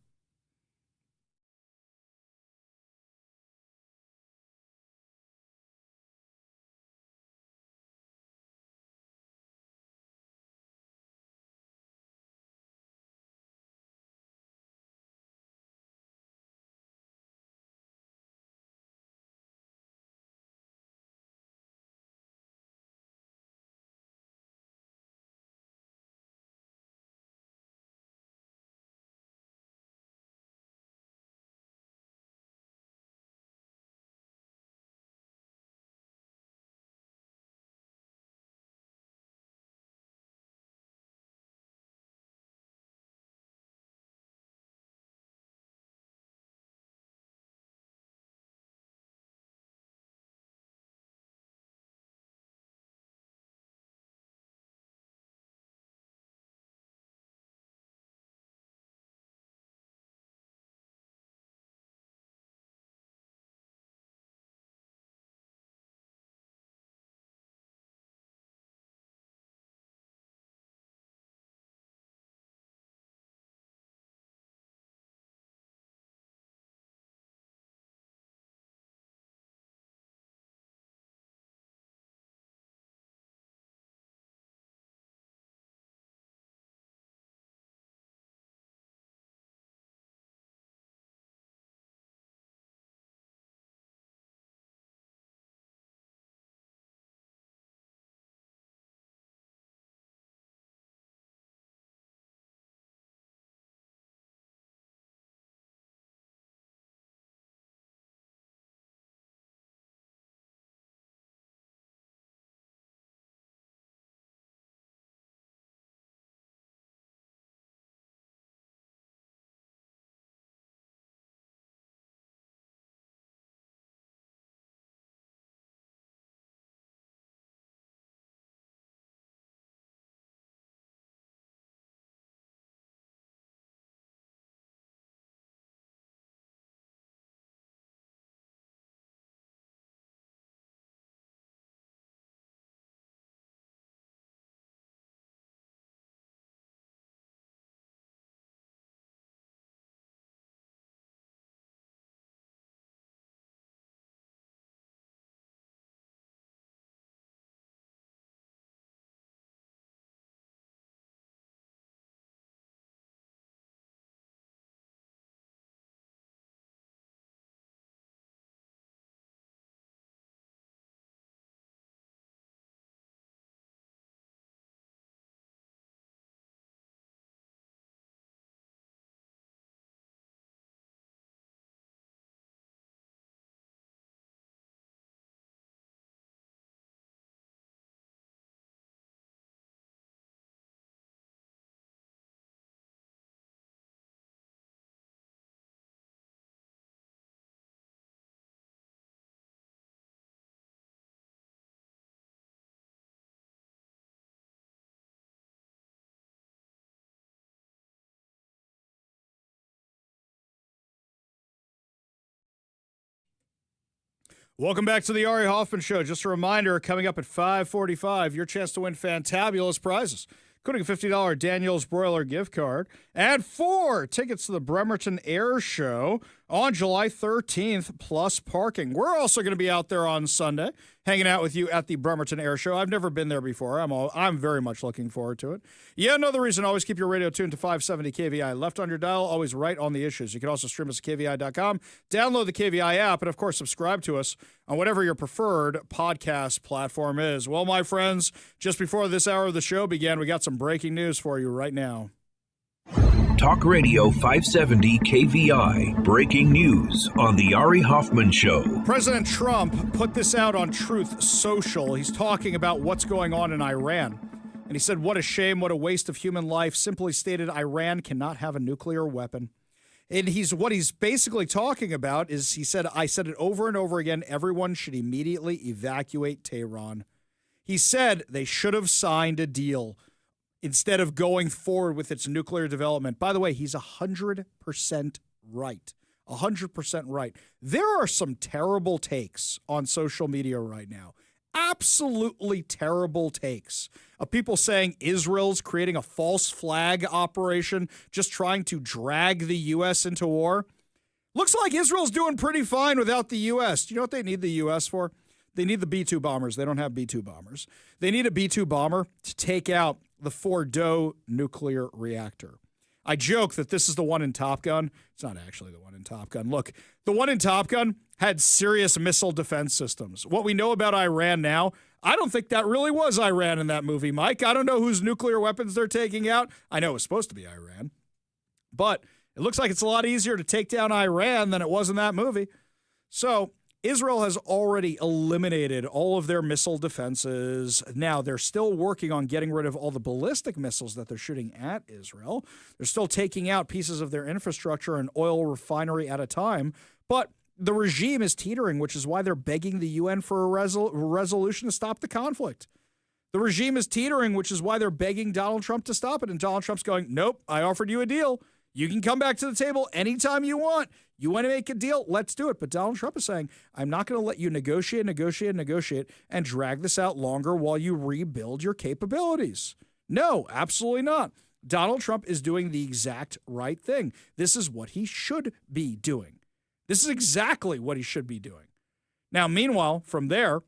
A: Welcome back to the Ari Hoffman Show. Just a reminder, coming up at 5:45, your chance to win fantabulous prizes, including a $50 Daniel's Broiler gift card and 4 tickets to the Bremerton Air Show on July 13th, plus parking. We're also going to be out there on Sunday, hanging out with you at the Bremerton Air Show. I've never been there before. I'm very much looking forward to it. Yeah, another reason, always keep your radio tuned to 570 KVI. Left on your dial, always right on the issues. You can also stream us at KVI.com, download the KVI app, and, of course, subscribe to us on whatever your preferred podcast platform is. Well, my friends, just before this hour of the show began, we got some breaking news for you right now.
C: Talk Radio 570 KVI. Breaking news on the Ari Hoffman Show.
A: President Trump put this out on Truth Social. He's talking about what's going on in Iran. And he said, what a shame, what a waste of human life. Simply stated, Iran cannot have a nuclear weapon. And what he's basically talking about is, he said, I said it over and over again, everyone should immediately evacuate Tehran. He said they should have signed a deal instead of going forward with its nuclear development. By the way, he's 100% right. 100% right. There are some terrible takes on social media right now. Absolutely terrible takes of people saying Israel's creating a false flag operation, just trying to drag the U.S. into war. Looks like Israel's doing pretty fine without the U.S. Do you know what they need the U.S. for? They need the B-2 bombers. They don't have B-2 bombers. They need a B-2 bomber to take out the Fordo nuclear reactor. I joke that this is the one in Top Gun. It's not actually the one in Top Gun. Look, the one in Top Gun had serious missile defense systems. What we know about Iran now, I don't think that really was Iran in that movie, Mike. I don't know whose nuclear weapons they're taking out. I know it was supposed to be Iran. But it looks like it's a lot easier to take down Iran than it was in that movie. So Israel has already eliminated all of their missile defenses. Now, they're still working on getting rid of all the ballistic missiles that they're shooting at Israel. They're still taking out pieces of their infrastructure, an oil refinery at a time. But the regime is teetering, which is why they're begging the UN for a resolution to stop the conflict. The regime is teetering, which is why they're begging Donald Trump to stop it. And Donald Trump's going, nope, I offered you a deal. You can come back to the table anytime you want. You want to make a deal? Let's do it. But Donald Trump is saying, I'm not going to let you negotiate, and drag this out longer while you rebuild your capabilities. No, absolutely not. Donald Trump is doing the exact right thing. This is what he should be doing. This is exactly what he should be doing. Now, meanwhile, from there,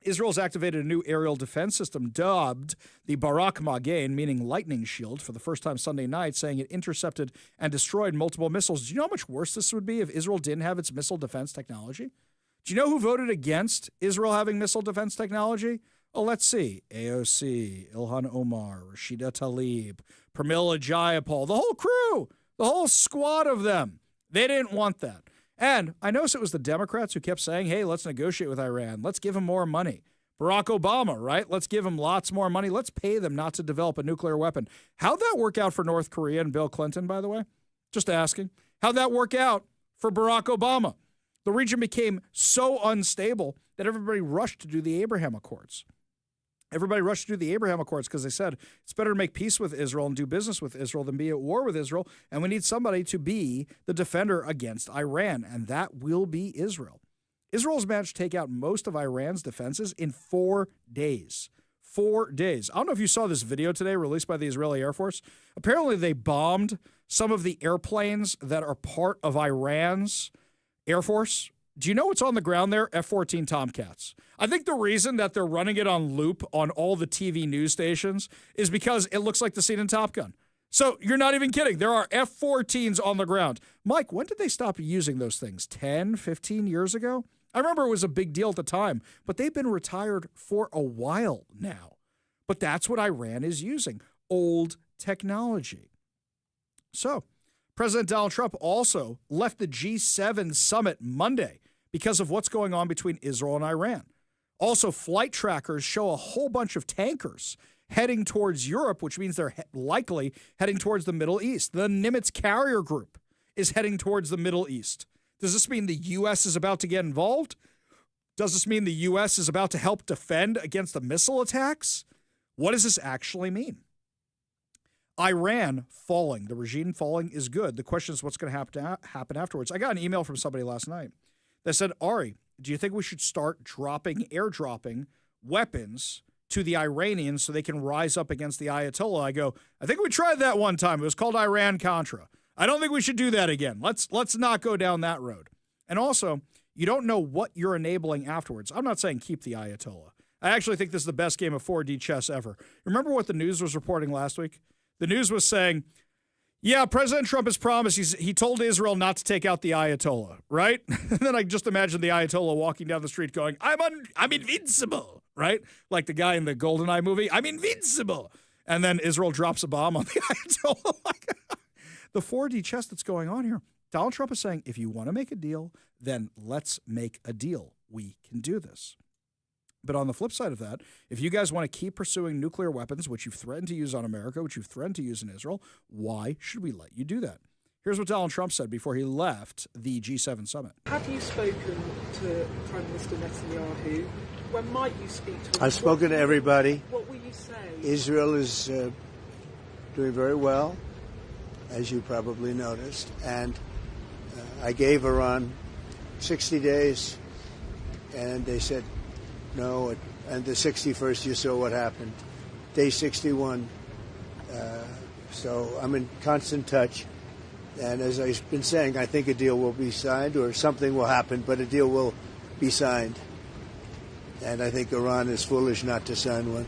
A: Israel's activated a new aerial defense system dubbed the Barak Magen, meaning lightning shield, for the first time Sunday night, saying it intercepted and destroyed multiple missiles. Do you know how much worse this would be if Israel didn't have its missile defense technology? Do you know who voted against Israel having missile defense technology? Oh, let's see. AOC, Ilhan Omar, Rashida Tlaib, Pramila Jayapal, the whole crew, the whole squad of them. They didn't want that. And I noticed it was the Democrats who kept saying, hey, let's negotiate with Iran. Let's give them more money. Barack Obama, right? Let's give them lots more money. Let's pay them not to develop a nuclear weapon. How'd that work out for North Korea and Bill Clinton, by the way? Just asking. How'd that work out for Barack Obama? The region became so unstable that everybody rushed to do the Abraham Accords. Everybody rushed to do the Abraham Accords because they said it's better to make peace with Israel and do business with Israel than be at war with Israel, and we need somebody to be the defender against Iran, and that will be Israel. Israel's managed to take out most of Iran's defenses in 4 days. 4 days. I don't know if you saw this video today released by the Israeli Air Force. Apparently they bombed some of the airplanes that are part of Iran's Air Force. Do you know what's on the ground there? F-14 Tomcats. I think the reason that they're running it on loop on all the TV news stations is because it looks like the scene in Top Gun. So you're not even kidding. There are F-14s on the ground. Mike, when did they stop using those things? 10, 15 years ago? I remember it was a big deal at the time, but they've been retired for a while now. But that's what Iran is using, old technology. So President Donald Trump also left the G7 summit Monday because of what's going on between Israel and Iran. Also, flight trackers show a whole bunch of tankers heading towards Europe, which means they're likely heading towards the Middle East. The Nimitz carrier group is heading towards the Middle East. Does this mean the U.S. is about to get involved? Does this mean the U.S. is about to help defend against the missile attacks? What does this actually mean? Iran falling, the regime falling is good. The question is what's going to happen afterwards. I got an email from somebody last night that said, Ari, do you think we should start airdropping weapons to the Iranians so they can rise up against the Ayatollah? I go, I think we tried that one time. It was called Iran-Contra. I don't think we should do that again. Let's not go down that road. And also, you don't know what you're enabling afterwards. I'm not saying keep the Ayatollah. I actually think this is the best game of 4D chess ever. Remember what the news was reporting last week? The news was saying, yeah, President Trump has promised. He told Israel not to take out the Ayatollah, right? And then I just imagine the Ayatollah walking down the street going, I'm invincible, right? Like the guy in the GoldenEye movie, I'm invincible. And then Israel drops a bomb on the Ayatollah. The 4D chess that's going on here. Donald Trump is saying, if you want to make a deal, then let's make a deal. We can do this. But on the flip side of that, if you guys want to keep pursuing nuclear weapons, which you've threatened to use on America, which you've threatened to use in Israel, why should we let you do that? Here's what Donald Trump said before he left the G7 summit.
N: Have you spoken to Prime Minister Netanyahu? When might you speak to him?
D: I've spoken to everybody.
N: What will you say?
D: Israel is doing very well, as you probably noticed. And I gave Iran 60 days, and they said, no, and the 61st, you saw what happened. Day 61. So I'm in constant touch. And as I've been saying, I think a deal will be signed or something will happen, but a deal will be signed. And I think Iran is foolish not to sign one.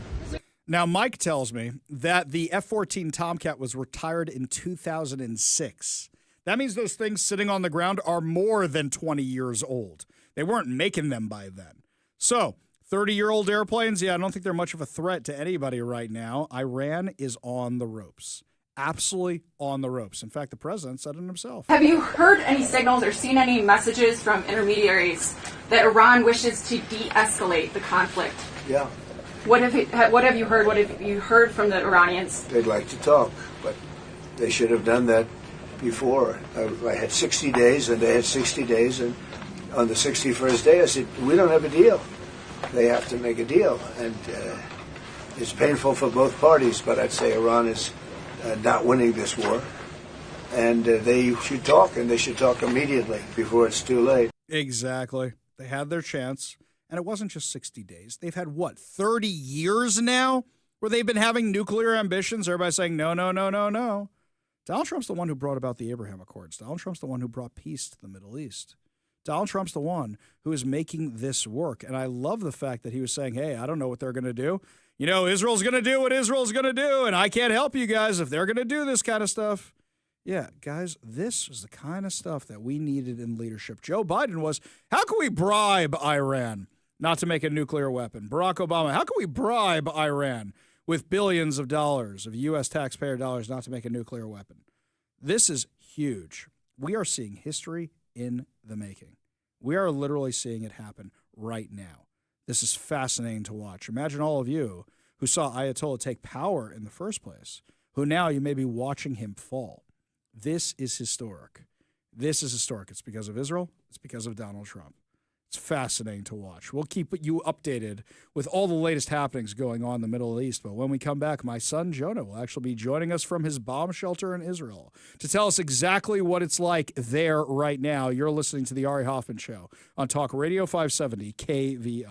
A: Now, Mike tells me that the F-14 Tomcat was retired in 2006. That means those things sitting on the ground are more than 20 years old. They weren't making them by then. So 30-year-old airplanes, I don't think they're much of a threat to anybody right now. Iran is on the ropes. Absolutely on the ropes. In fact, the president said it himself.
E: Have you heard any signals or seen any messages from intermediaries that Iran wishes to de-escalate the conflict?
D: Yeah.
E: What have you heard? What have you heard from the Iranians?
D: They'd like to talk, but they should have done that before. I had 60 days, and they had 60 days, and on the 61st day, I said, we don't have a deal. They have to make a deal, and it's painful for both parties, but I'd say Iran is not winning this war, and they should talk, and they should talk immediately before it's too late.
A: Exactly. They had their chance, and it wasn't just 60 days. They've had, 30 years now where they've been having nuclear ambitions, everybody saying, no, no, no, no, no. Donald Trump's the one who brought about the Abraham Accords. Donald Trump's the one who brought peace to the Middle East. Donald Trump's the one who is making this work. And I love the fact that he was saying, hey, I don't know what they're going to do. Israel's going to do what Israel's going to do, and I can't help you guys if they're going to do this kind of stuff. Yeah, guys, this is the kind of stuff that we needed in leadership. Joe Biden was, how can we bribe Iran not to make a nuclear weapon? Barack Obama, how can we bribe Iran with billions of dollars of U.S. taxpayer dollars not to make a nuclear weapon? This is huge. We are seeing history in the making. We are literally seeing it happen right now. This is fascinating to watch. Imagine all of you who saw Ayatollah take power in the first place, who now you may be watching him fall. This is historic. This is historic. It's because of Israel. It's because of Donald Trump. It's fascinating to watch. We'll keep you updated with all the latest happenings going on in the Middle East. But when we come back, my son Jonah will actually be joining us from his bomb shelter in Israel to tell us exactly what it's like there right now. You're listening to the Ari Hoffman Show on Talk Radio 570 KVI.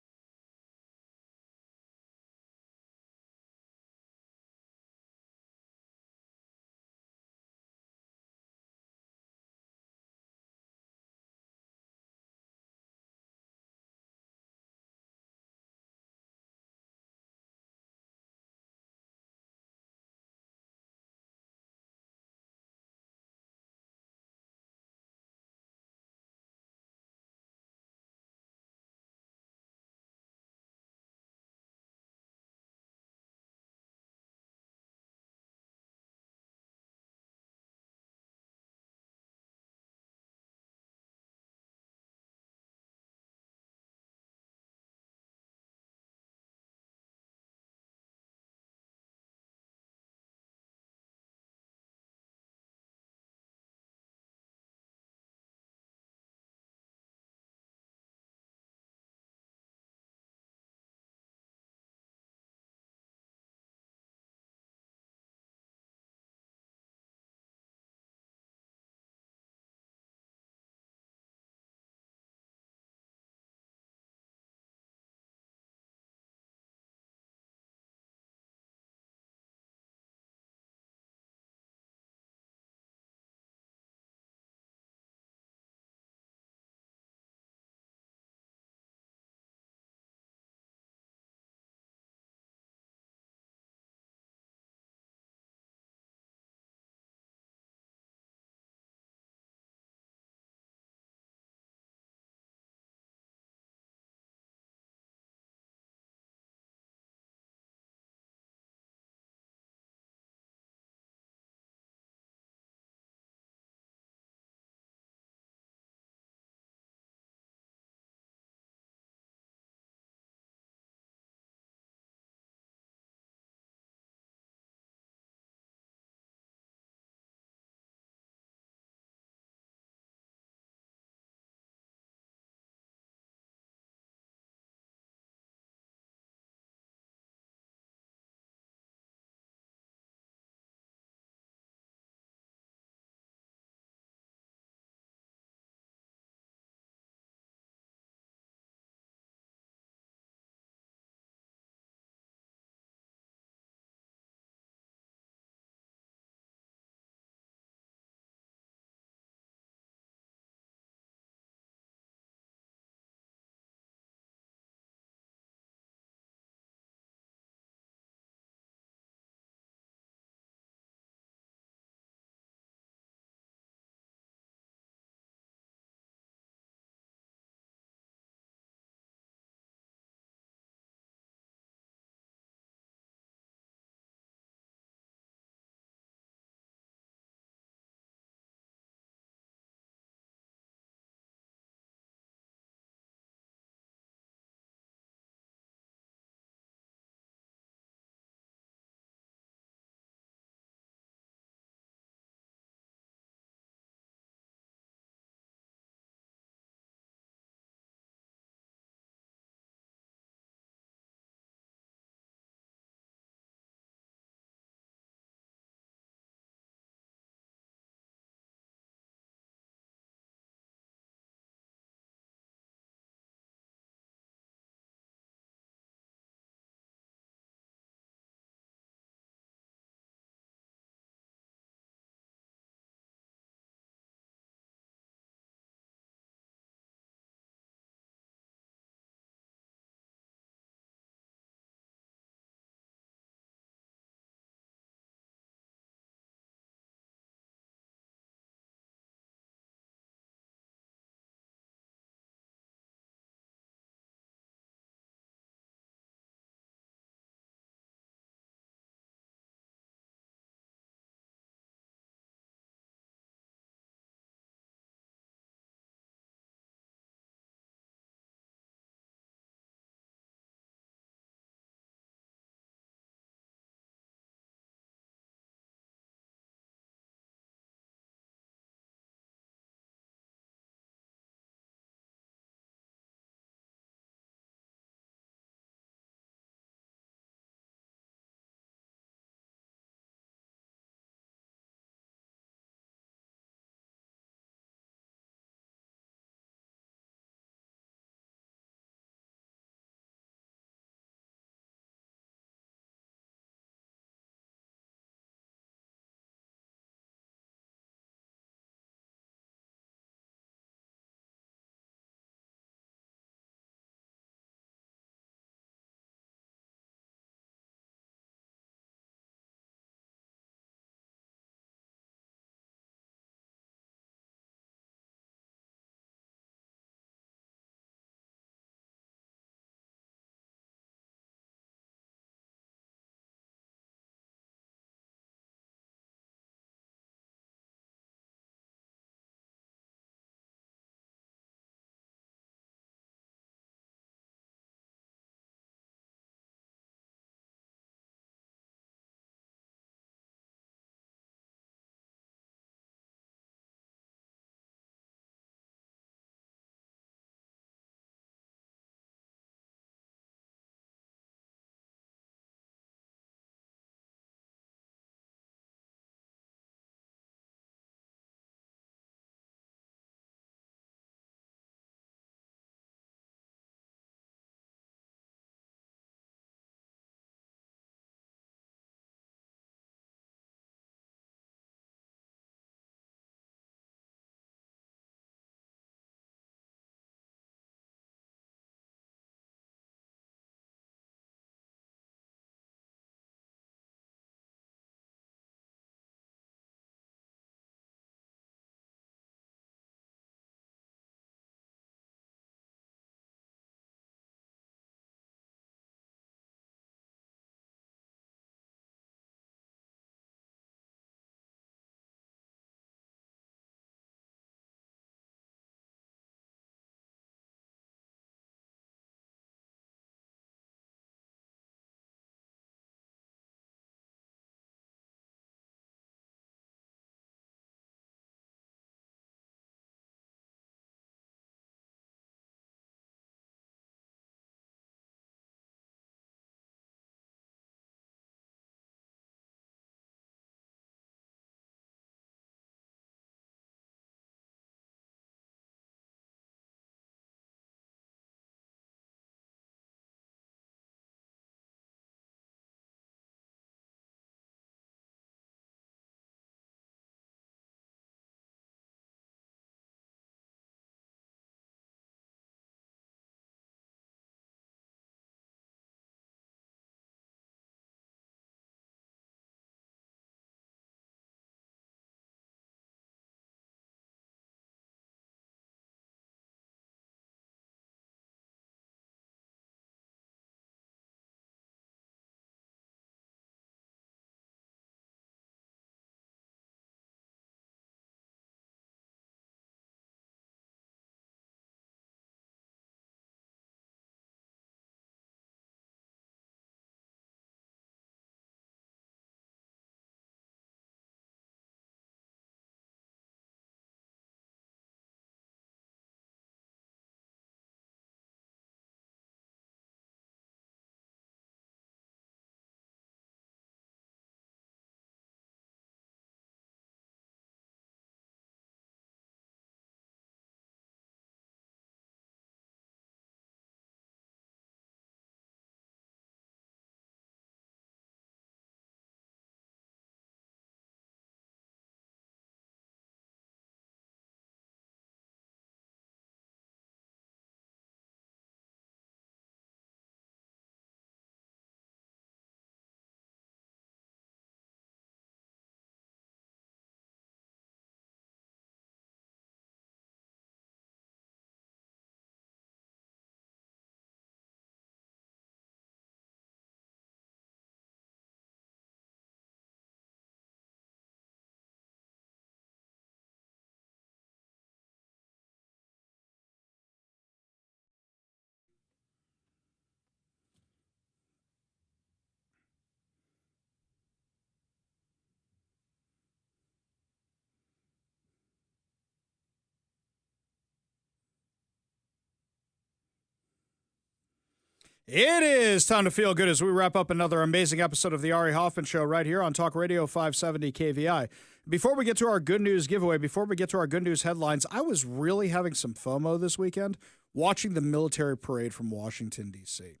A: It is time to feel good as we wrap up another amazing episode of the Ari Hoffman Show right here on Talk Radio 570 KVI. Before we get to our good news giveaway, before we get to our good news headlines, I was really having some FOMO this weekend watching the military parade from Washington, D.C.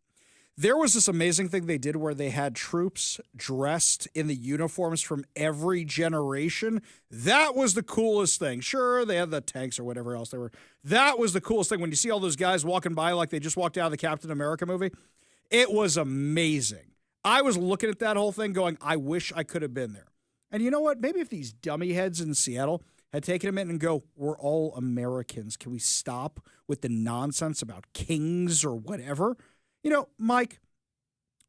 A: There was this amazing thing they did where they had troops dressed in the uniforms from every generation. That was the coolest thing. Sure, they had the tanks or whatever else they were. That was the coolest thing when you see all those guys walking by like they just walked out of the Captain America movie. It was amazing. I was looking at that whole thing going, I wish I could have been there. And you know what? Maybe if these dummy heads in Seattle had taken a minute and go, we're all Americans. Can we stop with the nonsense about kings or whatever? You know, Mike,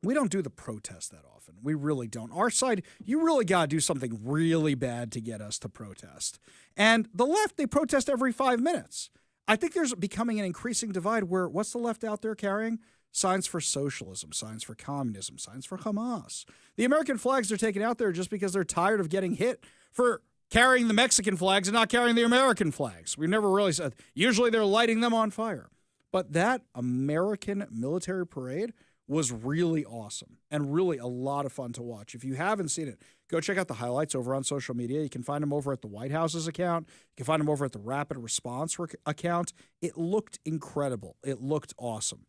A: we don't do the protest that often. We really don't. Our side, you really got to do something really bad to get us to protest. And the left, they protest every 5 minutes. I think there's becoming an increasing divide where what's the left out there carrying? Signs for socialism, signs for communism, signs for Hamas. The American flags they're taking out there just because they're tired of getting hit for carrying the Mexican flags and not carrying the American flags. We've never really said. Usually they're lighting them on fire. But that American military parade was really awesome and really a lot of fun to watch. If you haven't seen it, go check out the highlights over on social media. You can find them over at the White House's account. You can find them over at the Rapid Response account. It looked incredible. It looked awesome.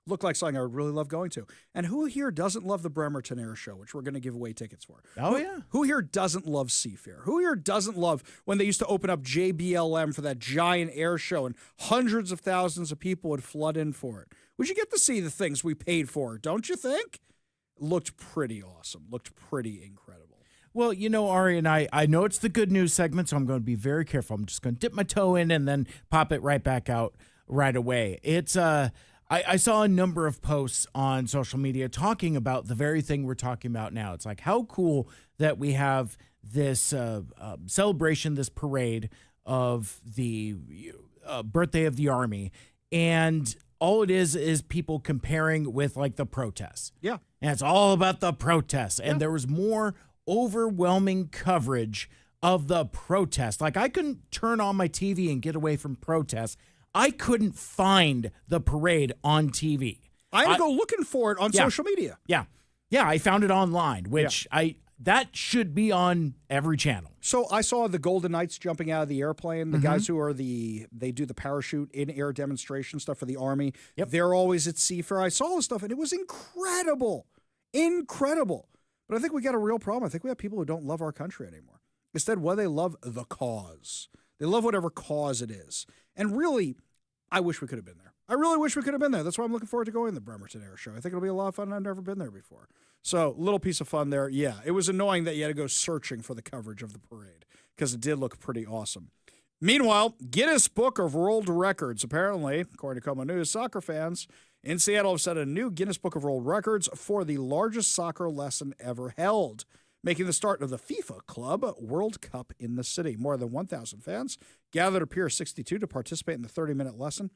A: Looked like something I would really love going to. And who here doesn't love the Bremerton Air Show, which we're going to give away tickets for?
Q: Oh, yeah.
A: Who here doesn't love Seafair? Who here doesn't love when they used to open up JBLM for that giant air show and hundreds of thousands of people would flood in for it? We should get to see the things we paid for, don't you think? Looked pretty awesome. Looked pretty incredible.
Q: Well, you know, Ari and I know it's the good news segment, so I'm going to be very careful. I'm just going to dip my toe in and then pop it right back out right away. It's I saw a number of posts on social media talking about the very thing we're talking about now. It's like how cool that we have this celebration, this parade of the birthday of the Army, and all it is people comparing with like the protests.
A: Yeah.
Q: And it's all about the protests. And there was more overwhelming coverage of the protest. Like I couldn't turn on my TV and get away from protests. I couldn't find the parade on TV.
A: I had to go looking for it on social media.
Q: Yeah. Yeah, I found it online, which that should be on every channel.
A: So I saw the Golden Knights jumping out of the airplane, the guys who are they do the parachute in-air demonstration stuff for the Army.
Q: Yep.
A: They're always at Seafair. I saw this stuff, and it was incredible. Incredible. But I think we got a real problem. I think we have people who don't love our country anymore. Instead, what they love, the cause. They love whatever cause it is. And really, I wish we could have been there. I really wish we could have been there. That's why I'm looking forward to going to the Bremerton Air Show. I think it'll be a lot of fun. I've never been there before. So, little piece of fun there. Yeah, it was annoying that you had to go searching for the coverage of the parade because it did look pretty awesome. Meanwhile, Guinness Book of World Records. Apparently, according to Como News, soccer fans in Seattle have set a new Guinness Book of World Records for the largest soccer lesson ever held, making the start of the FIFA Club World Cup in the city. More than 1,000 fans gathered at Pier 62 to participate in the 30-minute lesson,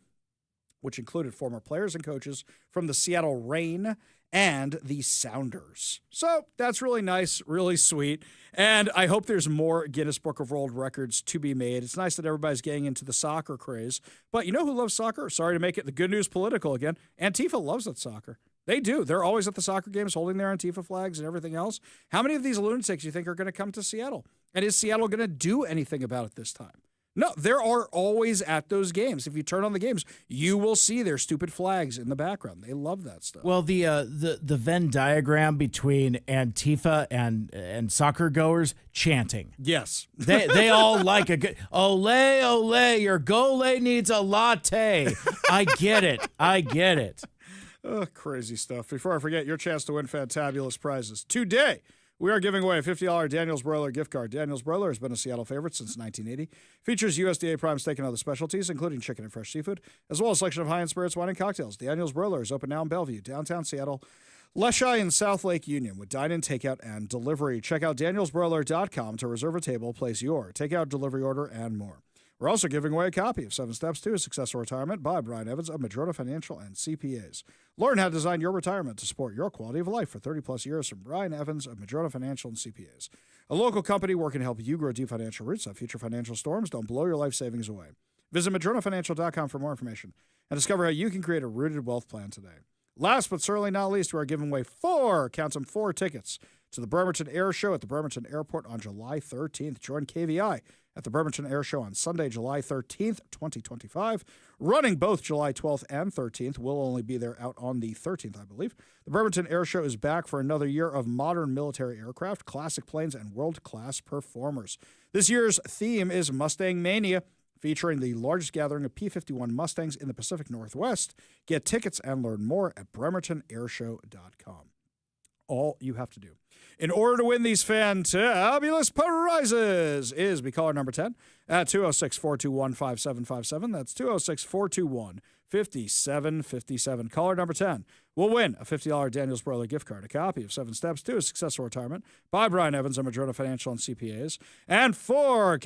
A: which included former players and coaches from the Seattle Reign and the Sounders. So that's really nice, really sweet. And I hope there's more Guinness Book of World Records to be made. It's nice that everybody's getting into the soccer craze. But you know who loves soccer? Sorry to make it the good news political again. Antifa loves that soccer. They do. They're always at the soccer games holding their Antifa flags and everything else. How many of these lunatics do you think are going to come to Seattle? And is Seattle going to do anything about it this time? No, there are always at those games. If you turn on the games, you will see their stupid flags in the background. They love that stuff.
Q: Well, the Venn diagram between Antifa and soccer goers chanting.
A: Yes.
Q: They all like a good ole, ole, your goal needs a latte. I get it.
A: Oh, crazy stuff. Before I forget, your chance to win fantabulous prizes. Today, we are giving away a $50 Daniel's Broiler gift card. Daniel's Broiler has been a Seattle favorite since 1980. Features USDA prime steak and other specialties, including chicken and fresh seafood, as well as a selection of high-end spirits, wine, and cocktails. Daniel's Broiler is open now in Bellevue, downtown Seattle, Leschi, and South Lake Union with dine-in, takeout, and delivery. Check out danielsbroiler.com to reserve a table, place your takeout, delivery order, and more. We're also giving away a copy of 7 Steps to a Successful Retirement by Brian Evans of Madrona Financial and CPAs. Learn how to design your retirement to support your quality of life for 30-plus years from Brian Evans of Madrona Financial and CPAs. A local company working to help you grow deep financial roots so future financial storms don't blow your life savings away. Visit MadronaFinancial.com for more information and discover how you can create a rooted wealth plan today. Last but certainly not least, we are giving away 4 tickets to the Bremerton Air Show at the Bremerton Airport on July 13th. Join KVI at the Bremerton Air Show on Sunday, July 13th, 2025. Running both July 12th and 13th. We'll only be there out on the 13th, I believe. The Bremerton Air Show is back for another year of modern military aircraft, classic planes, and world-class performers. This year's theme is Mustang Mania, featuring the largest gathering of P-51 Mustangs in the Pacific Northwest. Get tickets and learn more at bremertonairshow.com. All you have to do in order to win these fantabulous prizes is be caller number 10 at 206-421-5757. That's 206-421-5757. Caller number 10 will win a $50 Daniels Broiler gift card, a copy of 7 Steps to a Successful Retirement by Brian Evans and Madrona Financial and CPAs, and 4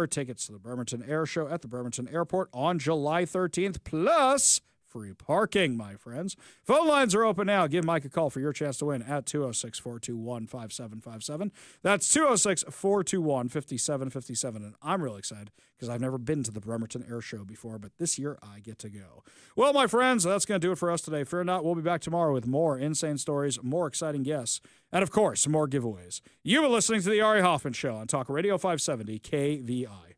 A: tickets to the Bremerton Air Show at the Bremerton Airport on July 13th, plus free parking, my friends. Phone lines are open now. Give Mike a call for your chance to win at 206-421-5757. That's 206-421-5757. And I'm really excited because I've never been to the Bremerton Air Show before, but this year I get to go. Well, my friends, that's going to do it for us today. Fear not, we'll be back tomorrow with more insane stories, more exciting guests, and, of course, more giveaways. You've been listening to The Ari Hoffman Show on Talk Radio 570 KVI.